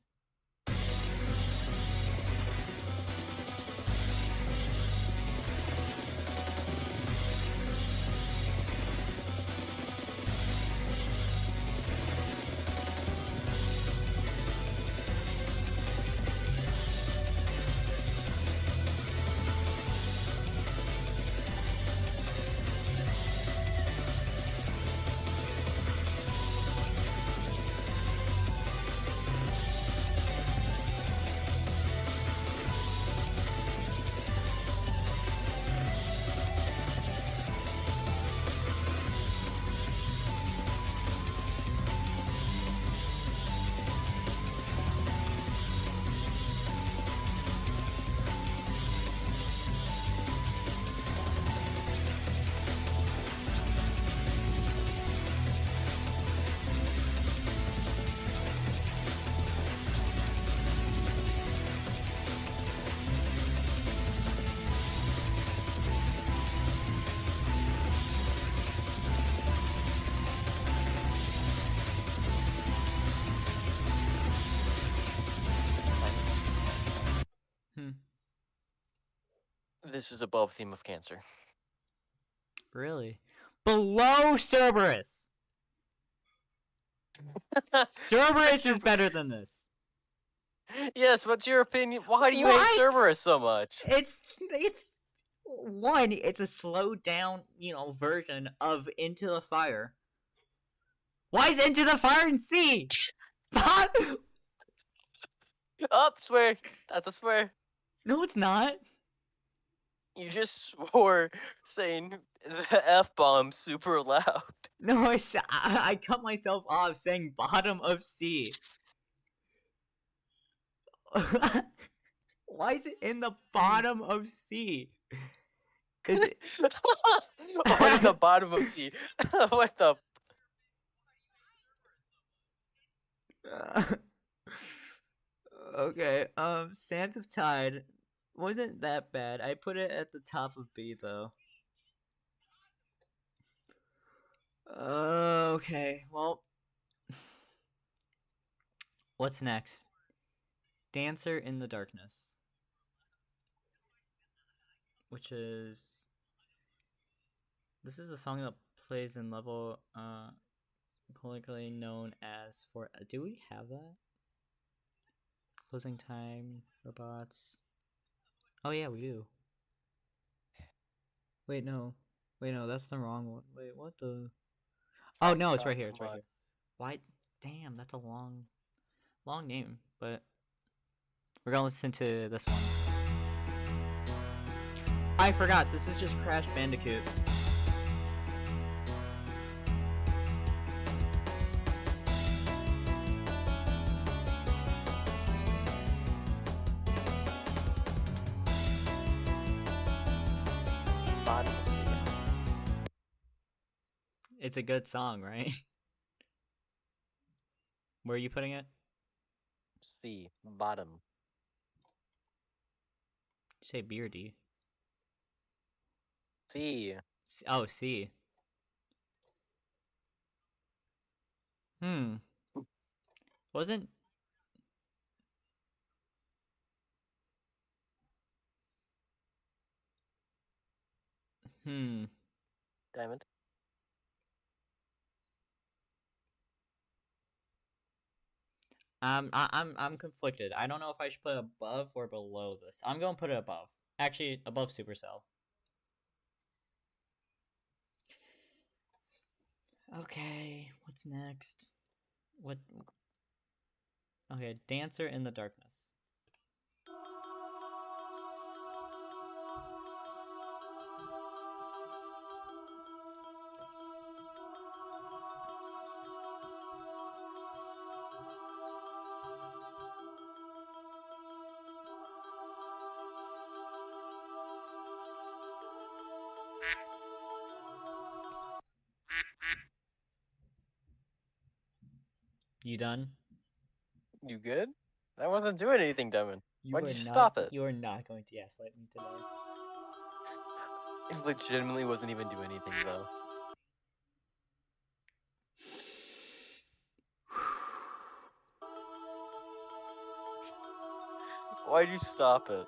This is above theme of Cancer. Really? Below Cerberus! Cerberus is better than this. Yes, what's your opinion? Why do you hate What? Cerberus so much? It's one. It's a slowed down, version of Into the Fire. Why is Into the Fire in C? Up, swear. That's a swear. No, it's not. You just swore saying the F-bomb super loud. No, I cut myself off saying bottom of C. Why is it in the bottom of C? Is it? What is the bottom of C? What the? Okay. Sands of Tide wasn't that bad. I put it at the top of B though. Okay. Well, what's next? Dancer in the Darkness, which is this is the song that plays in level colloquially known as for. Do we have that? Closing time, robots. Oh yeah, we do. Wait, no. Wait, no, that's the wrong one. Wait, what the? Oh no, it's right here. It's right here. Why? Damn, that's a long name. But we're gonna listen to this one. I forgot. This is just Crash Bandicoot. Bottom of C. It's a good song, right? Where are you putting it? C. Bottom. Did you say B or D? C. Oh, C. Hmm. Wasn't. Hmm. Diamond. I'm conflicted. I don't know if I should put it above or below this. I'm gonna put it above. Actually, above Supercell. Okay, what's next? What? Okay, Dancer in the Darkness. You done? You good? I wasn't doing anything, Diamond. You Why'd are you not. stop it? You are not going to gaslight me today. It legitimately wasn't even doing anything though. Why'd you stop it?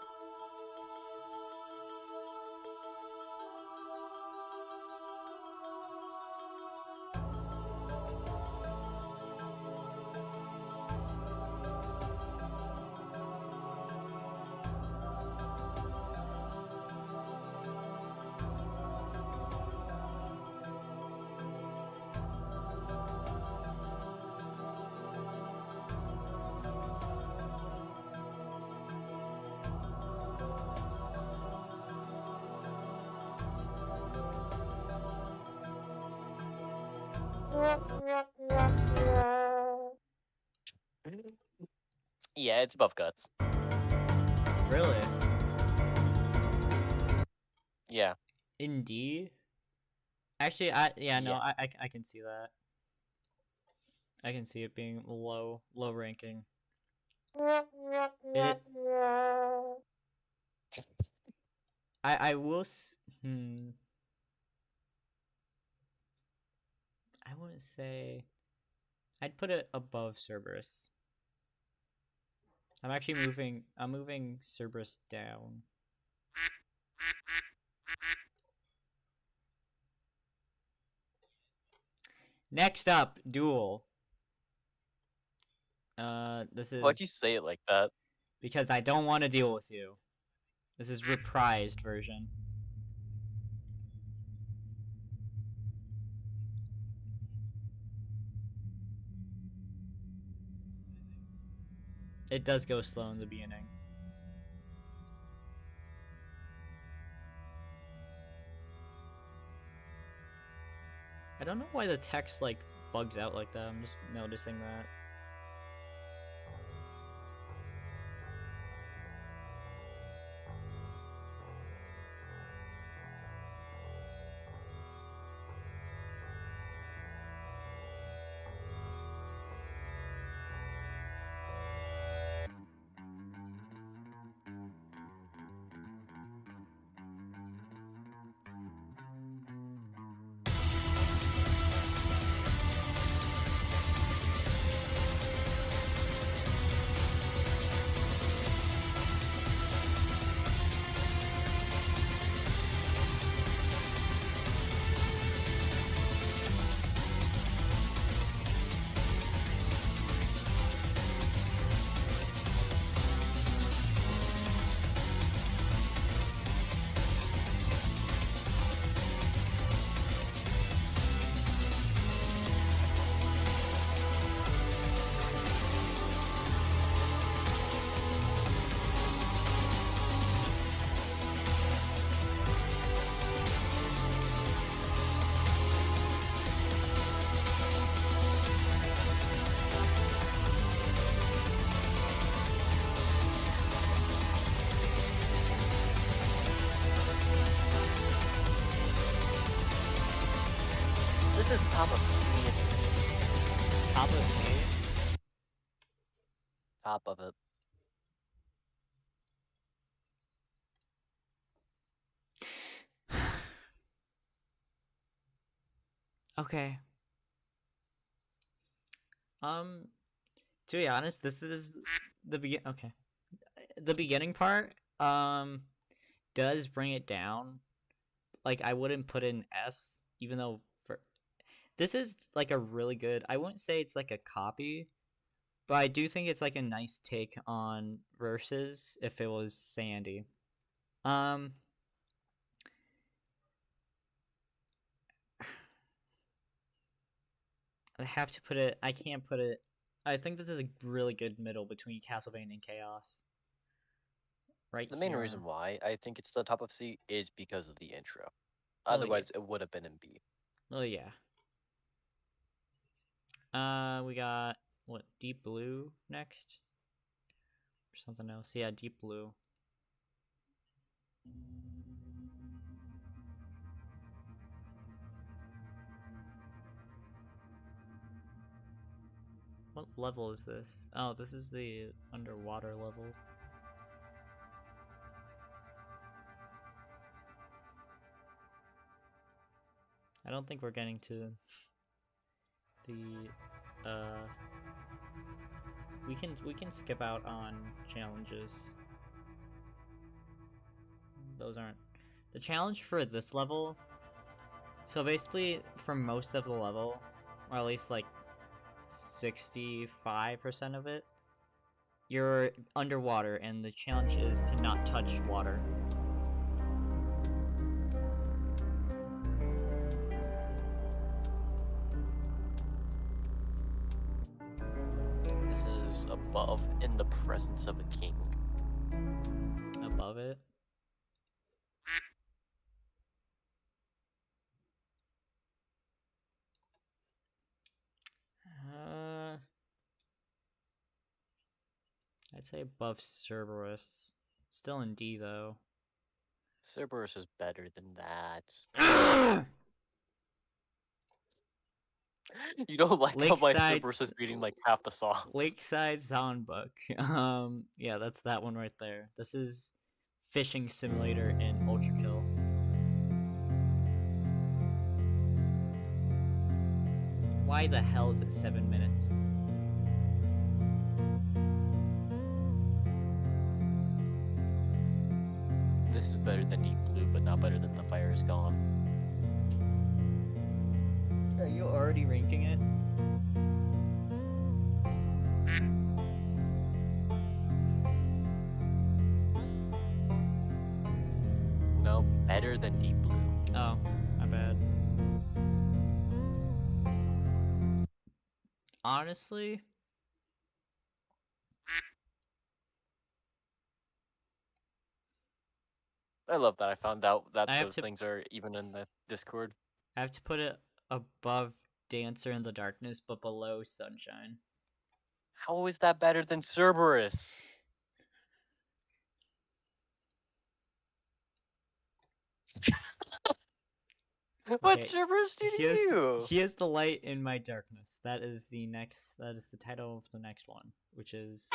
Yeah, it's above Guts. Really? Yeah. Indeed. Actually, no, Yeah. I can see that. I can see it being low ranking. It. I will. I wouldn't say. I'd put it above Cerberus. I'm actually moving. I'm moving Cerberus down. Next up, duel. This Why'd you is say it like that? because I don't want to deal with you. This is reprised version. It does go slow in the beginning. I don't know why the text like bugs out like that. I'm just noticing that. This is top of me. Top of me. Top of it. Okay. To be honest, this is the begin. Okay, the beginning part does bring it down. Like I wouldn't put in S, even though for this is like a really good. I wouldn't say it's like a copy, but I do think it's like a nice take on Versus if it was Sandy. Um, I have to put it. I can't put it. I think this is a really good middle between Castlevania and Chaos. Right The main here. reason why I think it's the top of C is because of the intro. Oh, yeah. Otherwise, it would have been in B. Oh yeah. We got what, Deep Blue next? Or something else. Yeah, Deep Blue. What level is this? Oh, this is the underwater level. I don't think we're getting to the we can skip out on challenges. Those aren't the challenge for this level. So basically for most of the level, or at least like 65% of it, you're underwater and the challenge is to not touch water. This is above in the presence of a king. Above it. I'd say above Cerberus. Still in D though. Cerberus is better than that. You don't like how my Cerberus is reading like half the songs. Lakeside Songbook. Yeah, that's that one right there. This is Fishing Simulator in ULTRAKILL. Why the hell is it 7 minutes? This is better than Deep Blue, but not better than The Fire Is Gone. Are you already ranking it? No, better than Deep Blue. Oh, my bad. Honestly, I love that I found out that I have those to things are even in the Discord. put it above Dancer in the Darkness, but below Sunshine. How is that better than Cerberus? What Okay, Cerberus did you? here's the light in my darkness. That is the next. That is the title of the next one, which is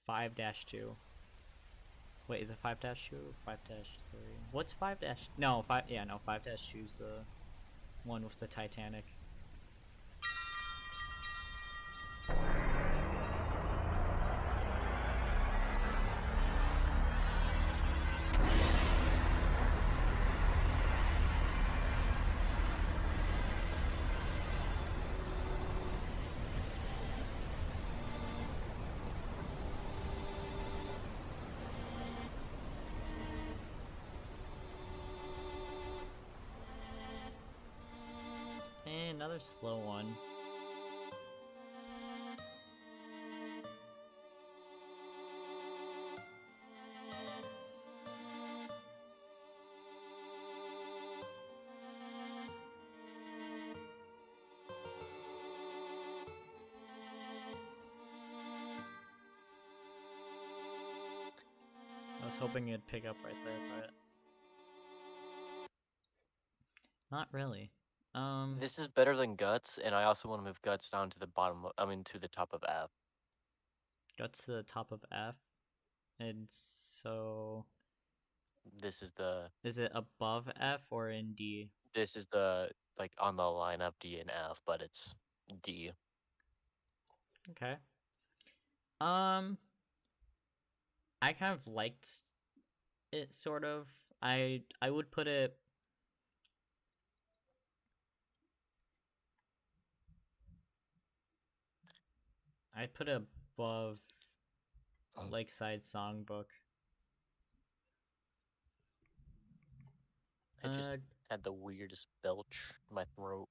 5-2. Wait, is it 5-2? 5-3. What's 5 dash? No, 5. Yeah, no, 5-2 is the one with the Titanic. And another slow one. I was hoping it'd pick up right there, but not really. This is better than Guts, and I also want to move Guts down to the bottom. I mean, to the top of F. Got to the top of F, and so This is the. is it above F or in D? This is the like on the line of D and F, but it's D. Okay. Um, I kind of liked it sort of. I would put it. I'd put it above Lakeside Songbook. I just Uh, had the weirdest belch in my throat.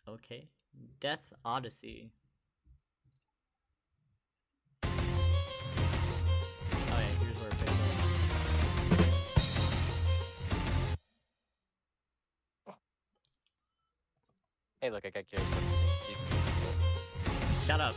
okay. Death Odyssey. Oh yeah, here's where it picks Hey, look, I got curious. up. Shut up.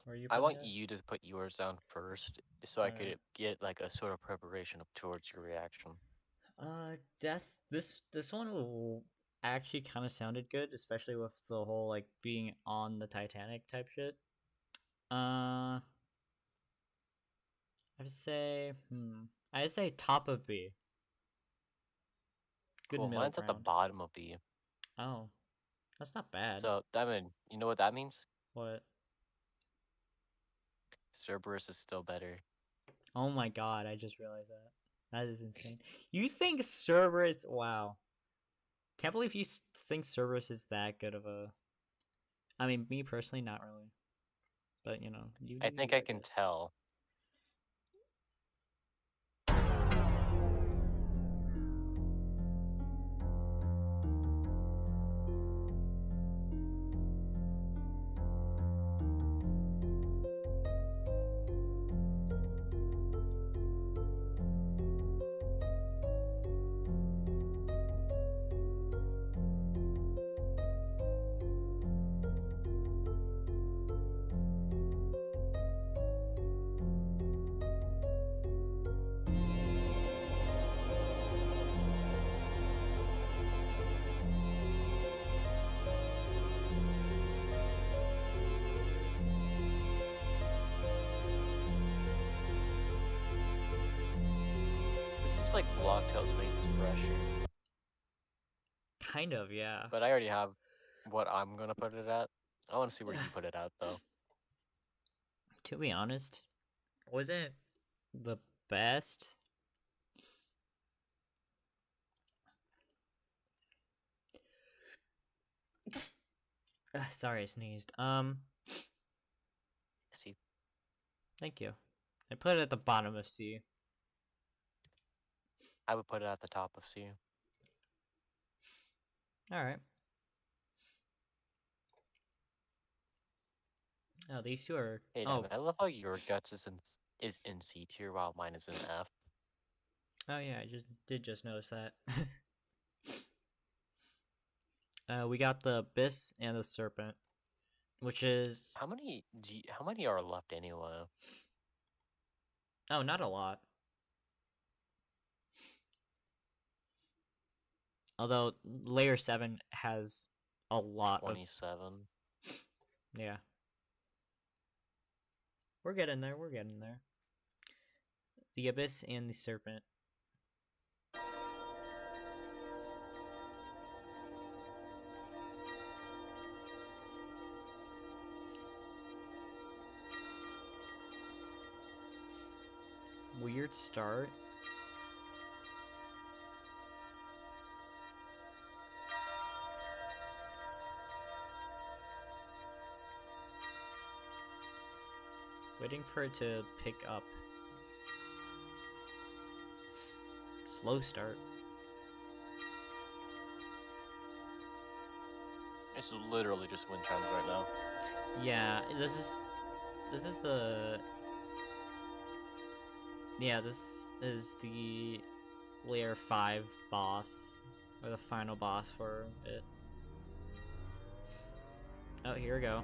Where are you I putting want this? you to put yours down first, so I Alright. could get like a sort of preparation up towards your reaction. Death. This one will actually kind of sounded good, especially with the whole like being on the Titanic type shit. I'd say, I'd say top of B. Good Cool. middle Mine's at the ground. bottom of B. Oh, that's not bad. So, Diamond, you know what that means? What? Cerberus is still better. Oh my god, I just realized that. That is insane. You think Cerberus? Wow. Can't believe you think Cerberus is that good of a. I mean, me personally, not really. But you know, you do I think you, I I can guess. tell. It seems like Blocktail's main pressure, Kind of, yeah. but I already have what I'm gonna put it at. I want to see where you put it at though. To be honest, wasn't the best. Sorry, I sneezed. See, Thank you. I put it at the bottom of C. I would put it at the top of C. All right. Oh, these two are. Hey, damn Oh, it! I love how your guts is in C tier while mine is in F. oh yeah, I just notice that. We got the abyss and the serpent, which is How many are left anyway? not a lot. Although layer 7 has a lot of. 27. Yeah. We're getting there. We're getting there. The abyss and the serpent. Weird start. Waiting for it to pick up. Slow start. It's literally just wind chimes right now. Yeah, this is the this is the layer 5 boss, or the final boss for it. Oh, here we go.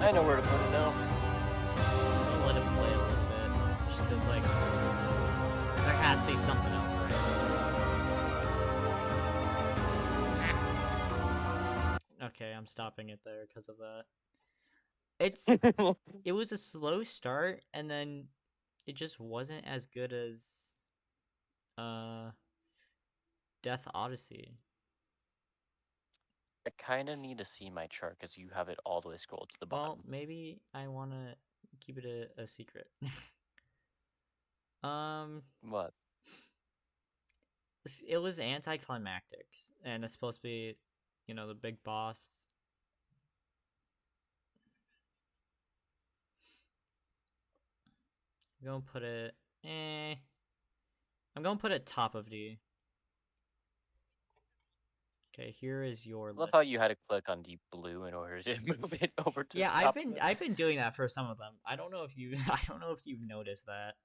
I know where to put it now. I'm gonna let it play a little bit, just because, like, there has to be something else, right? Okay, I'm stopping it there because of that. It was a slow start, and then it just wasn't as good as uh Death Odyssey. I kind of need to see my chart because you have it all the way scrolled to the Well, bottom. maybe I want to keep it a secret. um, What? it was anticlimactic, and it's supposed to be, the big boss. I'm gonna put it. I'm gonna put it top of D. Okay, here is your I love how list. you had to click on deep blue in order to move it over to Yeah, the top of it. I've been doing that for some of them. I don't know if you I don't know if you've noticed that.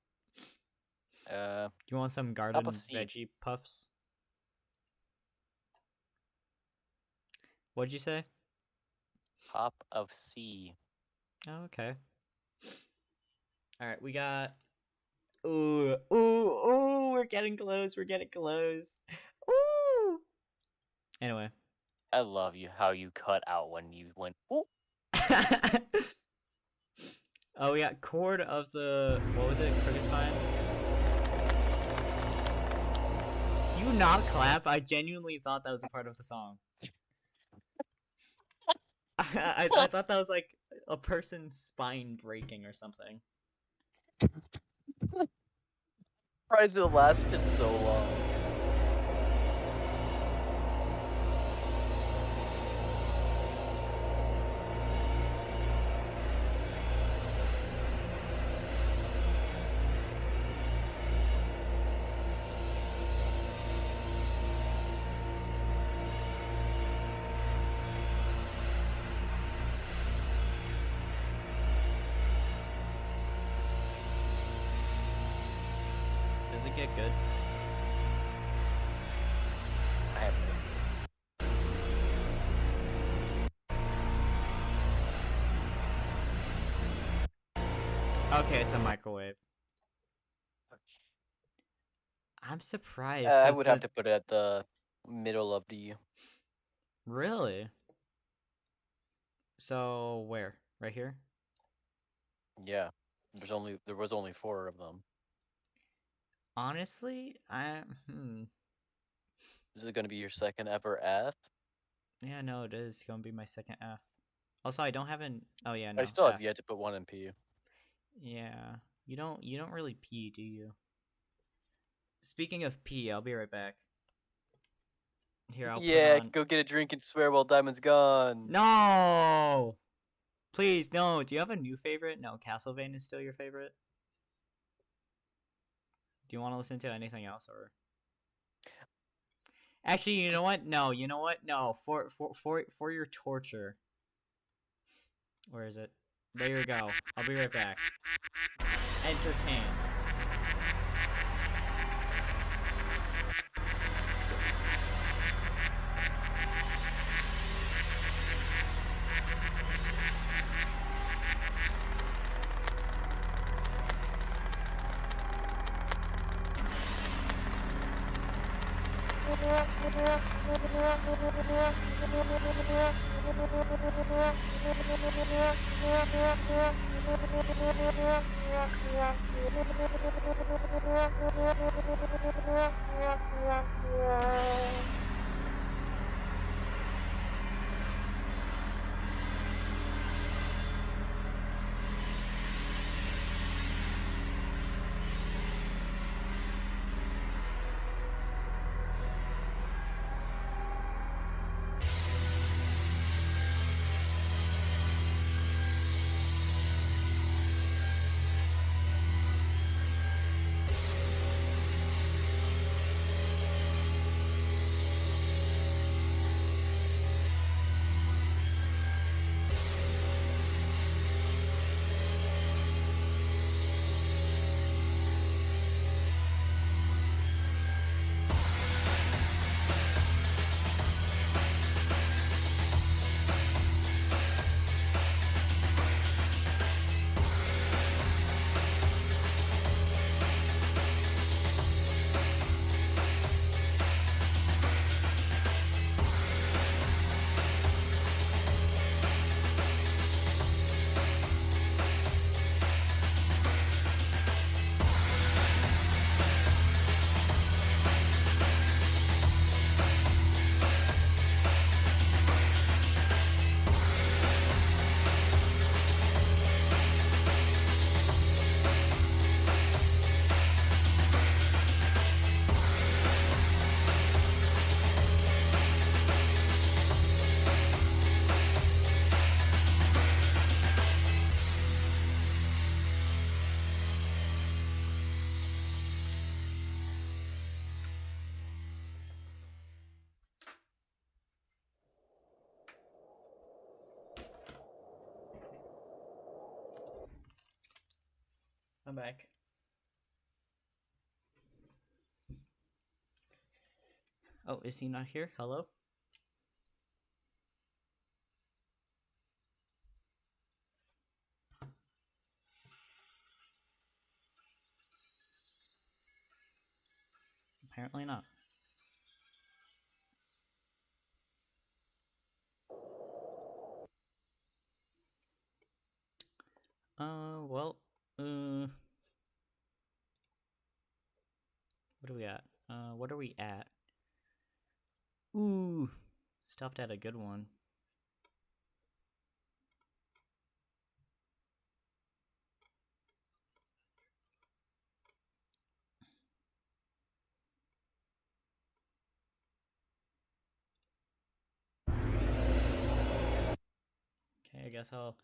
You want some Top of garden C. veggie puffs? What'd you say? Top of C. Oh, okay. All right, we got. Ooh, ooh, ooh! We're getting close. We're getting close. Ooh. Anyway. I love you how you cut out when you went. Ooh. Oh yeah, chord of the what was it? Cricket time. Can you not clap? I genuinely thought that was a part of the song. I thought that was like a person's spine breaking or something. Surprised it lasted so long. Does it get good? I have Okay, it's a microwave. I'm surprised I because would have to put it at the middle of the. really. So where? Right here? Yeah. There was only 4 of them. Honestly, Is it gonna be your second ever F? yeah, no, it is gonna be my second F. Also, I don't have an. Oh yeah, I no still have F. yet to put one in P. Yeah, you don't really pee, do you? Speaking of pee, I'll be right back. Here, I'll put Yeah, on. go get a drink and swear while Diamond's gone. No, please no. Do you have a new favorite? No, Castlevania is still your favorite. Do you want to listen to anything else or? Actually, you know what? No, you know what? No, for your torture. Where is it? There you go. I'll be right back. Entertain. I'm back. Oh, is he not here? Hello? Apparently not. What? What are we at? What are we at? Ooh, stopped at a good one. Okay, I guess I'll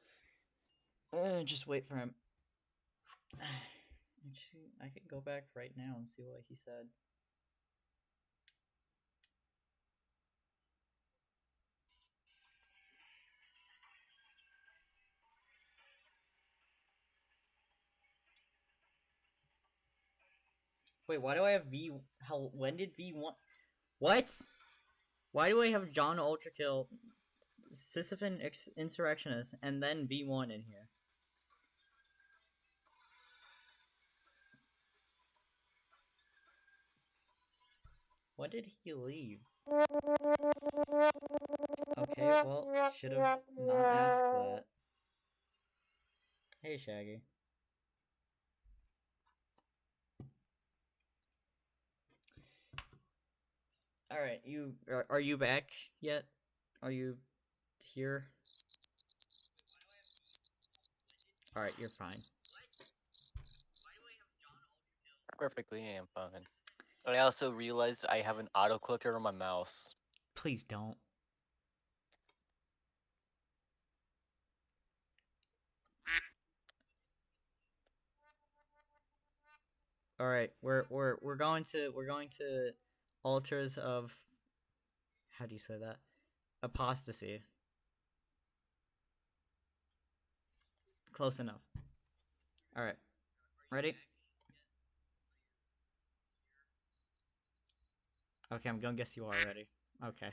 just wait for him. Actually, I could go back right now and see what he said. Wait, why do I have V? How? When did V1? What? Why do I have John Ultrakill, Sisyphon Insurrectionist, and then V1 in here? What did he leave? Okay, well, should have not asked that. Hey, Shaggy. All right, are you back yet? Are you here? All right, you're fine. Perfectly, I am fine. But I also realized I have an auto clicker on my mouse. Please don't. All right, we're going to altars of, how do you say that? Apostasy. Close enough. All right, ready? Okay, I'm gonna guess you are ready. Okay.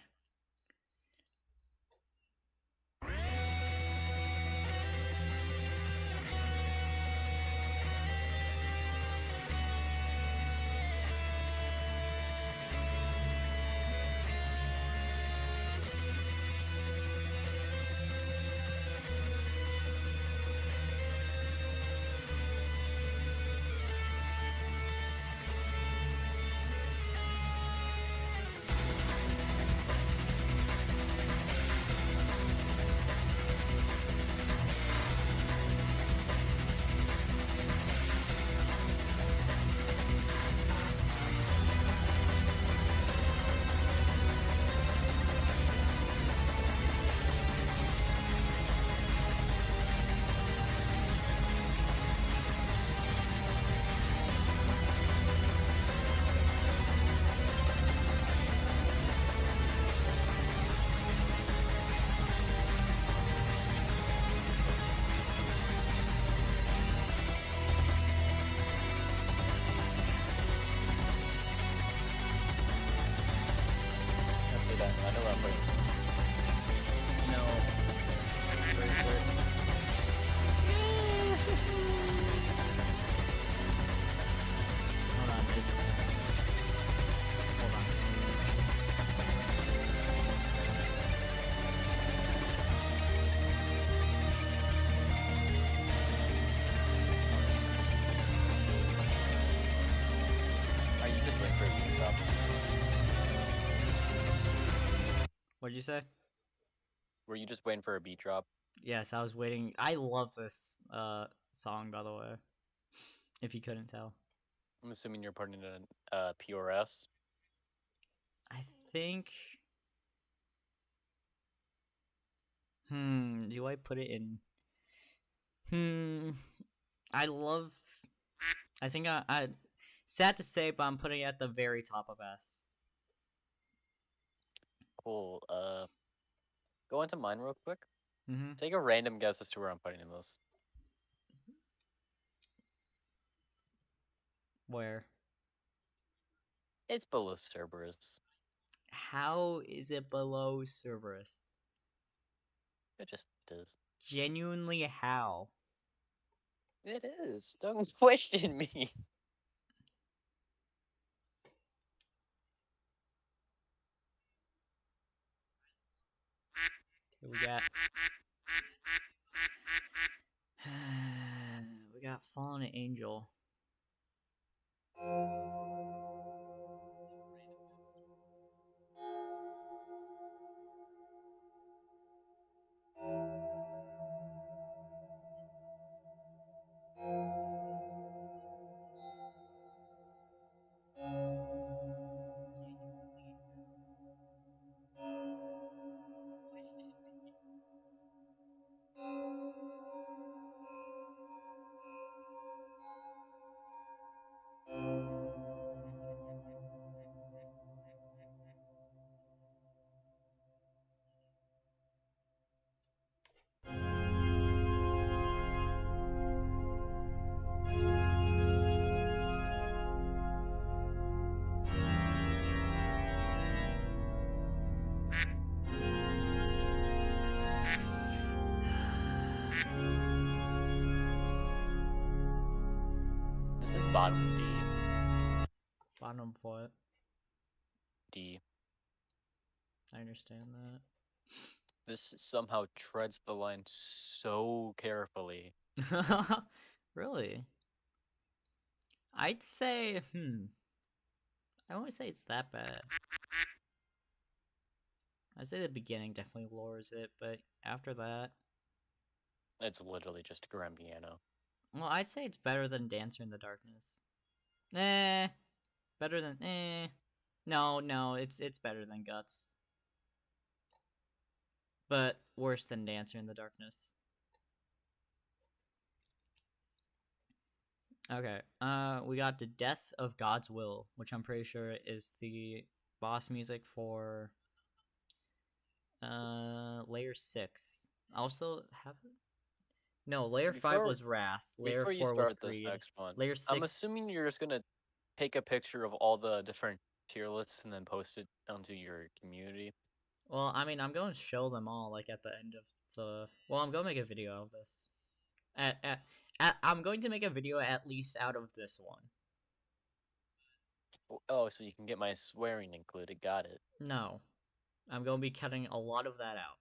Actually, that I know where I'm putting this. No. Where is it? Hold on. Hold on. Are you just waiting for a beat drop? What'd you say? Were you just waiting for a beat drop? Yes, I was waiting. I love this song, by the way. If you couldn't tell. I'm assuming you're putting it in PRS. I think. Do I put it in? I love. I think I. Sad to say, but I'm putting it at the very top of S. Cool. Go into mine real quick. Mm-hmm. Take a random guess as to where I'm putting in this. Where? It's below Cerberus. How is it below Cerberus? It just is. Genuinely, how? It is. Don't question me. Here we got. We got Fallen Angel. Bottom D. Bottom foot. D. I understand This somehow treads the line so carefully. that. Really? I'd say, I won't say it's that bad. I'd say the beginning definitely lowers it, but after that, It's literally just a grand piano. well, I'd say it's better than Dancer in the Darkness. Eh, better than No, it's better than Guts, but worse than Dancer in the Darkness. Okay, we got the Death of God's Will, which I'm pretty sure is the boss music for layer 6. Also have no, layer 5 was Wrath, layer Before you 4 was start this Greed, next one, layer I'm 6. assuming you're just gonna take a picture of all the different tier lists and then post it onto your community. Well, I mean, I'm going to show them all like at the end of the. Well, I'm going to make a video of this. I'm going to make a video at least out of this one. Oh, so you can get my swearing included. Got it. No, I'm going to be cutting a lot of that out.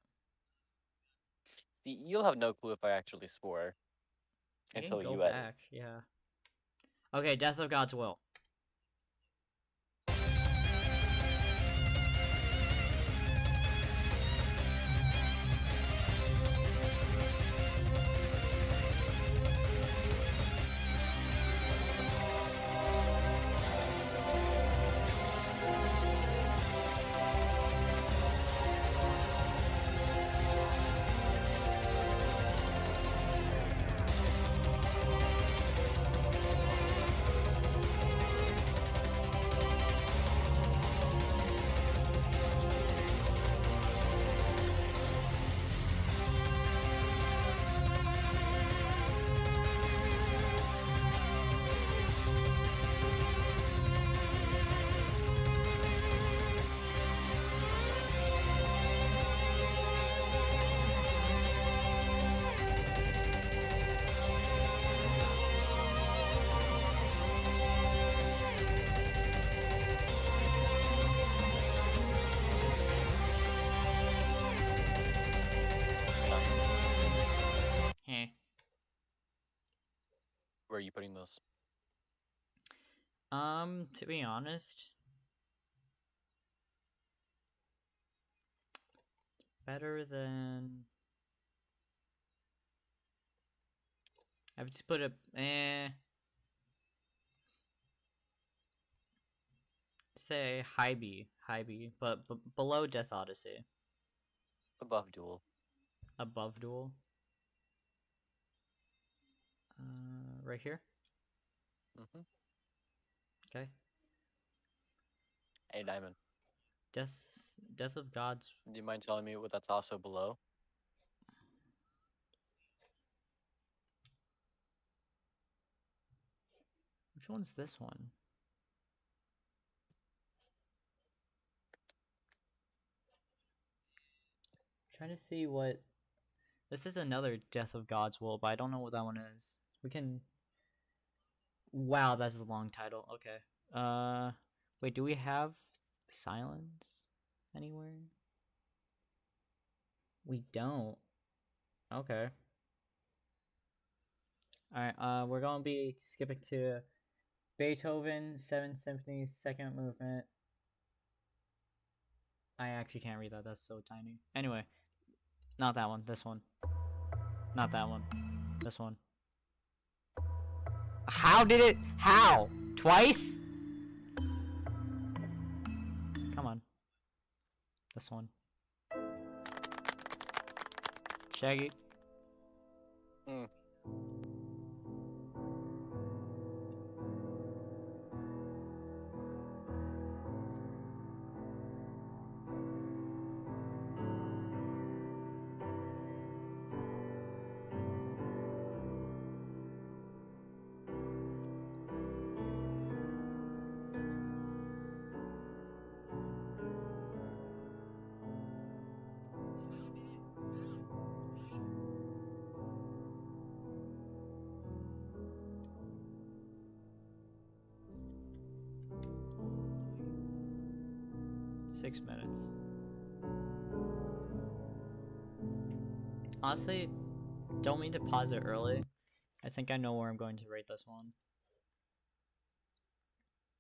You'll have no clue if I actually swore I can until go you edit. back, yeah. Okay, Death of God's Will. Heh. Where are you putting those? To be honest, better than. I would just put a say high B, but below Death Odyssey, Above Duel. above Duel. Right here. Mhm. Okay. Hey, Diamond. Death, Death of Gods. Do you mind telling me what that's also below? Which one's this one? I'm trying to see what. This is another Death of God's Will, but I don't know what that one is. We can. Wow, that's a long title. Okay. Wait, do we have silence anywhere? We don't. Okay. Alright, we're gonna be skipping to Beethoven, 7th Symphony, 2nd movement. I actually can't read that, that's so tiny. Anyway, not that one, this one. Not that one. This one. How did it? How? Twice? Come on. This one. Shaggy. Mm. 6 minutes. Honestly, don't mean to pause it early. I think I know where I'm going to rate this one.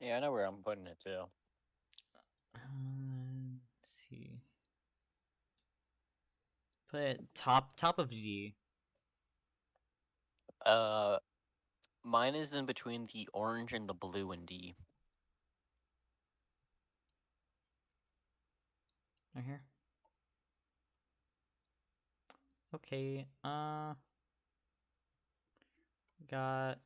Yeah, I know where I'm putting it too. Let's see. Put it top of D. Mine is in between the orange and the blue in D. Right here. Okay. Got.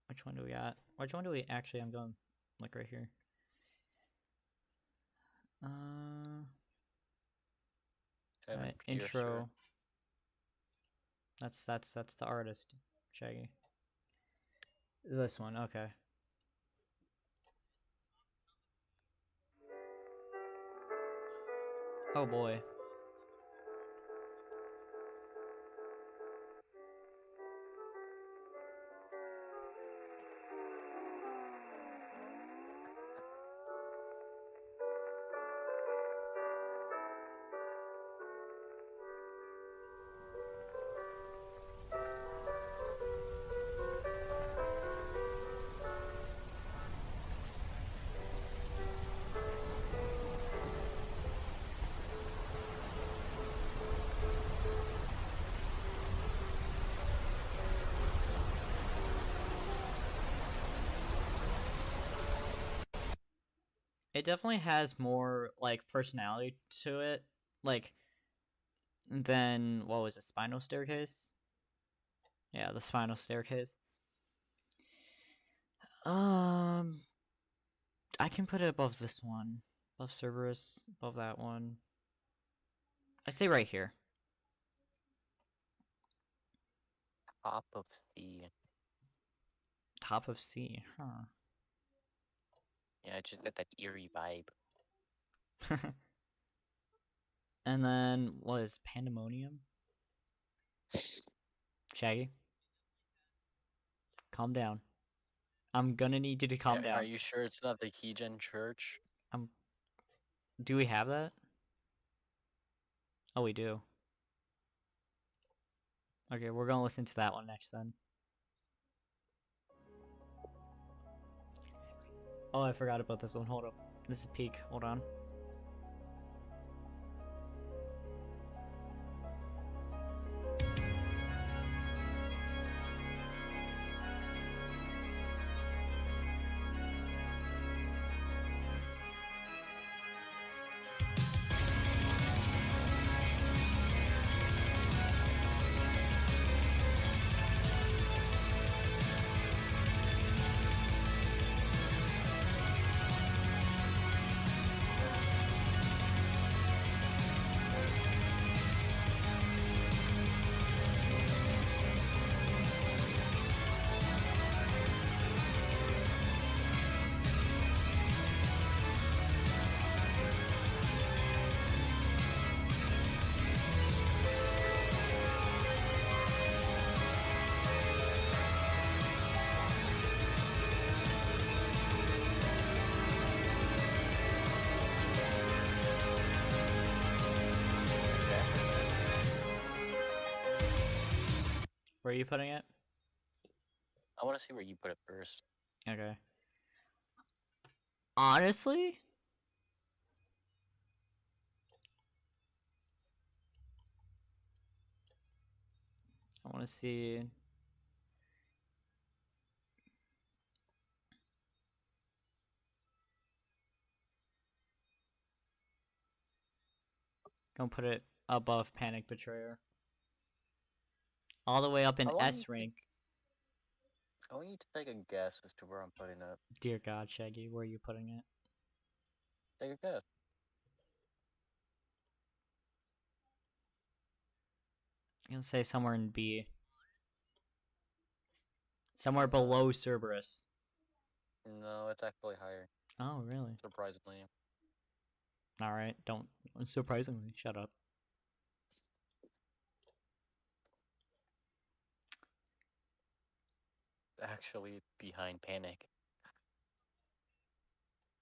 Which one do we got? Which one do we actually? I'm going like right here. I have a Right, Pierce shirt. intro. That's the artist, Shaggy. This one, okay. Oh boy. It definitely has more like personality to it, like than what was it, Spinal Staircase? Yeah, the Spinal Staircase. Um, I can put it above this one, above Cerberus, above that one. I say right here. Top of C. Top of C, huh? Yeah, I just got that eerie vibe. And then what is Pandemonium? Shaggy, calm down. I'm gonna need you to calm Are down. you sure it's not the Keygen Church? I'm. Do we have that? Oh, we do. Okay, we're gonna listen to that one next then. Oh, I forgot about this one. Hold up. This is peak. Hold on. Okay. Where are you putting it? I want to see where you put it first. Okay. Honestly, I want to see. Gonna put it above Panic Betrayer. All the way up in I want you S to, rank. I want you to take a guess as to where I'm putting it. Dear God, Shaggy, where are you putting it? Take a guess. I'm gonna say somewhere in B. Somewhere No. below Cerberus. No, it's actually higher. Oh, really? Surprisingly. Alright, don't. Surprisingly, shut up. Actually, behind Panic.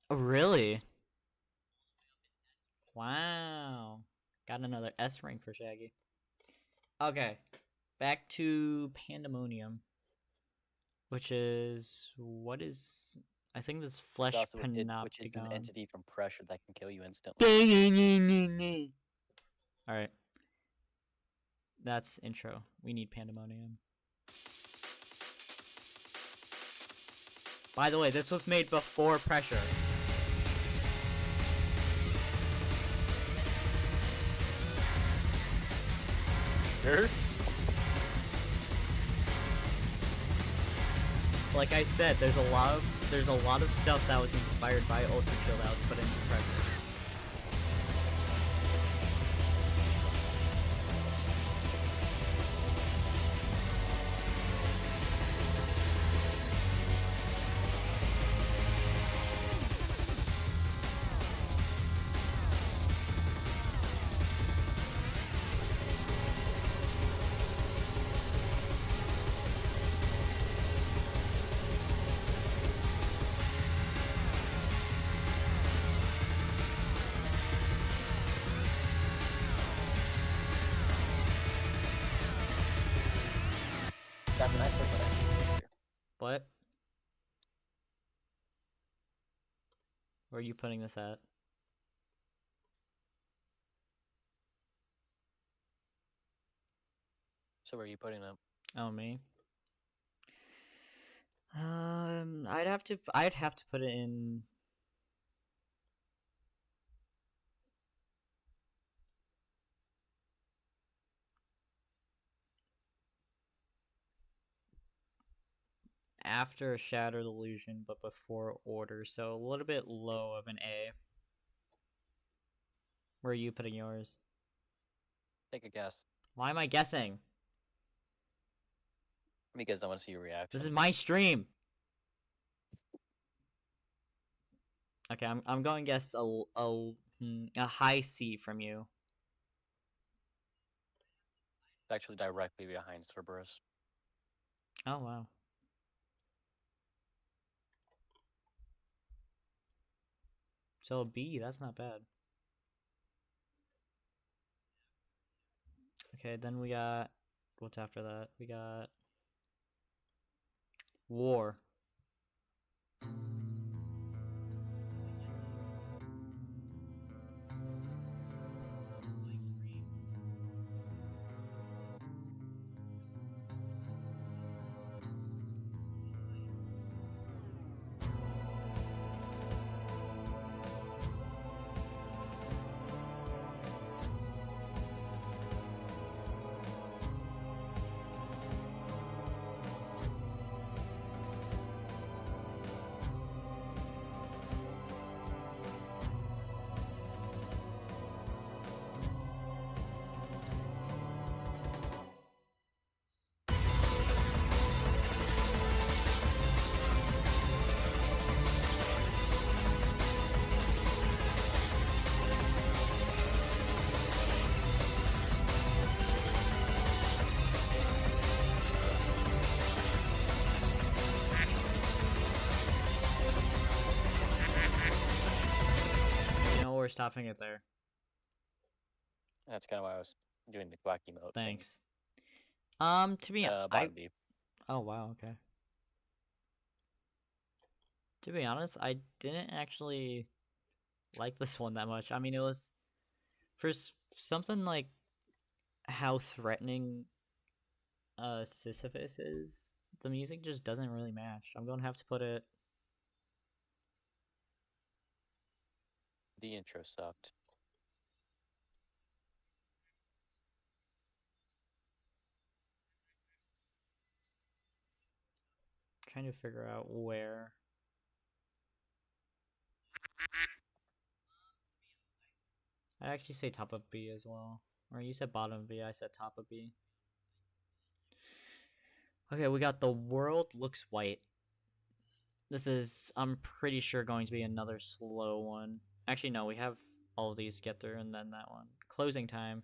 Oh, really? Wow. Got another S rank for Shaggy. Okay. Back to Pandemonium. Which is... What is... I think this Flesh Also, Panopticon. which is an entity from pressure that can kill you instantly. Alright. That's intro. We need Pandemonium. By the way, this was made before pressure. Sure. Like I said, there's a lot of stuff that was inspired by ULTRAKILL that was put into pressure. That's a nice one. What? Where are you putting this at? So where are you putting them? Oh, me? I'd have to put it in... after Shattered Illusion, but before Order, so a little bit low of an A. Where are you putting yours? Take a guess. Why am I guessing? Because I want to see your reaction. This is my stream! Okay, I'm going to guess a high C from you. It's actually directly behind Cerberus. Oh, wow. So a B, that's not bad. Okay, then we got... What's after that? We got... War. We're stopping it there. That's kind of why I was doing the quacky mode. Thanks. To be bottom B. Oh wow, okay. To be honest, I didn't actually like this one that much. I mean, it was for something like how threatening Sisyphus is. The music just doesn't really match. I'm gonna have to put it. The intro sucked. Trying to figure out where. I'd actually say top of B as well. Or you said bottom of B, I said top of B. Okay, we got The World Looks White. This is, I'm pretty sure, going to be another slow one. Actually, no, we have all of these to get through and then that one. Closing time.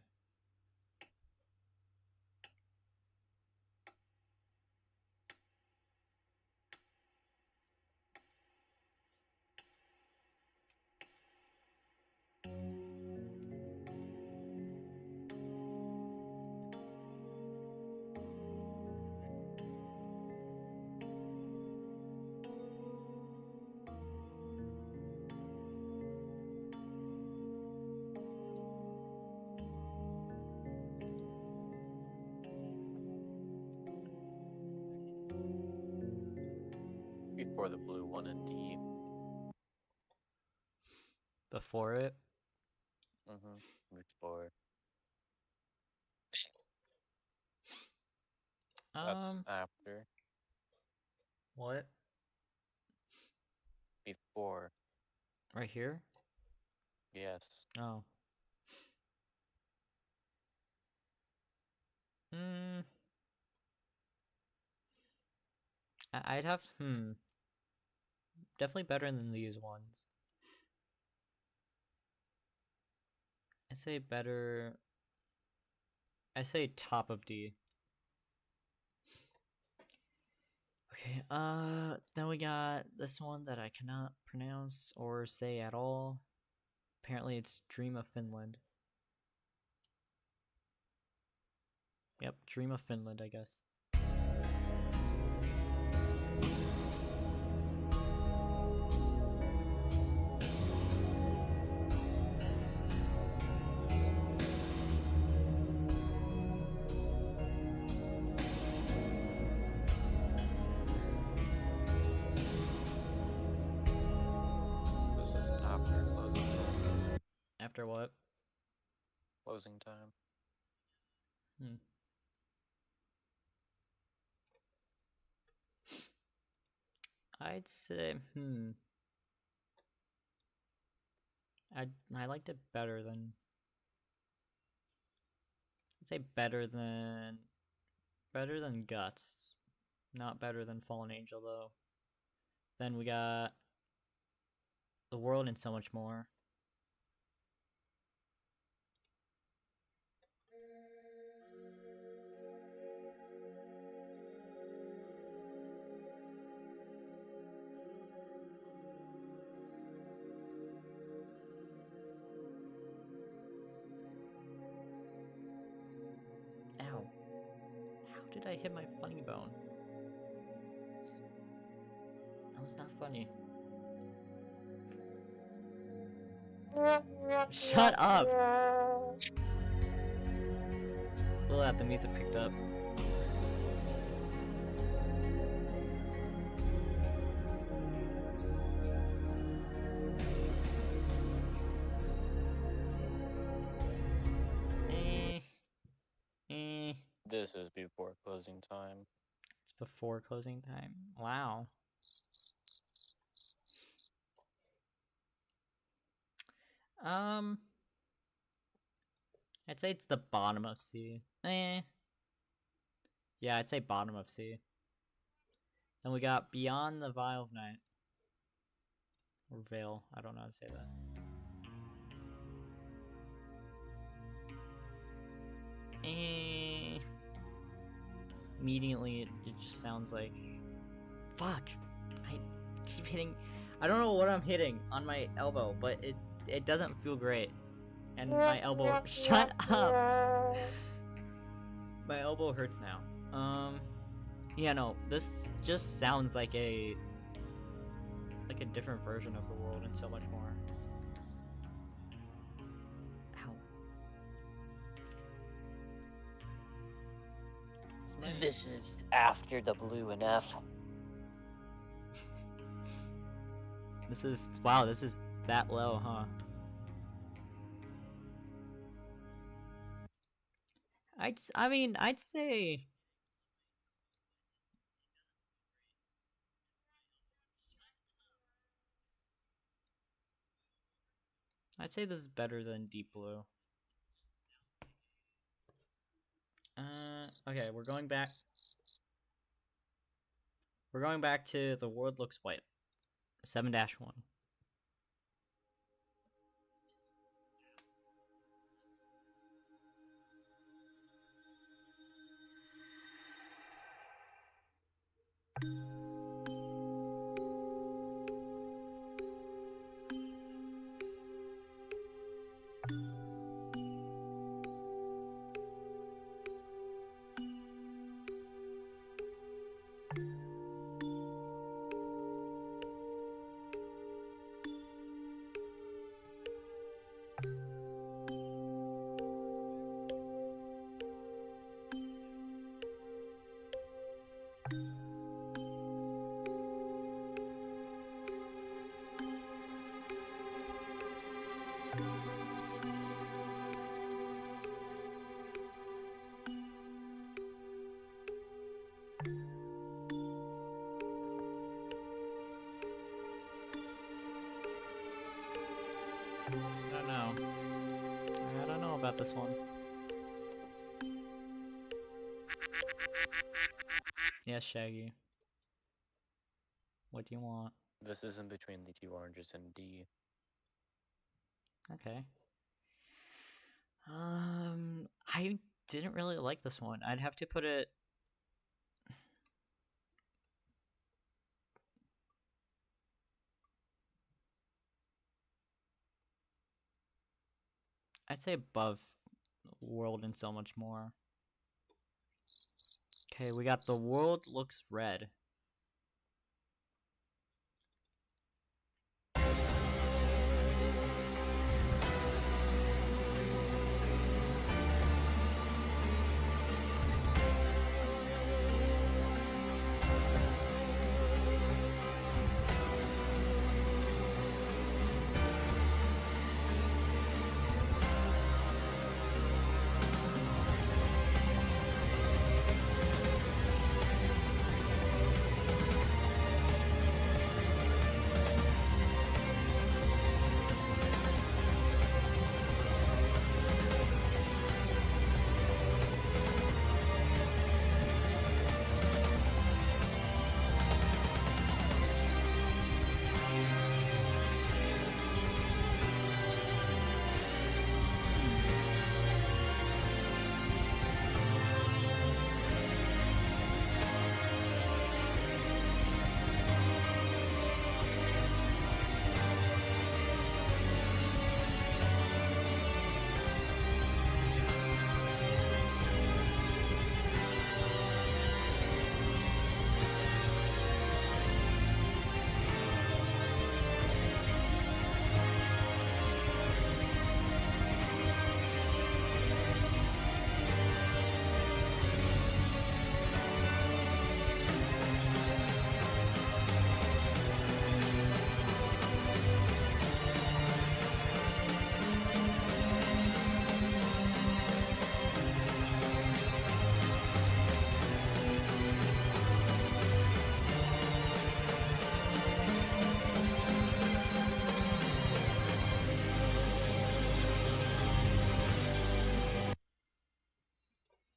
before the blue one in D. Before it? Before. That's after. What? Before. Right here? Yes. Oh. I'd have, definitely better than these ones. I say better, I say top of D. Okay, then we got this one that I cannot pronounce or say at all. Apparently it's Dream of Finland. Yep, Dream of Finland, I guess. This is after closing time. After what? Closing time. I'd say, I liked it better than, I'd say better than Guts. Not better than Fallen Angel though. Then we got The World and So Much More. Ow. How did I hit my funny bone? That was not funny. Shut up! Look at the music picked up. This is before closing time. It's before closing time. Wow. I'd say it's the bottom of C. Yeah, I'd say bottom of C. Then we got Beyond the Vial of Night. Or Veil. I don't know how to say that. Immediately, it just sounds like... Fuck! I keep hitting... I don't know what I'm hitting on my elbow, but it doesn't feel great. And my elbow... Shut up! My elbow hurts now. Yeah, no, this just sounds like a different version of The World and So Much More. Ow. This is after the blue and F. This is... Wow, this is that low, huh? I'd say... I'd say this is better than Deep Blue. Okay, we're going back. We're going back to The World Looks White. 7-1. I don't know. I don't know about this one. Yes, Shaggy. What do you want? This is in between the two oranges and D. Okay. I didn't really like this one. I'd have to put it. I'd say above World and So Much More. Okay, we got The World Looks Red.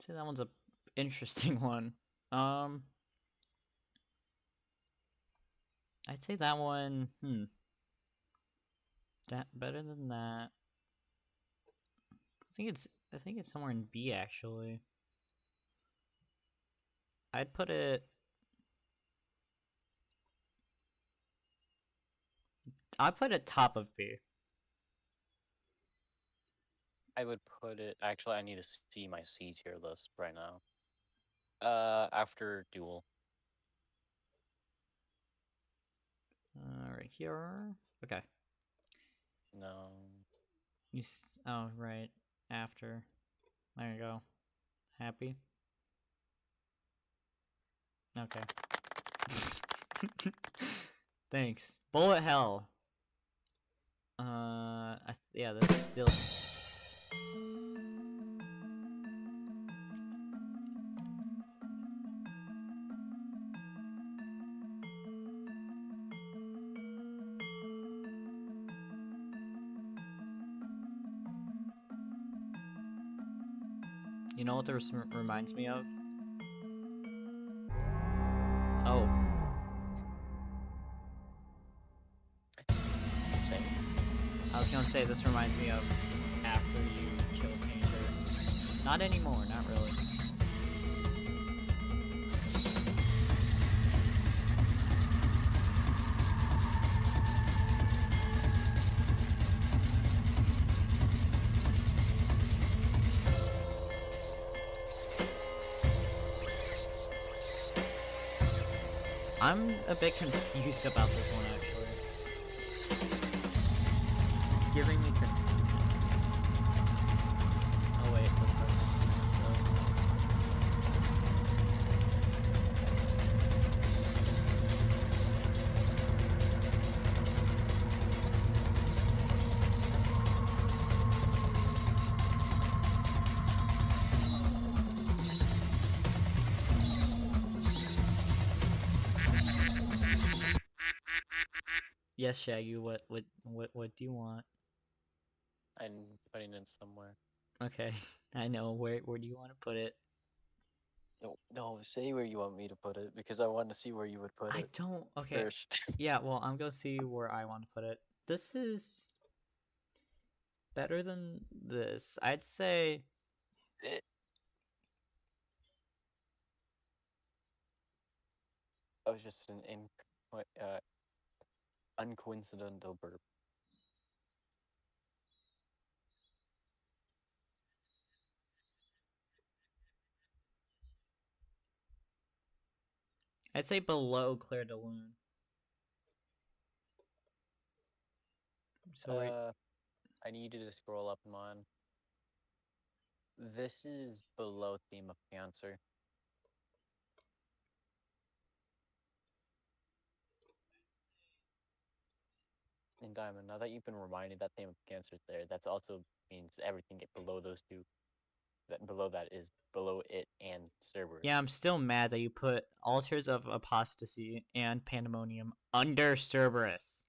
See, that one's a interesting one. I'd say that one. That better than that. I think it's somewhere in B actually. I'd put it. I'd put it top of B. I would put it. Actually, I need to see my C tier list right now. After Duel. Right here. Okay. No. Oh, right. After. There you go. Happy? Okay. Thanks. Bullet Hell. Yeah, that's still. You know what this reminds me of? Oh. Same. I was gonna say this reminds me of After You Kill Painter. Not anymore, not really. I'm a bit confused about this one actually. It's giving me confusion. Oh wait, this person's still. Yes, Shaggy. What do you want? I'm putting it somewhere. Okay, I know. Where do you want to put it? No, no, say where you want me to put it because I want to see where you would put I it don't. Okay. first. Yeah, well, I'm gonna see where I want to put it. This is better than this. I'd say. It, that was just an uncoincidental burp. I'd say below Claire de Lune. So we're I need you to scroll up, man. This is below theme of Cancer. And Diamond, now that you've been reminded that theme of Cancer is there, that also means everything below those two. That below that is below it and Cerberus. yeah. I'm still mad that you put Altars of Apostasy and Pandemonium under Cerberus.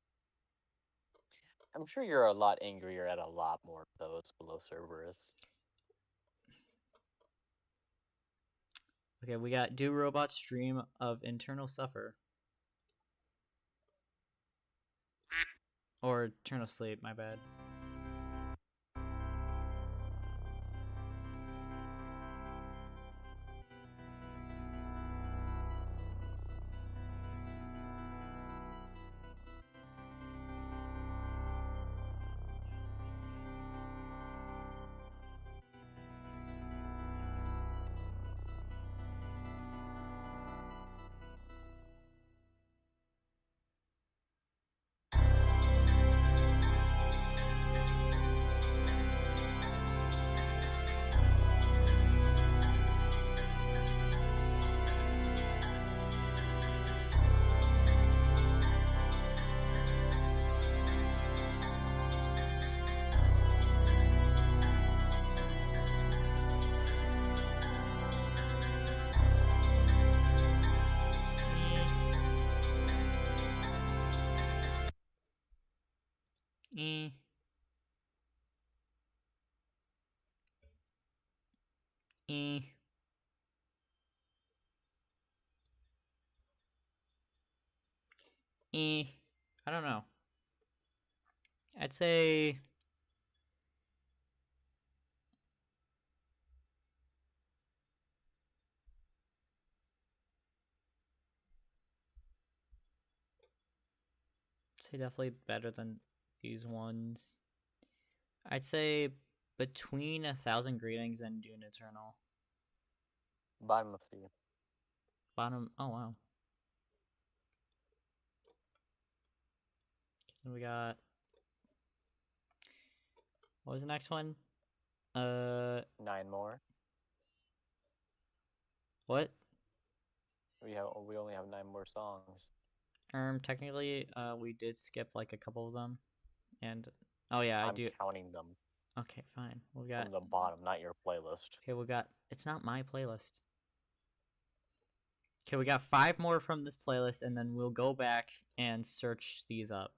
I'm sure you're a lot angrier at a lot more of those below Cerberus. Okay, we got Do Robots Dream of Internal Suffer. Or Eternal Sleep, my bad. Eh. Eh. Eh. I don't know. I'd say. Say definitely better than these ones. I'd say between 1,000 Greetings and Dune Eternal. Bottom of C. Bottom. Oh wow. Then we got. What was the next one? 9 more. What? We only have 9 more songs. Technically, we did skip like a couple of them, and oh yeah, I I'm do. counting them Okay, fine. We got. from the bottom, not your playlist. Okay, we got. It's not my playlist. Okay, we got 5 more from this playlist, and then we'll go back and search these up.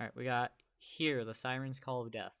All right, we got here the Siren's Call of Death.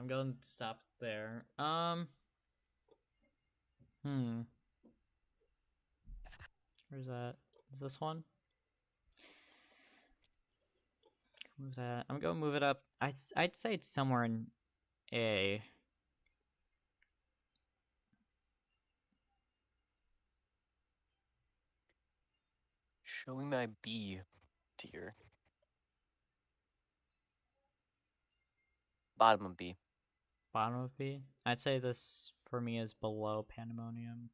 going to stop there. Where's that? Is this one? Move that. I'm gonna move it up. I'd say it's somewhere in A. Showing my B tier. Bottom of B. Bottom of B. I'd say this for me is below Pandemonium.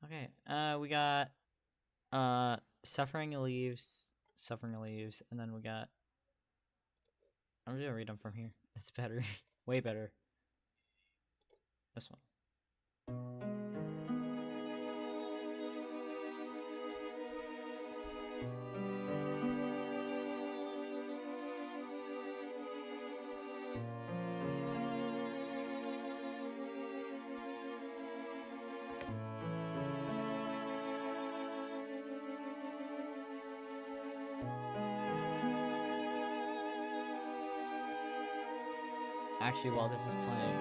Okay. We got Suffering Leaves, and then we got. I'm just gonna read them from here. It's better, way better. This one. Actually, while this is playing,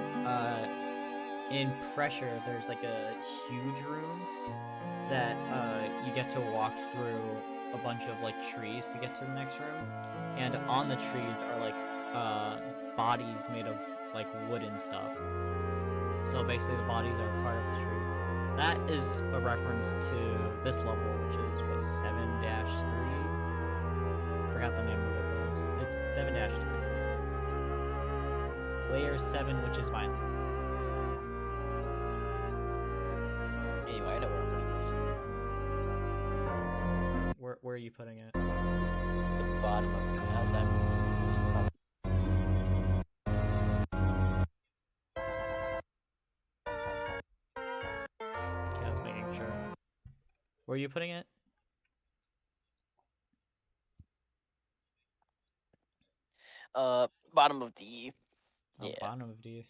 in Pressure, there's like a huge room that you get to walk through a bunch of like trees to get to the next room, and on the trees are like bodies made of like wooden stuff. So basically, the bodies are part of the tree. That is a reference to this level, which is what 7-3. Forgot the name of it though. It's 7-3. Layer 7, which is violence. Anyway, I know where I'm putting this. Where are you putting it? The bottom of it. Okay, I was making sure. Where are you putting it? Bottom of D. Oh, Yeah. bottom of D.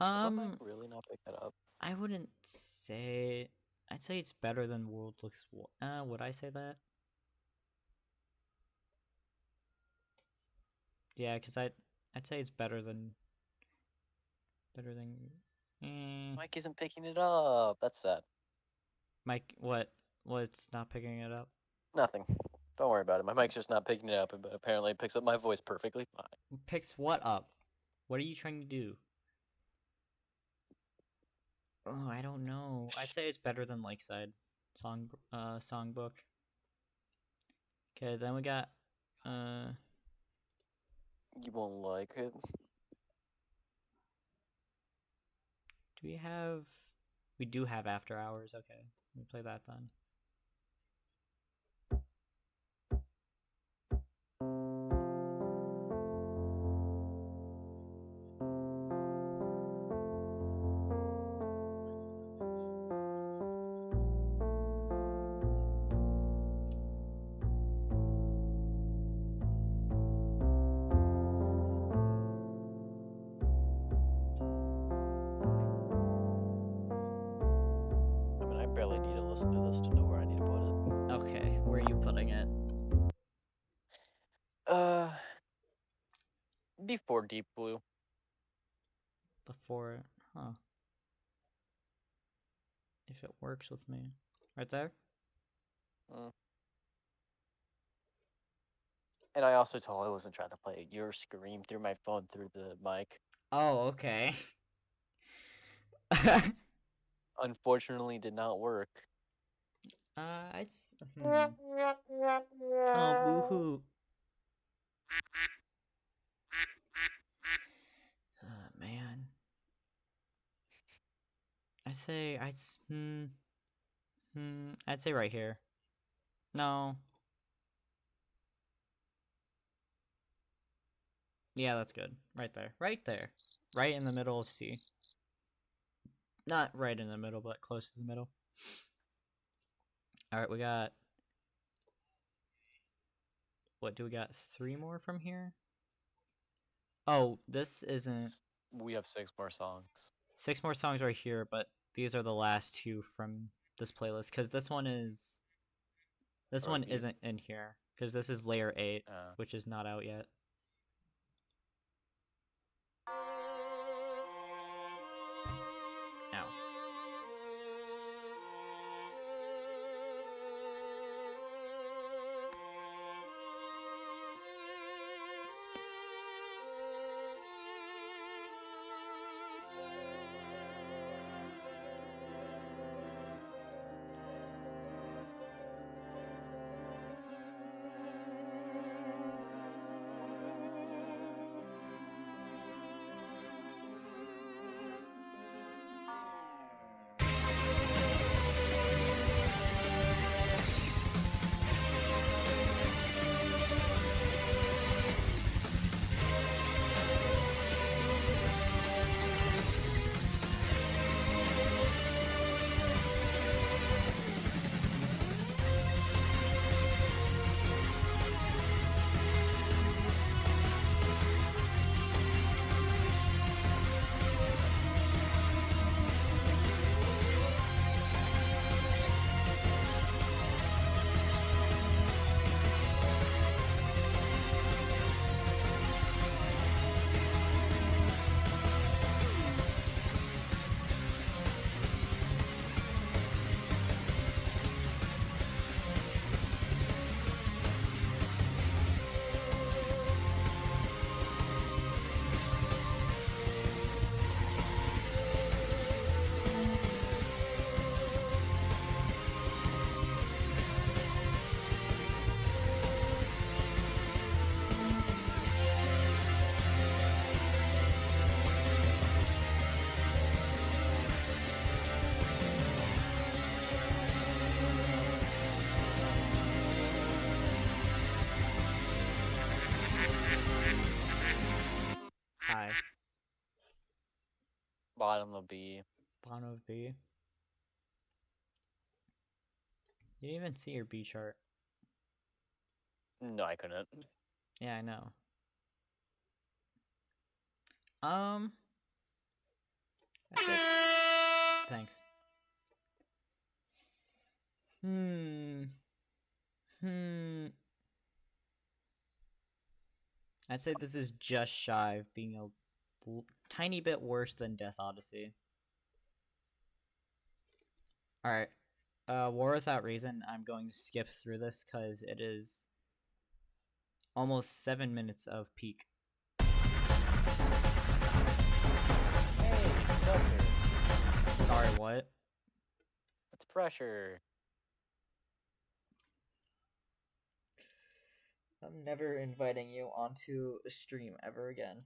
Will my mic really not pick that up? I wouldn't say. I'd say it's better than World Looks. Would I say that? Yeah, because I'd say it's better than. Mic isn't picking it up. That's sad. Mike, what? What's not picking it up? Nothing. Don't worry about it. My mic's just not picking it up, but apparently it picks up my voice perfectly fine. Picks what up? What are you trying to do? Oh, I don't know. I'd say it's better than Lakeside songbook. Okay, then we got You won't like it. do we have we do have After Hours, okay. Let me play that then. I mean, I barely need to listen to this to know where I need to put it. Okay, where are you putting it? Before Deep Blue. Before, huh? If it works with me, right there. And I also totally wasn't trying to play your scream through my phone through the mic. Oh, okay. Unfortunately, did not work. It's. Oh, boo-hoo. Oh, man. I'd say right here. No. Yeah, that's good. Right there. Right there. Right in the middle of C. Not right in the middle, but close to the middle. Alright, we got... What, do we got 3 more from here? Oh, this isn't... We have 6 more songs. 6 more songs right here, but these are the last 2 from this playlist because this one Or B. isn't in here because this is layer 8, Uh, which is not out yet. Ow. Hi. bottom of B. Bottom of B. You didn't even see your B chart. No, I couldn't. Yeah, I know. That's it. Thanks. Hmm. I'd say this is just shy of being a tiny bit worse than Death Odyssey. Alright. War Without Reason, I'm going to skip through this because it is almost 7 minutes of peak. Hey, pressure. Sorry, what? It's pressure. I'm never inviting you onto a stream ever again.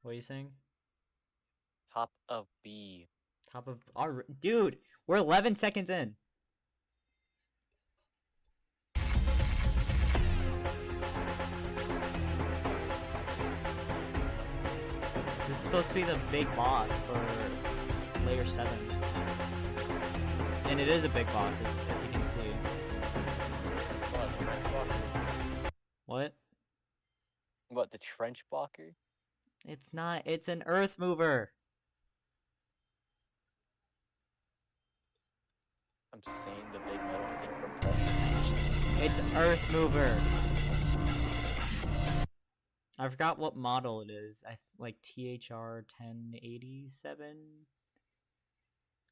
What are you saying? Top of B. Top of our dude, we're 11 seconds in. This is supposed to be the big boss for layer 7. And it is a big boss, as you can see. What, the trench blocker? What? What, the trench blocker? It's not, it's an earth mover. I'm saying the big metal thing for pressure. It's earth mover. I forgot what model it is. Like THR 1087.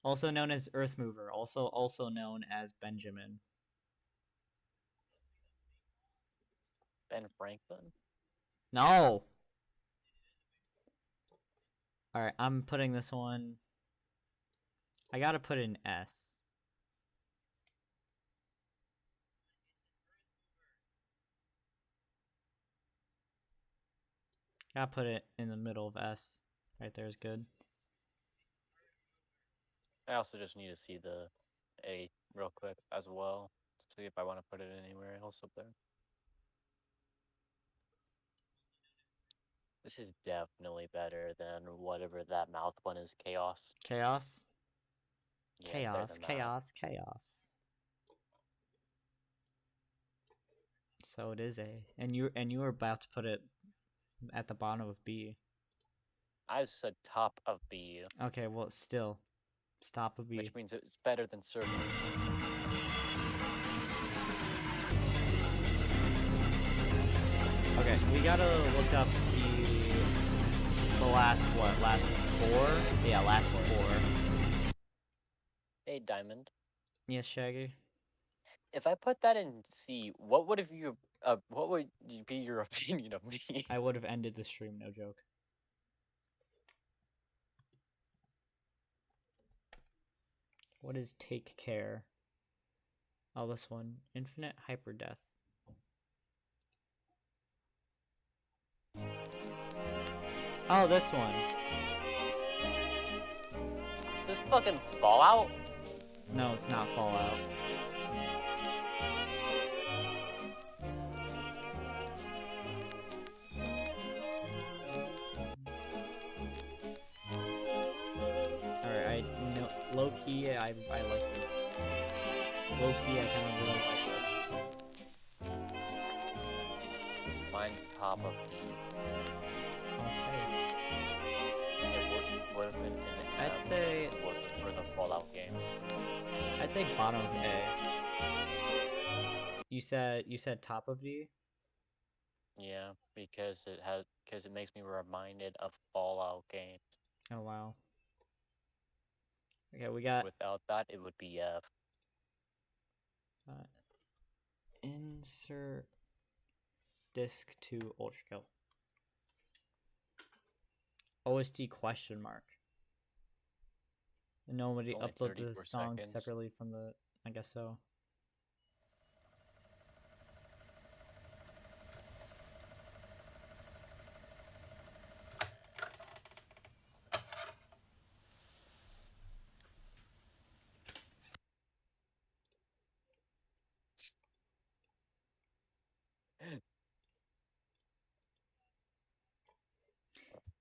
Also known as Earth Mover. Also known as Benjamin. Ben Franklin? No. All right, I'm putting this one. I gotta put in S. Gotta put it in the middle of S. Right there is good. I also just need to see the A real quick as well. See if I want to put it anywhere else up there. This is definitely better than whatever that mouth one is, Chaos. Chaos. Yeah, it's better Chaos, than that. chaos, chaos. So it is A. And you were about to put it at the bottom of B. I said top of B, Okay, well still. Stop of B. which means it's better than circles. Okay, we gotta look up the last what? Last four? Yeah, last four. Hey, Diamond. Yes, Shaggy. If I put that in C, what would be your opinion of me? I would have ended the stream, no joke. What is take care? Oh, this one. Infinite hyper death. Oh, this one. This fucking Fallout? No, it's not Fallout. Alright, I know low key I like this. Low key I kinda really like this. Mine's top of D. Okay. It would have been in the I'd M say if it wasn't for the Fallout games. I'd say bottom of A. You said top of D? Yeah, because it makes me reminded of Fallout games. Oh wow. Okay, we got Without that, it would be F. insert disk to ULTRAKILL. OST question mark. And nobody It's only upload the 34 song seconds. separately from the. I guess so.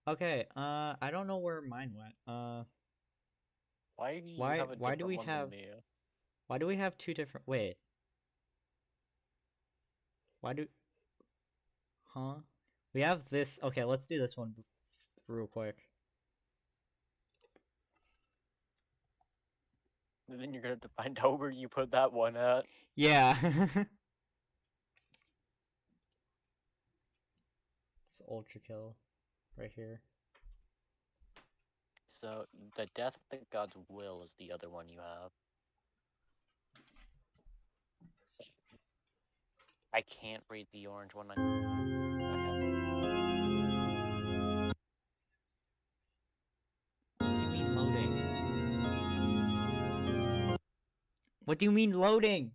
Okay. I don't know where mine went. Why do you Why have a why do different we one have than me? why do we have two different? Wait. Why do? Huh? We have this. Okay, let's do this one real quick. And then you're gonna have to find out where you put that one at. Yeah. It's ULTRAKILL right here. So the Death of the God's Will is the other one you have. I can't read the orange one. What do you mean loading? What do you mean loading?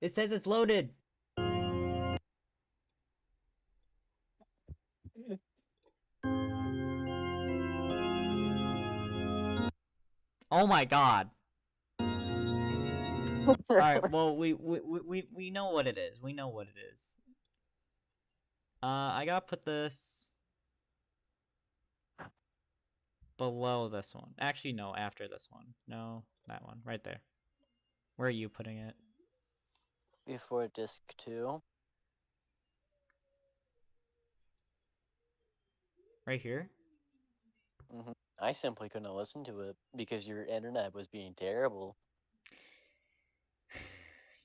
It says it's loaded. Oh my god. Alright, well we know what it is. We know what it is. I gotta put this below this one. Actually, no, after this one. No, that one. Right there. Where are you putting it? Before disc 2. Right here? I simply couldn't listen to it because your internet was being terrible.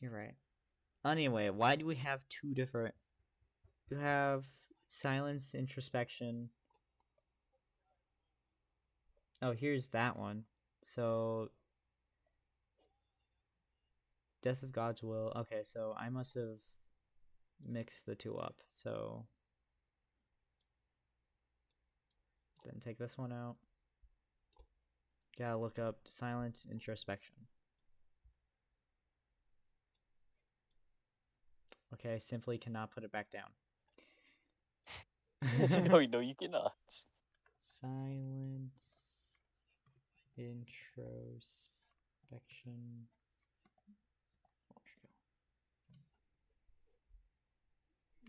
You're right. Anyway, why do we have two different... You have silence, introspection. Oh, here's that one. So... Death of God's Will. Okay, so I must have mixed the two up. So... Then take this one out. Gotta look up silence, introspection. Okay, I simply cannot put it back down. No, you cannot. Silence, introspection.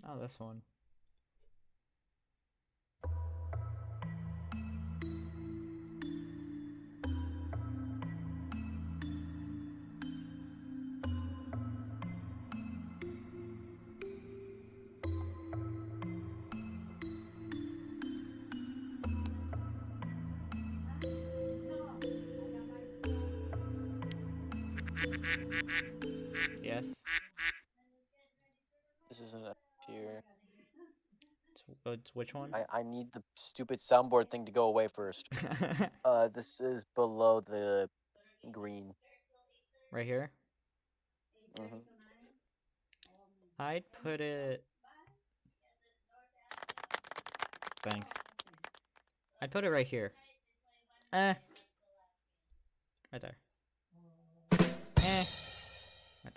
Oh, this one. Yes. This isn't up here. It's which one? I need the stupid soundboard thing to go away first. This is below the green. Right here. Hmm. I'd put it. Thanks. I'd put it right here. Right there. Right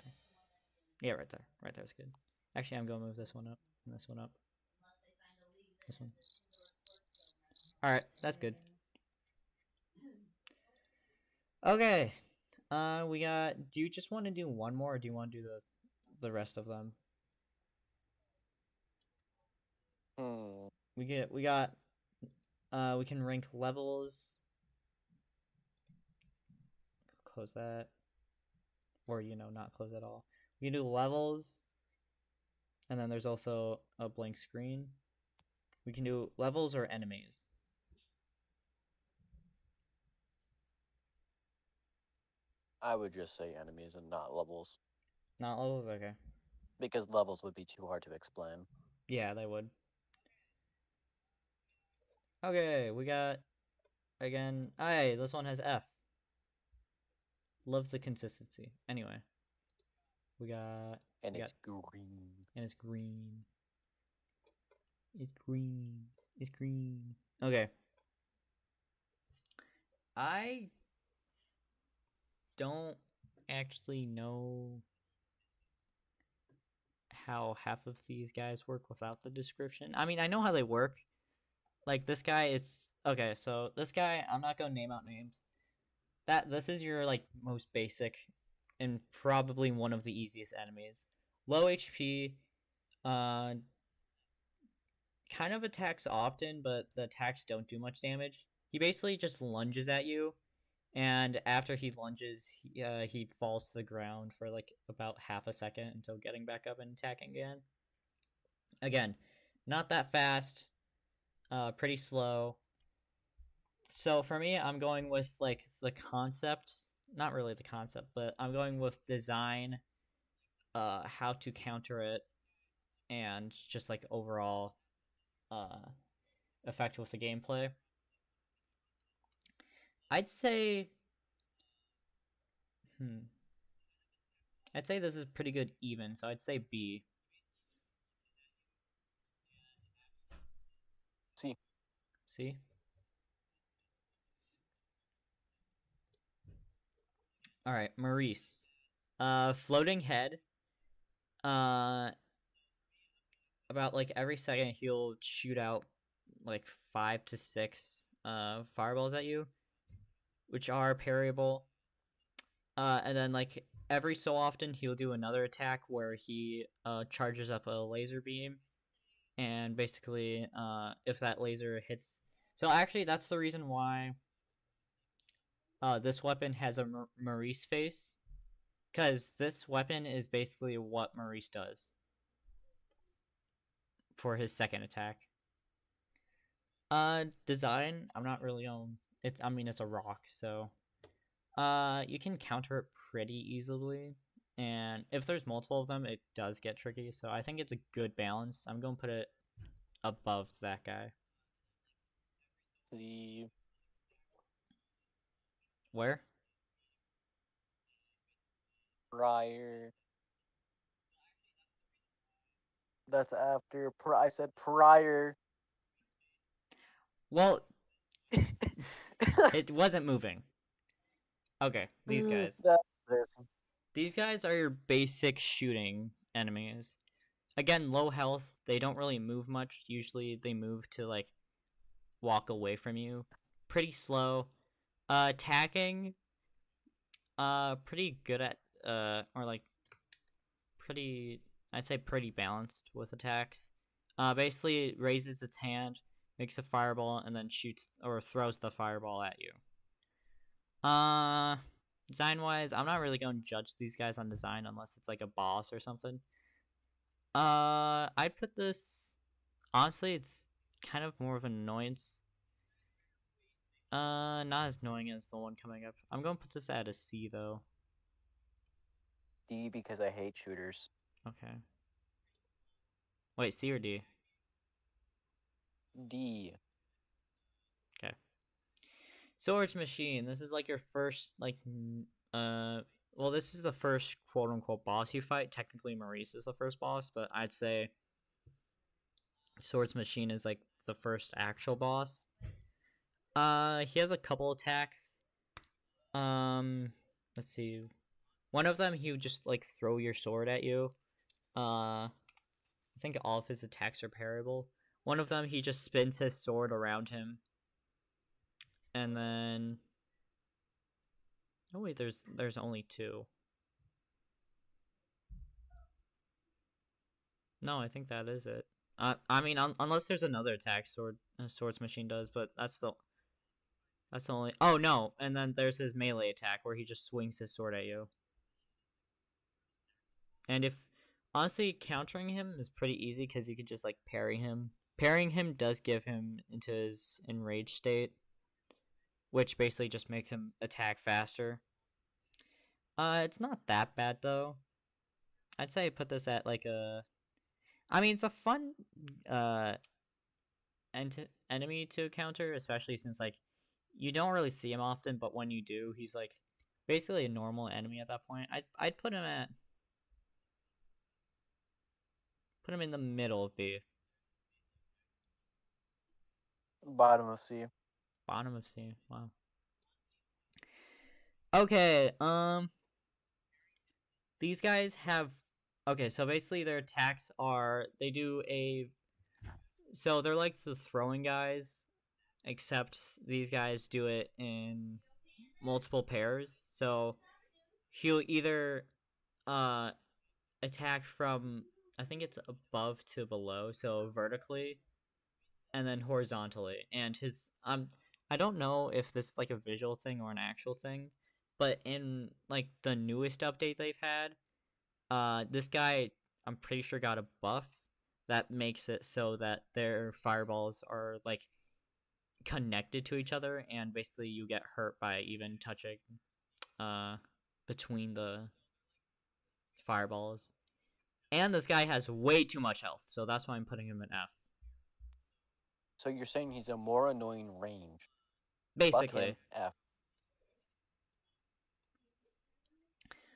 there. Yeah, right there. Right there's good. Actually, I'm gonna move this one up and this one up. This one. Alright, that's good. Okay. We got. Do you just want to do one more, or do you want to do the rest of them? Hmm. We got. We can rank levels. Close that, or not close at all. We can do levels, and then there's also a blank screen. We can do levels or enemies. I would just say enemies and not levels. Not levels, okay. Because levels would be too hard to explain. Yeah, they would. Okay, we got again. Hey, this one has F. Loves the consistency. Anyway, we got. And We got. it's green. And it's green. It's green. It's green. Okay. I don't actually know how half of these guys work without the description. I mean, I know how they work. Like this guy is okay, so this guy, I'm not gonna name out names. This is your like most basic and probably one of the easiest enemies. Low HP, uh kind of attacks often, but the attacks don't do much damage. He basically just lunges at you, and after he lunges, he falls to the ground for like about half a second until getting back up and attacking again. Again, not that fast, pretty slow. So for me, I'm going with like the concept, not really the concept, but I'm going with design, how to counter it, and just like overall uh, effect with the gameplay. I'd say, hmm, I'd say this is pretty good even. So I'd say B. See. See? All right, Maurice. Floating head. Uh, about like every second he'll shoot out like 5 to 6 fireballs at you, which are parryable. And then like every so often he'll do another attack where he charges up a laser beam, and basically if that laser hits, so actually that's the reason why this weapon has a Maurice face, because this weapon is basically what Maurice does for his second attack. Design, I'm not really on. It's I mean it's a rock, so you can counter it pretty easily, and if there's multiple of them, it does get tricky. So I think it's a good balance. I'm gonna put it above that guy. The Where? prior. That's after. I said prior. Well, it wasn't moving. Okay, these guys. That's this. These guys are your basic shooting enemies. Again, low health. They don't really move much. Usually, they move to like walk away from you. Pretty slow. Attacking. Pretty good at or like pretty. I'd say pretty balanced with attacks. Basically it raises its hand, makes a fireball, and then shoots or throws the fireball at you. Uh, Design wise, I'm not really going to judge these guys on design unless it's like a boss or something. I'd put this. Honestly, it's kind of more of an annoyance. Not as annoying as the one coming up. I'm going to put this at a C though. D because I hate shooters. Okay. Wait, C or D? D. Okay. Swords Machine. This is like your first like well, this is the first quote unquote boss you fight. Technically, Maurice is the first boss, but I'd say Swords Machine is like the first actual boss. He has a couple attacks. Um, let's see. One of them, he would just like throw your sword at you. I think all of his attacks are parryable. One of them, he just spins his sword around him, and then oh wait, there's only two. No, I think that is it. I mean, unless there's another attack Swords Machine does, but that's the only. Oh no, and then there's his melee attack where he just swings his sword at you. And if honestly countering him is pretty easy because you can just like parry him. Parrying him does give him into his enraged state, which basically just makes him attack faster. It's not that bad though. I'd say I put this at like a. I mean, it's a fun uh enemy to counter, especially since like you don't really see him often, but when you do, he's like basically a normal enemy at that point. I'd put him at put him in the middle of B, Bottom of C. bottom of C. Wow. Okay, these guys have okay, so basically their attacks are they do a so they're like the throwing guys, except these guys do it in multiple pairs. So he'll either uh attack from I think it's above to below, so vertically and then horizontally. And his I don't know if this is like a visual thing or an actual thing, but in like the newest update they've had, this guy I'm pretty sure got a buff that makes it so that their fireballs are like connected to each other and basically you get hurt by even touching uh between the fireballs. And this guy has way too much health, so that's why I'm putting him in F. So you're saying he's a more annoying range. Fuck him. Basically. F.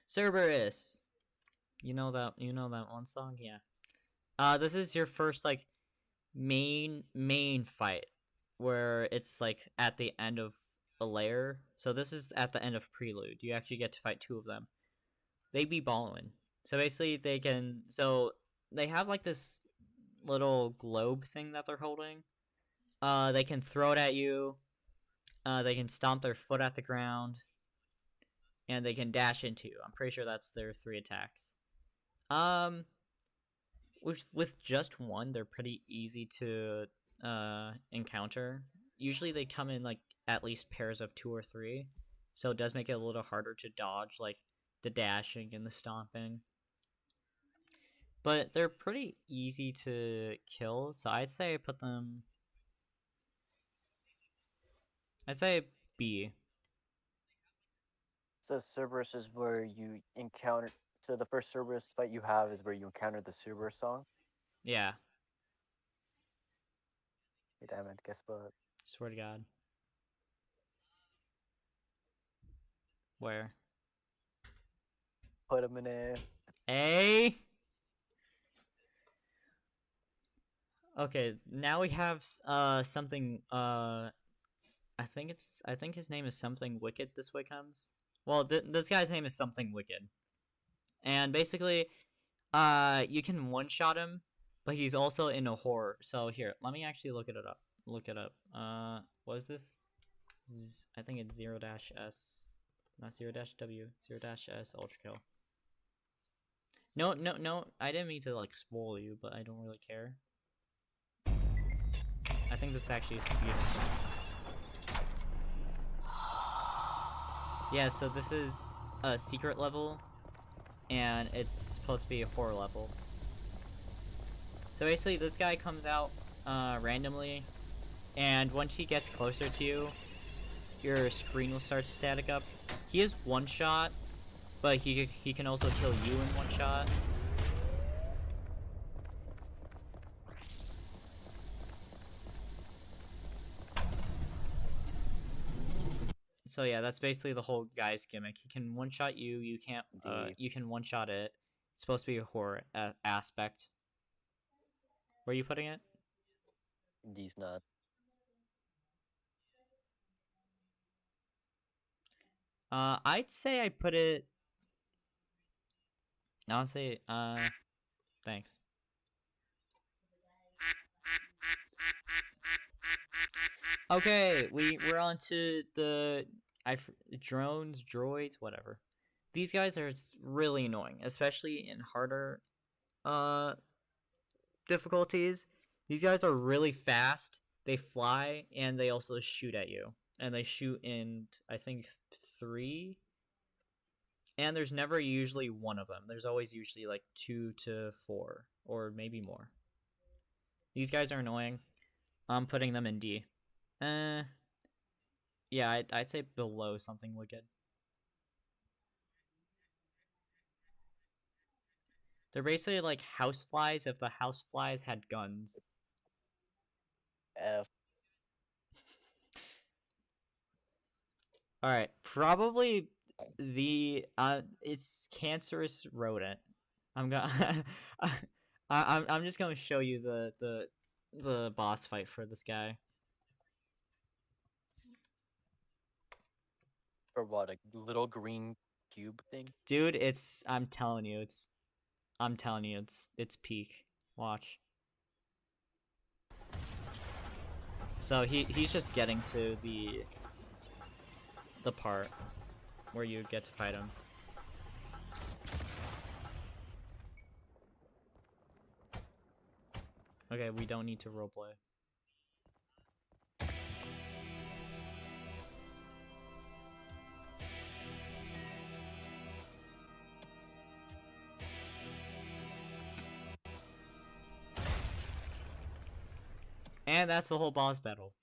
Cerberus. You know that one song? Yeah. This is your first like main fight where it's like at the end of a layer. So this is at the end of Prelude. You actually get to fight two of them. They be ballin'. So basically they have like this little globe thing that they're holding. They can throw it at you. They can stomp their foot at the ground, and they can dash into you. I'm pretty sure that's their three attacks. Um, with just one, they're pretty easy to encounter. Usually, they come in like at least pairs of two or three, so it does make it a little harder to dodge, like the dashing and the stomping. But they're pretty easy to kill, so I'd say I put them. I'd say B. So Cerberus is where you encounter. So the first Cerberus fight you have is where you encounter the Cerberus song. Yeah, Hey, damn it! Guess what? swear to God. Where? Put him in A. A. Okay, now we have something I think his name is something wicked. This way comes. Well, this guy's name is something wicked, and basically, you can one shot him, but he's also in a horror. So here, let me actually look it up. Look it up. What is this? I think it's 0-S, not 0-W, 0-S ultra kill. No, no, no. I didn't mean to like spoil you, but I don't really care. I think this actually is beautiful. Yeah, so this is a secret level, and it's supposed to be a horror level. So basically, this guy comes out randomly, and once he gets closer to you, your screen will start to static up. He is one shot, but he can also kill you in one shot. So yeah, that's basically the whole guy's gimmick. He can one shot you. You can't. D. You can one shot it. It's supposed to be a horror aspect. Where are you putting it? D's not. I'd say I put it. I'll say. Thanks. Okay, we're on to the drones, droids, whatever. These guys are really annoying, especially in harder uh difficulties. These guys are really fast. They fly and they also shoot at you. And they shoot in I think 3. And there's never usually one of them. There's always usually like 2 to 4 or maybe more. These guys are annoying. I'm putting them in D. Yeah, I'd say below something wicked. They're basically like houseflies if the houseflies had guns. F. Alright, probably it's cancerous rodent. I'm gonna I'm just gonna show you the boss fight for this guy. For what? A little green cube thing? Dude, it's peak. Watch. So he's just getting to the part where you get to fight him. Okay, we don't need to roleplay. And that's the whole boss battle.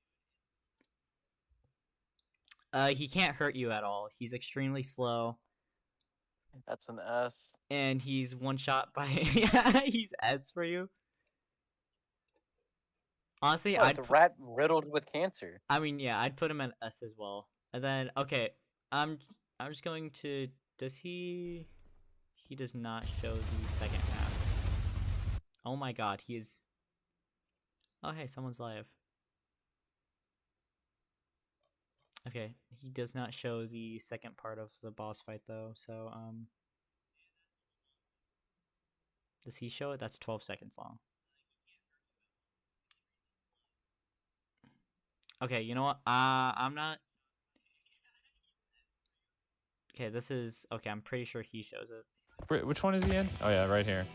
He can't hurt you at all. He's extremely slow. That's an S. And he's one shot by yeah, he's S for you. Honestly, Oh, it's a rat riddled with cancer. I mean, yeah, I'd put him at S as well. And then okay, I'm just going to does he does not show the second half. Oh my god, he is oh hey, someone's live. Okay, he does not show the second part of the boss fight though, so does he show it? That's 12 seconds long. Okay, you know what? I'm not. Okay, this is okay. I'm pretty sure he shows it. Wait, which one is he in? Oh yeah, right here.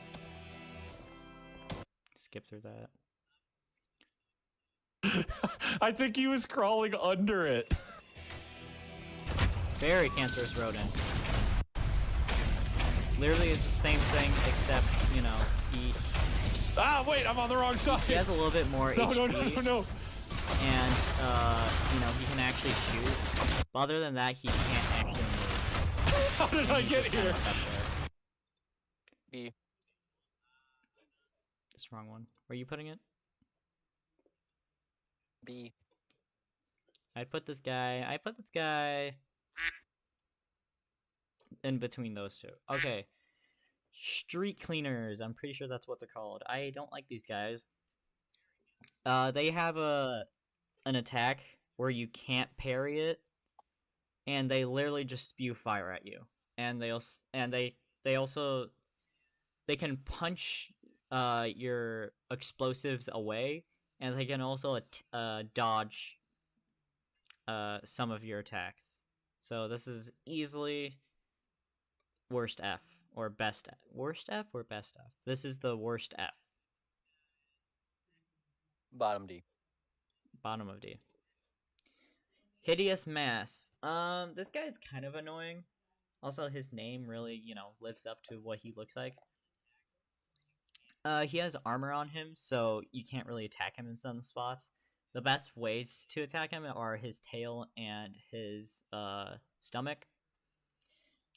Skip through that. I think he was crawling under it. Very cancerous rodent. Literally, it's the same thing except you know he. Ah, wait, I'm on the wrong side. He has a little bit more no, HP. No. And you know he can actually shoot. But other than that, he can't actually move. How did I get here? B. That's the wrong one. Where are you putting it? B. I put this guy in between those two. Okay. Street cleaners. I'm pretty sure that's what they're called. I don't like these guys. They have an attack where you can't parry it, and they literally just spew fire at you. And they also they can punch your explosives away, and they can also dodge some of your attacks. So this is easily worst F or best F. Worst F or best F? This is the worst F. Bottom D. Bottom of D. Hideous Mass. This guy is kind of annoying. Also, his name really, you know, lives up to what he looks like. He has armor on him, so you can't really attack him in some spots. The best ways to attack him are his tail and his stomach.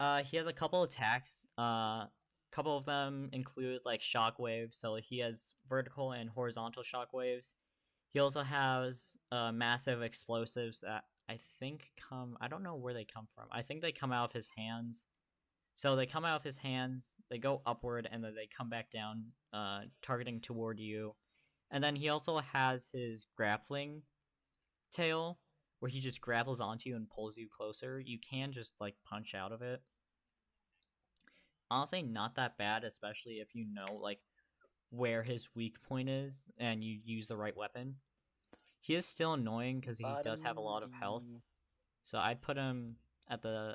He has a couple attacks. Couple of them include like shockwaves, so he has vertical and horizontal shockwaves. He also has massive explosives that I think come. I don't know where they come from. I think they come out of his hands. So they come out of his hands, they go upward, and then they come back down, targeting toward you. And then he also has his grappling tail, where he just grapples onto you and pulls you closer. You can just like punch out of it. Honestly, not that bad, especially if you know like where his weak point is and you use the right weapon. He is still annoying because he does have a lot of health. Bottom So I'd put him at the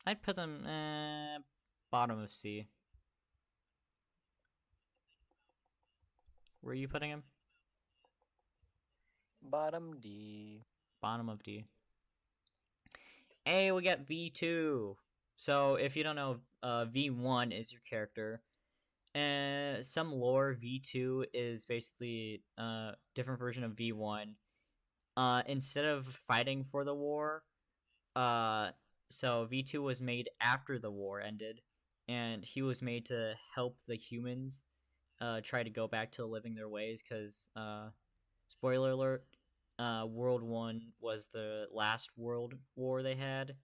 I'd put him bottom of C. Where are you putting him? bottom D. Bottom of D. Hey, we got V2. So if you don't know, V1 is your character. And some lore, V2 is basically a different version of V1. Instead of fighting for the war, so V2 was made after the war ended, and he was made to help the humans try to go back to living their ways, because, spoiler alert, World 1 was the last world war they had,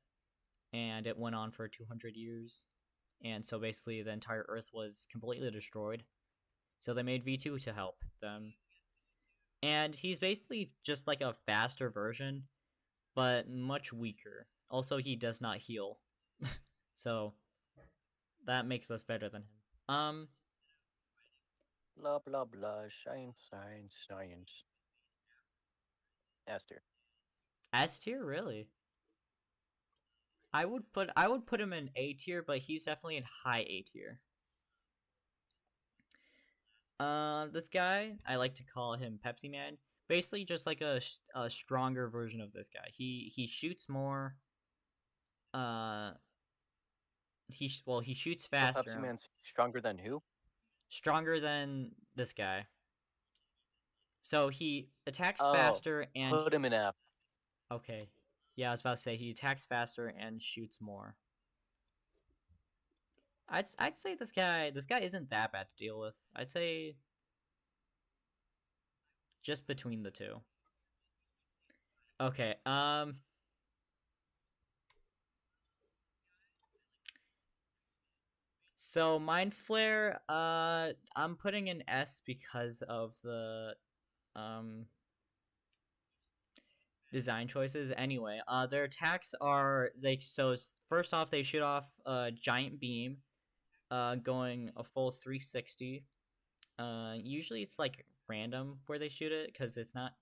and it went on for 200 years. And so basically the entire Earth was completely destroyed. So they made V2 to help them. And he's basically just like a faster version, but much weaker. Also, he does not heal. So that makes us better than him. Blah blah blah. Science. S tier. S tier, really? I would put him in A tier, but he's definitely in high A tier. This guy, I like to call him Pepsi Man. Basically, just like a stronger version of this guy. He shoots more. He shoots So faster. Pepsi Man's stronger than who? Stronger than this guy. So he attacks Oh, faster and put him in F. okay. Yeah, I was about to say he attacks faster and shoots more. I'd say this guy isn't that bad to deal with. I'd say just between the two. Okay, so Mind Flare, I'm putting an S because of the design choices. Anyway, their attacks are first off they shoot off a giant beam, going a full 360. Usually it's like random where they shoot it because it's not,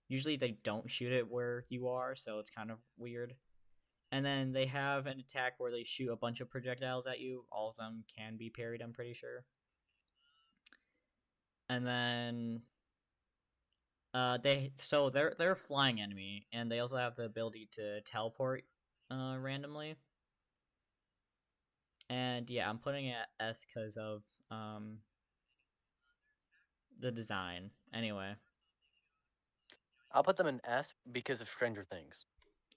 usually they don't shoot it where you are, so it's kind of weird. And then they have an attack where they shoot a bunch of projectiles at you. All of them can be parried, I'm pretty sure. And then they're a flying enemy, and they also have the ability to teleport randomly. And yeah, I'm putting it at S because of the design. Anyway, I'll put them in S because of Stranger Things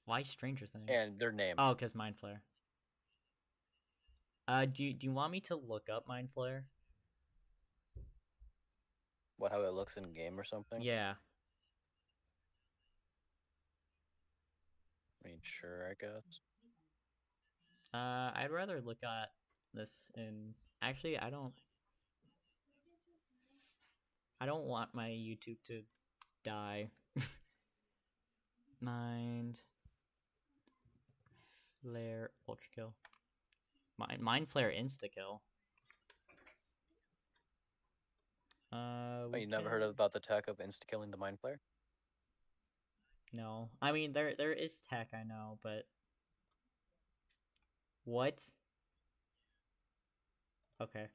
why Stranger Things? and their name. Oh, because Mind Flare. Do you want me to look up Mind Flare? What, how it looks in game or something? Yeah. I mean, sure, I guess. I'd rather look at this in. Actually, I don't want my YouTube to die. Mind Flare Ultra Kill. Mind Flare Insta Kill. Oh, you never heard about the tech of insta-killing the Mind Flare? No, I mean there is tech, I know, but what? Okay.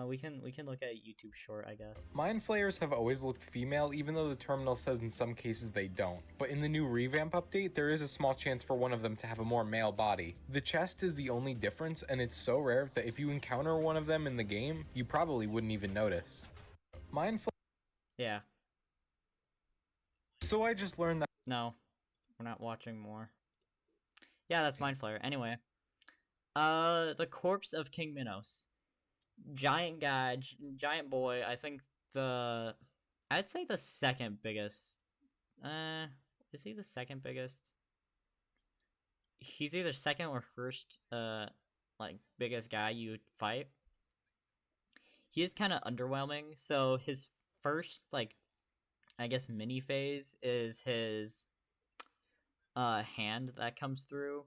We can look at YouTube short, I guess. Mind flayers have always looked female, even though the terminal says in some cases they don't. But in the new revamp update, there is a small chance for one of them to have a more male body. The chest is the only difference, and it's so rare that if you encounter one of them in the game, you probably wouldn't even notice. Mind Yeah. So I just learned that. No. We're not watching more. Yeah, that's Mind Flayer. Anyway. The corpse of King Minos. Giant guy, giant boy. I think I'd say the second biggest. Is he the second biggest? He's either second or first, like, biggest guy you would fight. He is kind of underwhelming, so his first, like, I guess mini phase is his, hand that comes through.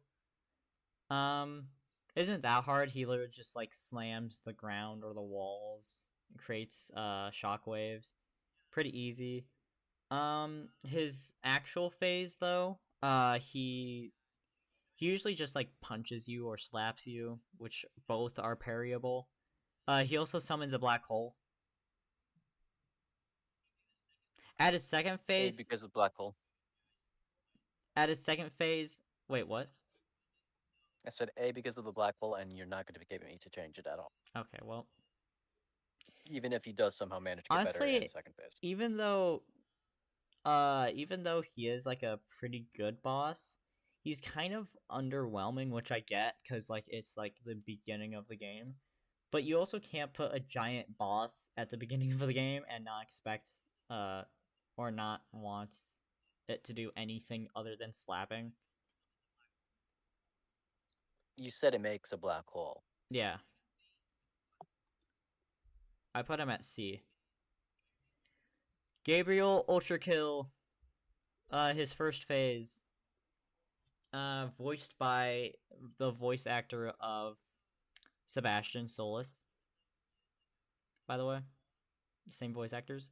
Isn't that hard? He literally just, like, slams the ground or the walls, creates, shockwaves. Pretty easy. His actual phase, though, he usually just, like, punches you or slaps you, which both are parryable. He also summons a black hole. At his second A phase, because of black hole. wait, what? I said A because of the black hole, and you're not going to be giving me to change it at all. Okay, well, Even if he does somehow manage to get better honestly, in second phase. even though he is, like, a pretty good boss, he's kind of underwhelming, which I get, because, like, it's, like, the beginning of the game. But you also can't put a giant boss at the beginning of the game and not expect, or not want it to do anything other than slapping. You said it makes a black hole. Yeah. I put him at C. Gabriel ULTRAKILL, his first phase, voiced by the voice actor of Sebastian Solis. By the way, same voice actors.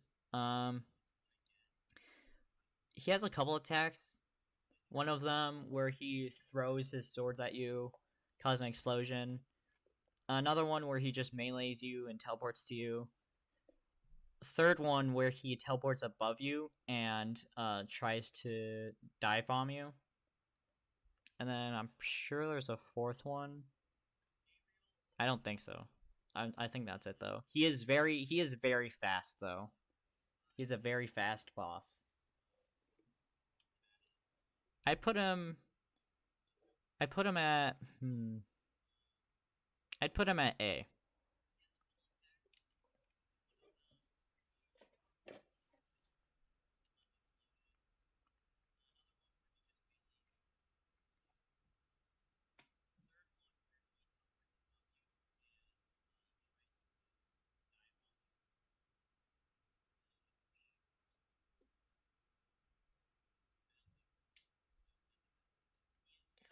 He has a couple attacks. One of them where he throws his swords at you, causing an explosion. Another one where he just melees you and teleports to you. Third one where he teleports above you and tries to dive bomb you. And then I'm sure there's a fourth one. I don't think so. I think that's it though. He is very fast though. He's a very fast boss. I put him at I'd put him at A.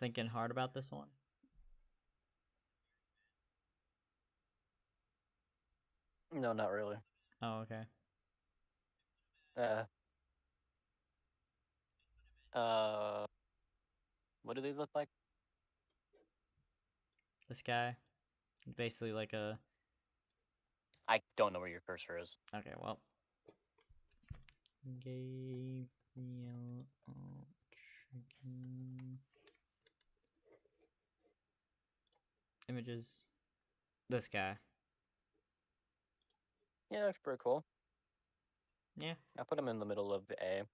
Thinking hard about this one? No, not really. Oh, okay. What do they look like? This guy, basically like a. I don't know where your cursor is. Okay, well. Gabriel ULTRAKILL. Images. This guy. Yeah, that's pretty cool. Yeah, I put him in the middle of A.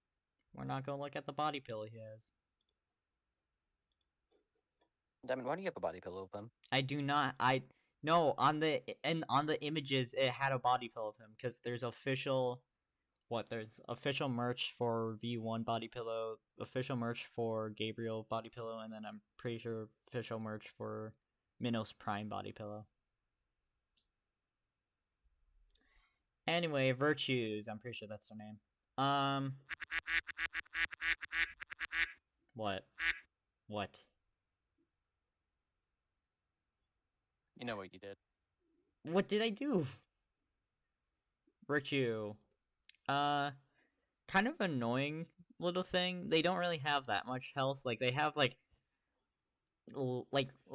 we're not gonna look at the body pillow he has. Diamond, why do you have a body pillow of him? I do not. On the images it had a body pillow of him because there's official. There's official merch for V1 body pillow, official merch for Gabriel body pillow, and then I'm pretty sure official merch for Minos Prime body pillow. Anyway, Virtues. I'm pretty sure that's their name. What? What? You know what you did. What did I do? Virtue. Kind of annoying little thing. They don't really have that much health. Like, they have, like, a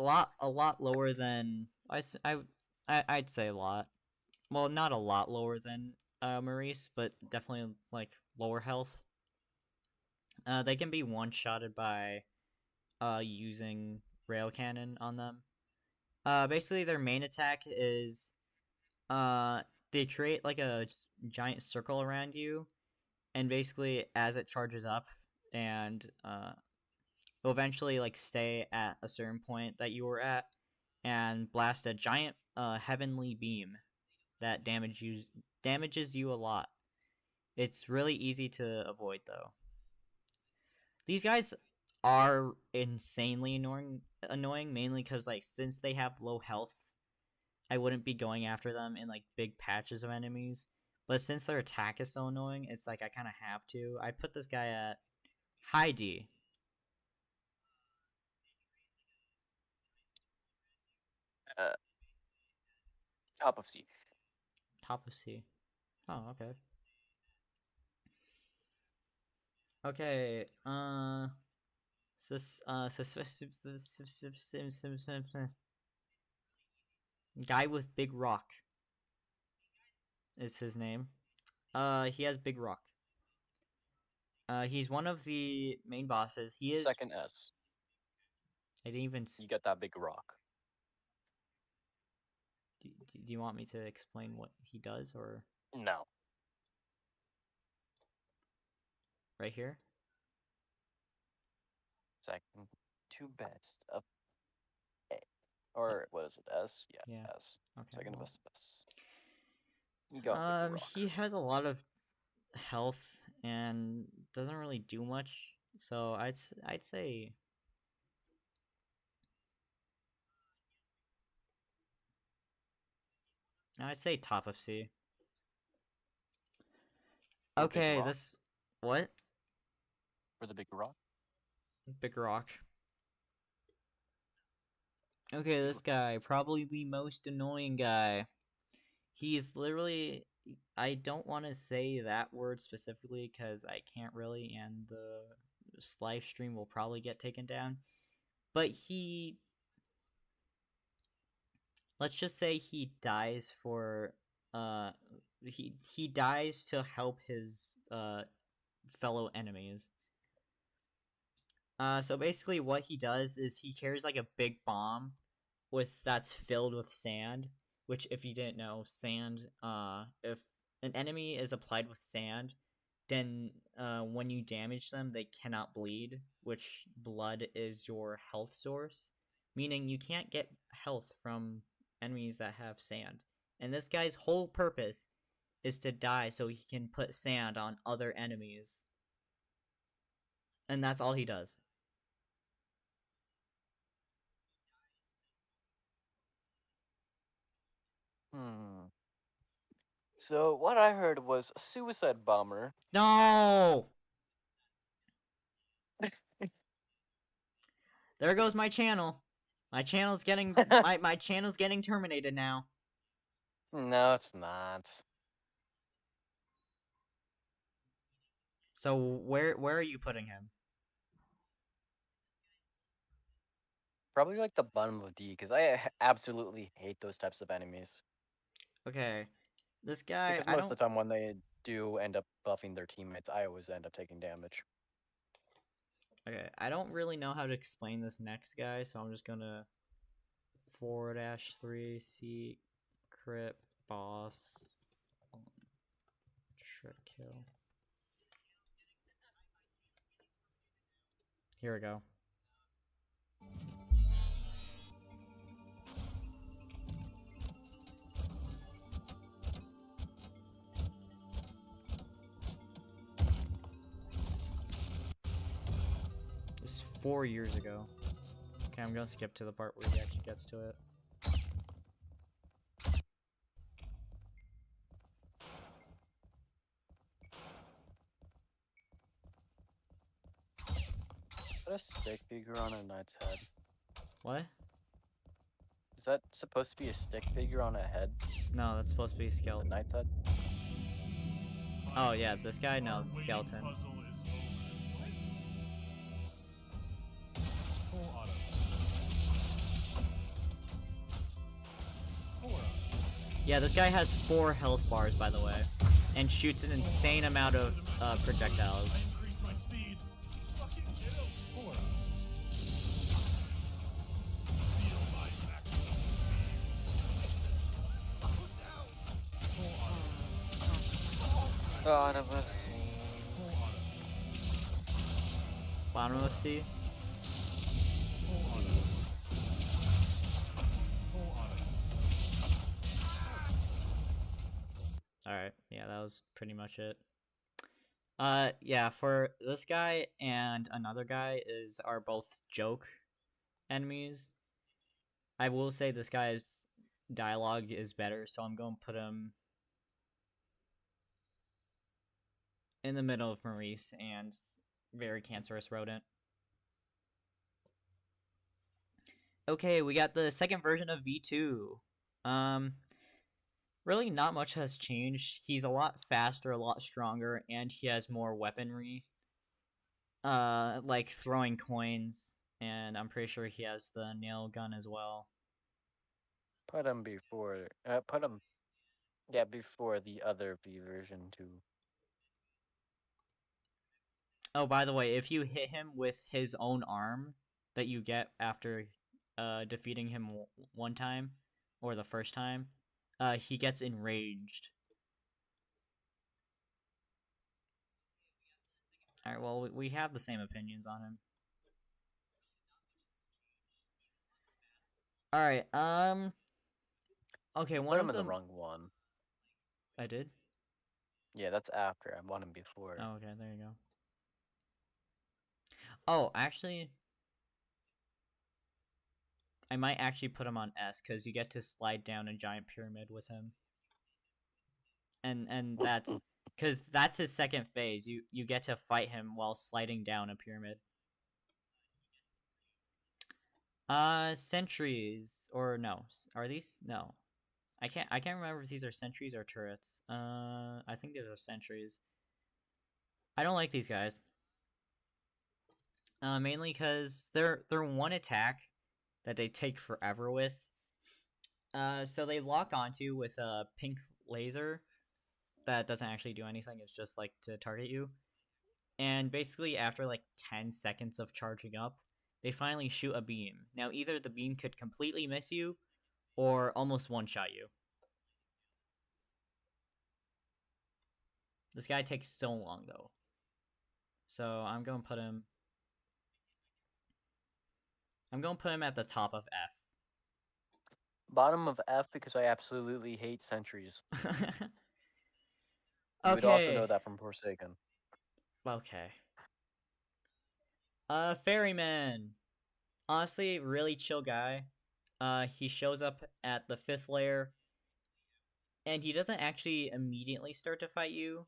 lot lower than... I'd say a lot. Well, not a lot lower than Maurice, but definitely, like, lower health. They can be one-shotted by using rail cannon on them. Basically, their main attack is they create like a giant circle around you, and basically, as it charges up and it'll eventually like stay at a certain point that you were at and blast a giant heavenly beam that damages you a lot. It's really easy to avoid though. These guys are insanely annoying mainly because like since they have low health, I wouldn't be going after them in like big patches of enemies. But since their attack is so annoying, it's like I kind of have to. I put this guy at high D. Top of C. Top of C. Oh, okay. Okay, guy with big rock is his name. He has big rock. He's one of the main bosses. He is. Second S. I didn't even. You get that big rock. Do you want me to explain what he does, or No. right here? Second to best of A. Or what is it? S? Yeah. S. Okay. Second well, best of S. You got big rock. he has a lot of health and doesn't really do much. So I'd say. I'd say top of C. For the big Okay, rock? this what? For the big rock? Big rock. Okay, this guy, probably the most annoying guy. He's literally. I don't want to say that word specifically because I can't really, and the live stream will probably get taken down. But he. Let's just say he dies for. He dies to help his fellow enemies. So basically, what he does is he carries like a big bomb that's filled with sand. Which, if you didn't know, sand. If an enemy is applied with sand, then when you damage them, they cannot bleed. Which blood is your health source, meaning you can't get health from enemies that have sand. And this guy's whole purpose is to die so he can put sand on other enemies. And that's all he does. So what I heard was a suicide bomber. No! There goes my channel. My channel's getting my channel's getting terminated now. No, it's not. So where are you putting him? Probably like the bottom of D, because I absolutely hate those types of enemies. Okay. This guy, Because I most don't of the time when they do end up buffing their teammates, I always end up taking damage. Okay, I don't really know how to explain this next guy, so I'm just gonna /3 secret boss ULTRAKILL. Here we go. This is 4 years ago. Okay, I'm gonna skip to the part where he actually gets to it. Put a stick figure on a knight's head. What? Is that supposed to be a stick figure on a head? No, that's supposed to be a The skeleton. knight's head? Oh yeah, this guy? No, skeleton. Yeah, this guy has 4 health bars, by the way, and shoots an insane amount of projectiles. God, I'm Bottom of C. Alright, yeah, that was pretty much it. Yeah, for this guy and another guy are both joke enemies. I will say this guy's dialogue is better, so I'm going to put him in the middle of Maurice and Very Cancerous Rodent. Okay, we got the second version of V2. Really not much has changed. He's a lot faster, a lot stronger, and he has more weaponry. Like throwing coins, and I'm pretty sure he has the nail gun as well. Put him before. Before the other V version too. Oh, by the way, if you hit him with his own arm that you get after defeating him one time, or the first time, he gets enraged. Alright, well, we have the same opinions on him. Alright, okay, You one put of him in the them... wrong one. I did? Yeah, that's after. I want him before. Oh, okay, there you go. Oh, actually... I might actually put him on S, because you get to slide down a giant pyramid with him. And that's... Because that's his second phase. You get to fight him while sliding down a pyramid. Sentries. Or no. Are these? No. I can't remember if these are sentries or turrets. I think these are sentries. I don't like these guys. Mainly because they're one attack that they take forever with. So they lock onto with a pink laser that doesn't actually do anything. It's just like to target you. And basically after like 10 seconds of charging up, they finally shoot a beam. Now either the beam could completely miss you or almost one-shot you. This guy takes so long though. So I'm going to put him at the top of Bottom of F because I absolutely hate sentries. F. You would also Okay. know that from Forsaken. Okay. Ferryman. Honestly, really chill guy. He shows up at the 5th layer, and he doesn't actually immediately start to fight you.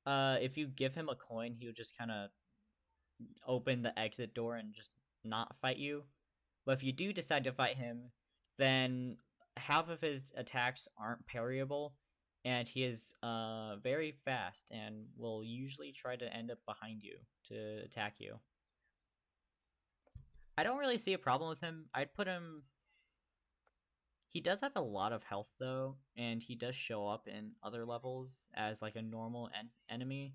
If you give him a coin, he'll just kind of open the exit door and just not fight you. But if you do decide to fight him, then half of his attacks aren't parryable, and he is very fast and will usually try to end up behind you to attack you. I don't really see a problem with him. I'd put him... He does have a lot of health though, and he does show up in other levels as like a normal enemy.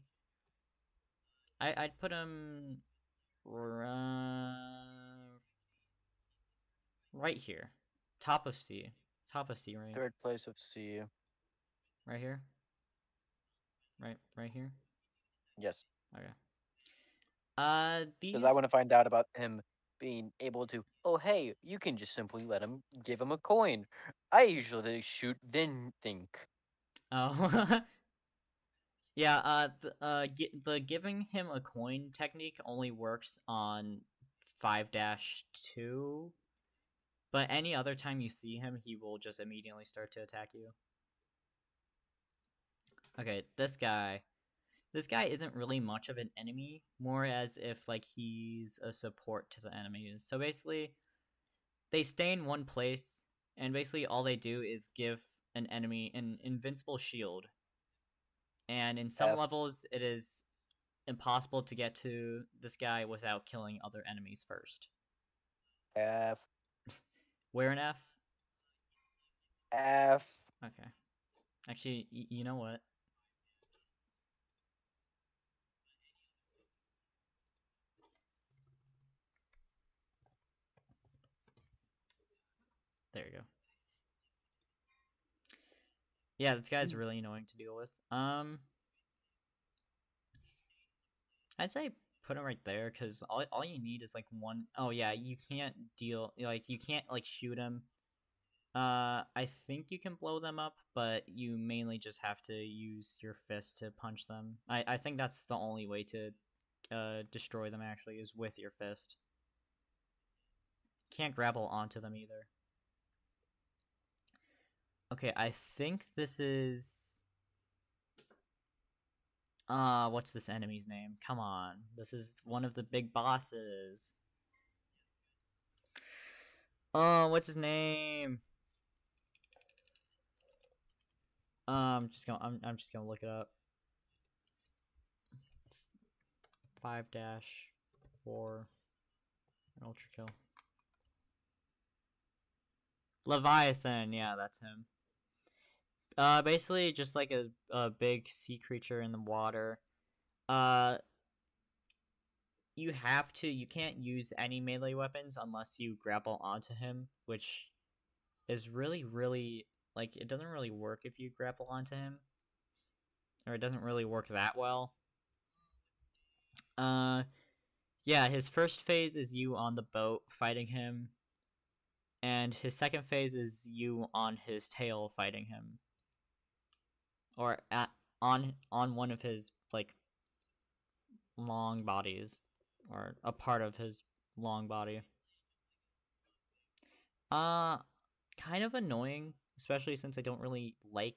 I'd put him right here, top of C rank. Third place of C. Right here. Right here. Yes. Okay. These. Because I want to find out about him being able to. Oh, hey, you can just simply give him a coin. I usually shoot, then think. Oh. Yeah. The giving him a coin technique only works on 5-2. But any other time you see him, he will just immediately start to attack you. Okay, this guy. This guy isn't really much of an enemy, more as if like he's a support to the enemies. So basically, they stay in one place, and basically all they do is give an enemy an invincible shield. And in some F. levels, it is impossible to get to this guy without killing other enemies first. F. Where an F? F. Okay. Actually, you know what? There you go. Yeah, this guy's really annoying to deal with. I'd say put him right there, because all you need is like one... Oh yeah, you can't deal... Like, you can't like shoot him I think you can blow them up, but you mainly just have to use your fist to punch them. I think that's the only way to destroy them, actually, is with your fist. Can't grapple onto them either. Okay, I think this is... what's this enemy's name? Come on. This is one of the big bosses. Oh, what's his name? I'm just gonna look it up. 5-4 Ultra Kill. Leviathan, yeah, that's him. Basically just like a big sea creature in the water. You can't use any melee weapons unless you grapple onto him, which is really, like, it doesn't really work if you grapple onto him. Or it doesn't really work that well. Yeah, his first phase is you on the boat fighting him. And his second phase is you on his tail fighting him. Or on one of his, like, long bodies. Or a part of his long body. Kind of annoying, especially since I don't really like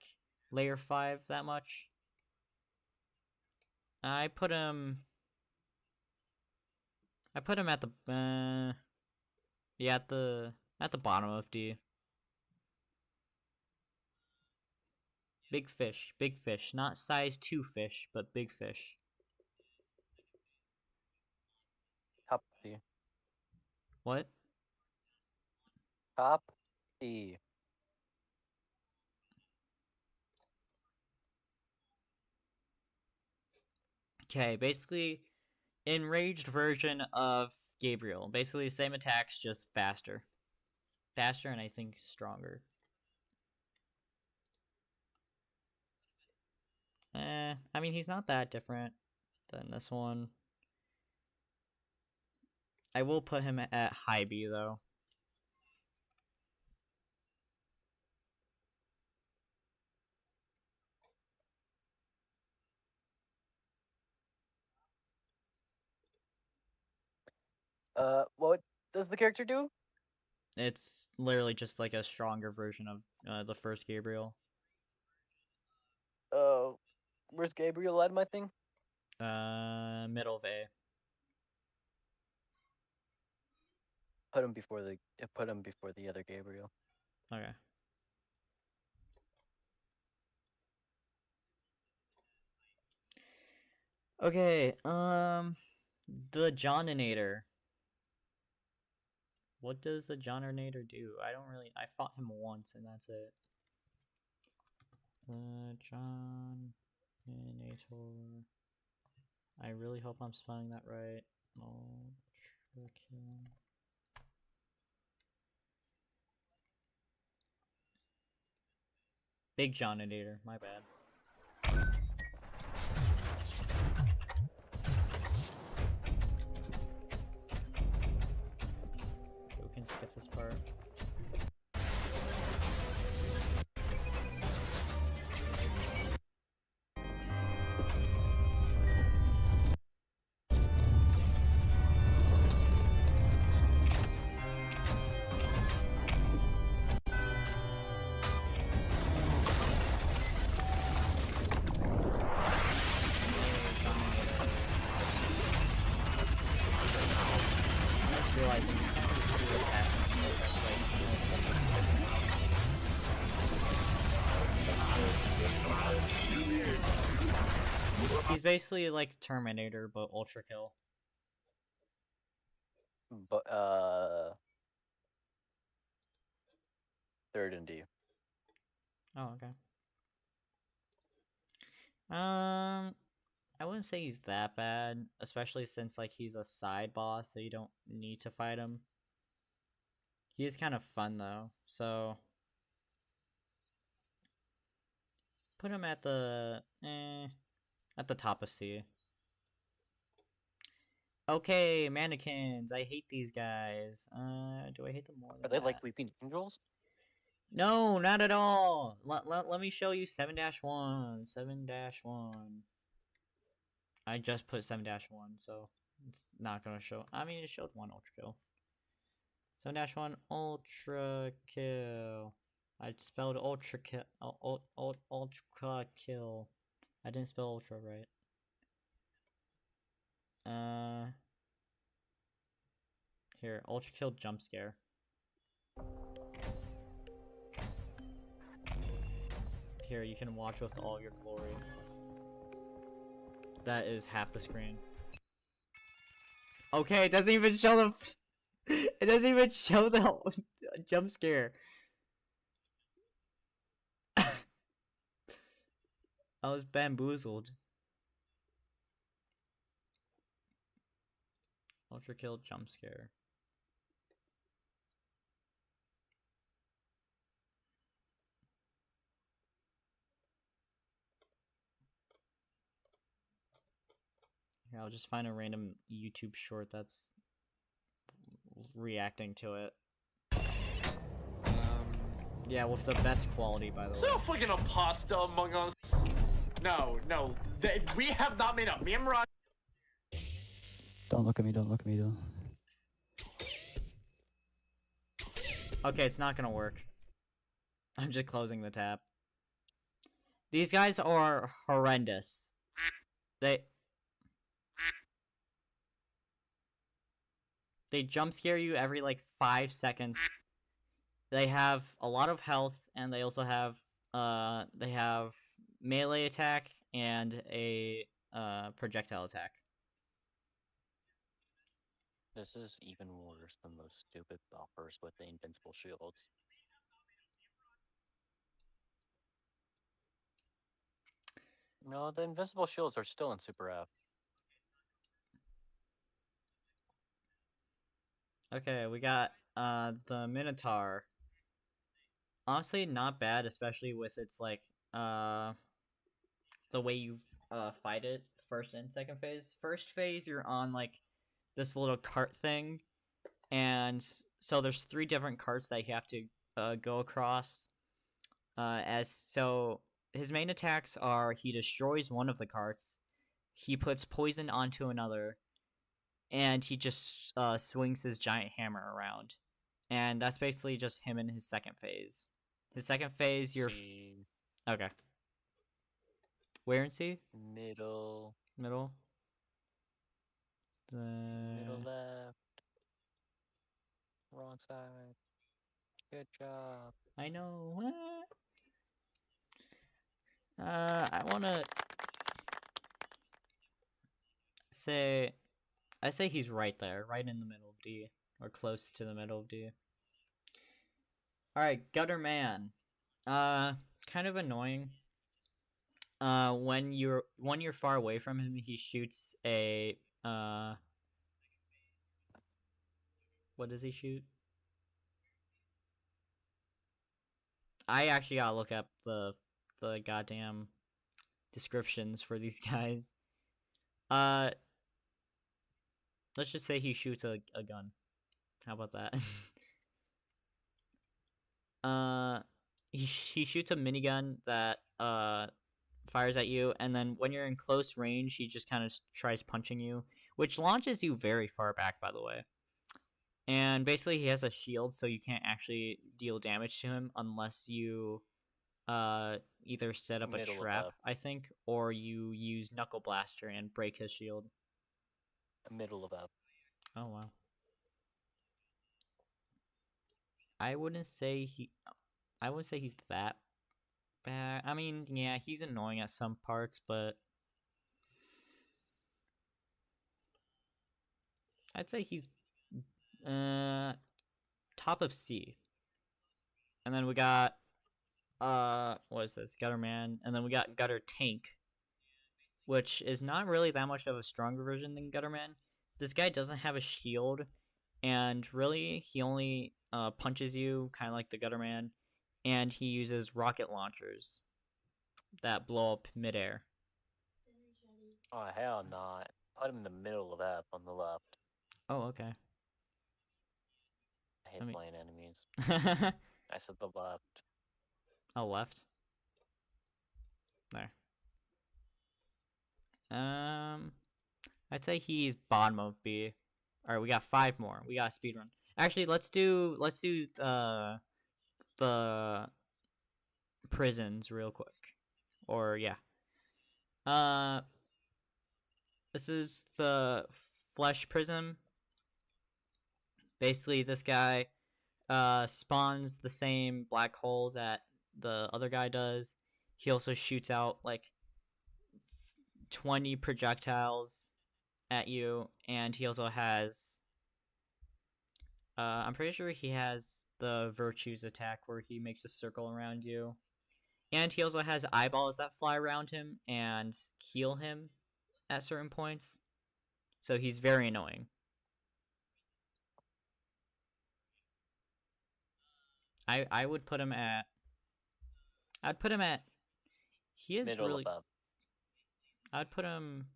layer 5 that much. I put him at the yeah, at the bottom of D. Big fish, not size 2 fish, but big fish. Top D. What? Top D. Okay, basically enraged version of Gabriel. Basically same attacks, just faster. Faster and I think stronger. I mean, he's not that different than this one. I will put him at high B, though. What does the character do? It's literally just like a stronger version of the first Gabriel. Where's Gabriel at my thing? Middle of A. Put him before the other Gabriel. Okay. Okay, the Johninator. What does the Johninator do? I fought him once and that's it. The Johninator. I really hope I'm spelling that right. ULTRAKILL. Big Johninator, my bad. We can skip this part. Realizing you can't really do attacks. He's basically like Terminator, but Ultra Kill. But third and D. Oh, okay. I wouldn't say he's that bad, especially since like he's a side boss, so you don't need to fight him. He is kind of fun though, so put him at the top of C. Okay, mannequins. I hate these guys. Do I hate them more than Are they that? like weeping angels? No, not at all. Let me show you 7-1. 7-1. I just put 7-1, so it's not gonna show. I mean, it showed one ultra kill. 7-1 ultra kill. I spelled ultra kill. Ultra kill. I didn't spell ultra right. Here, ultra kill jump scare. Here, you can watch with all your glory. That is half the screen. Okay, it doesn't even show the. It doesn't even show the jump scare. I was bamboozled. Ultra kill jump scare. Here, I'll just find a random YouTube short that's reacting to it. Yeah, with the best quality, by the Is way. there a fucking imposter among us? No, no. We have not made up. Me and Mirage. Don't look at me, don't look at me, don't. Okay, it's not gonna work. I'm just closing the tab. These guys are horrendous. They jump scare you every like 5 seconds. They have a lot of health, and they also have melee attack and a projectile attack. This is even worse than those stupid buffers with the invincible shields. No, the invincible shields are still in Super F. Okay, we got the Minotaur. Honestly, not bad, especially with its like the way you fight it first and second phase. First phase, you're on like this little cart thing, and so there's 3 different carts that you have to go across. So his main attacks are he destroys one of the carts, he puts poison onto another, and he just swings his giant hammer around. And that's basically just him in his second phase. His second phase, you're C, okay. Where in C? middle, Middle. middle left, wrong side. Good job. I know. I wanna say, I say he's right there, right in the middle of D, or close to the middle of D. All right, Gutter Man. Kind of annoying. When you're far away from him, he shoots a What does he shoot? I actually gotta look up the goddamn descriptions for these guys. Let's just say he shoots a gun. How about that? He shoots a minigun that fires at you, and then when you're in close range, he just kind of tries punching you, which launches you very far back, by the way. And basically, he has a shield, so you can't actually deal damage to him unless you either set up a Middle of trap, F. I think, or you use Knuckle Blaster and break his shield. Middle of F. Oh wow. I wouldn't say he's that bad. I mean, yeah, he's annoying at some parts, but I'd say he's top of C. And then we got what is this? Gutter Man, and then we got Gutter Tank, which is not really that much of a stronger version than Gutter Man. This guy doesn't have a shield, and really he only punches you, kind of like the Gutter Man, and he uses rocket launchers that blow up midair. Oh, hell not. Put him in the middle of F on the left. Oh, okay. I hate I mean- playing enemies. I said the left. Oh, left. There. I'd say he's bottom of B. All right, we got 5 more. We got a speed run. Actually, let's do the prisons real quick. Or yeah. This is the flesh prism. Basically, this guy spawns the same black hole that the other guy does. He also shoots out like 20 projectiles at you, and he also has I'm pretty sure he has the virtues attack where he makes a circle around you. And he also has eyeballs that fly around him and heal him at certain points. So he's very annoying. I would put him at I'd put him at he is Middle really above. I'd put him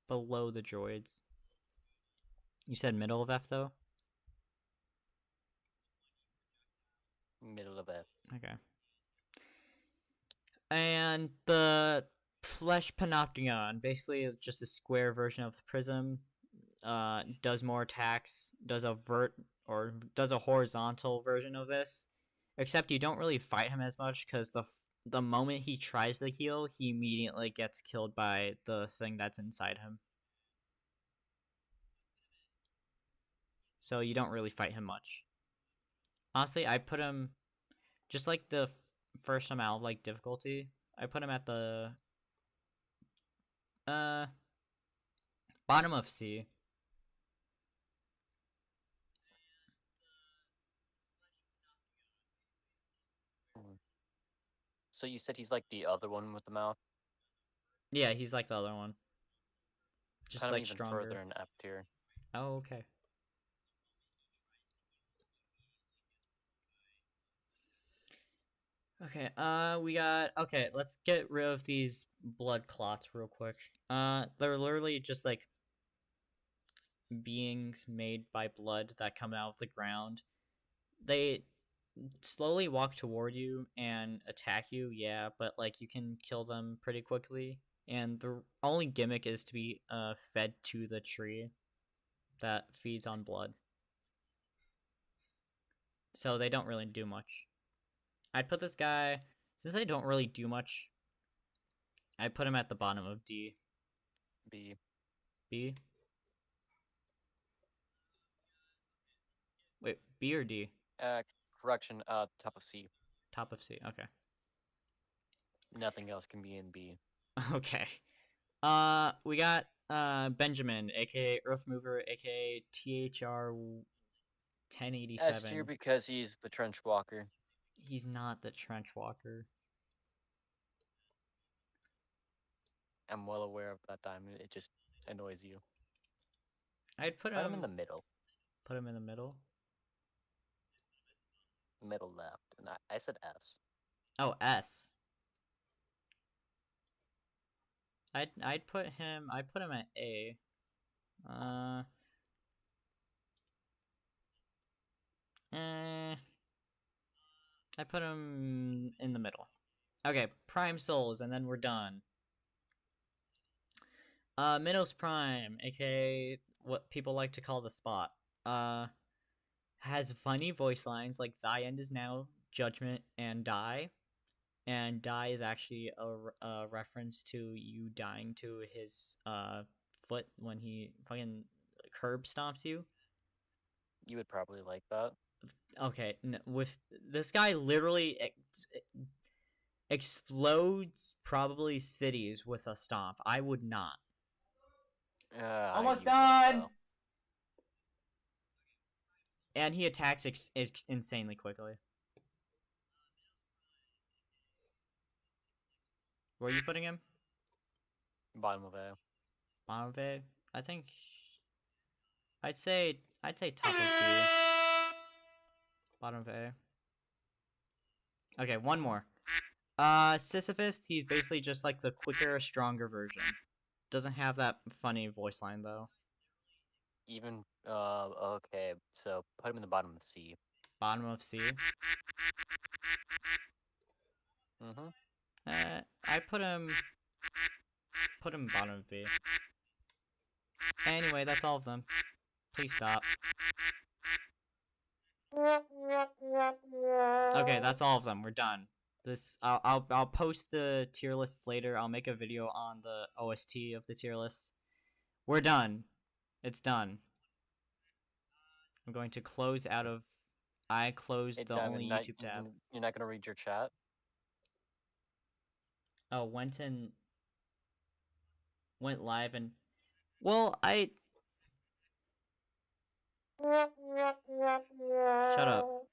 below the droids. You said middle of F though? Middle of F. Okay. And the flesh panopticon basically is just a square version of the prism. Does more attacks, does a horizontal version of this. Except you don't really fight him as much because the moment he tries to heal, he immediately gets killed by the thing that's inside him. So you don't really fight him much. Honestly, I put him just like the first amount of like difficulty. I put him at the bottom of C. So you said he's like the other one with the mouth? Yeah, he's like the other one. Just Kind of like even stronger. further in F tier. Oh, okay. Okay, we got, okay, let's get rid of these blood clots real quick. They're literally just, like, beings made by blood that come out of the ground. They slowly walk toward you and attack you, yeah, but, like, you can kill them pretty quickly. And the only gimmick is to be, fed to the tree that feeds on blood. So they don't really do much. I'd put this guy, since they don't really do much, I put him at the bottom of D. B. B? Wait, B or D? Correction, top of C. Top of C, okay. Nothing else can be in B. Okay. We got, Benjamin, aka Earthmover, aka THR 1087. S tier because he's the trench walker. He's not the trench walker. I'm well aware of that diamond. It just annoys you. I'd put Put him in the middle. Put him in the middle. Middle left. And I said S. Oh, S. I'd put him at A. I put him in the middle. Okay, Prime Souls, and then we're done. Minos Prime, aka what people like to call the Spot. Has funny voice lines like "Thy end is now, Judgment," and "Die." And "Die" is actually a reference to you dying to his foot when he fucking curb stomps you. You would probably like that. Okay, with this guy literally explodes probably cities with a stomp. I would not. Almost you would, done. though. And he attacks insanely quickly. Where are you putting him? Bottom of A. Bottom of A? I think I'd say top of B. Bottom of A. Okay, one more. Sisyphus, he's basically just like the quicker, stronger version. Doesn't have that funny voice line though. Even, okay, so put him in the bottom of C. bottom of C. Mm-hmm. I put him bottom of B. Anyway, that's all of them. Please stop. Okay, that's all of them. We're done. I'll post the tier lists later. I'll make a video on the OST of the tier lists. We're done. It's done. I'm going to close out of. I closed Hey, the Diamond, only YouTube tab. you're not gonna read your chat? Oh, went live and. Well, I. Shut up.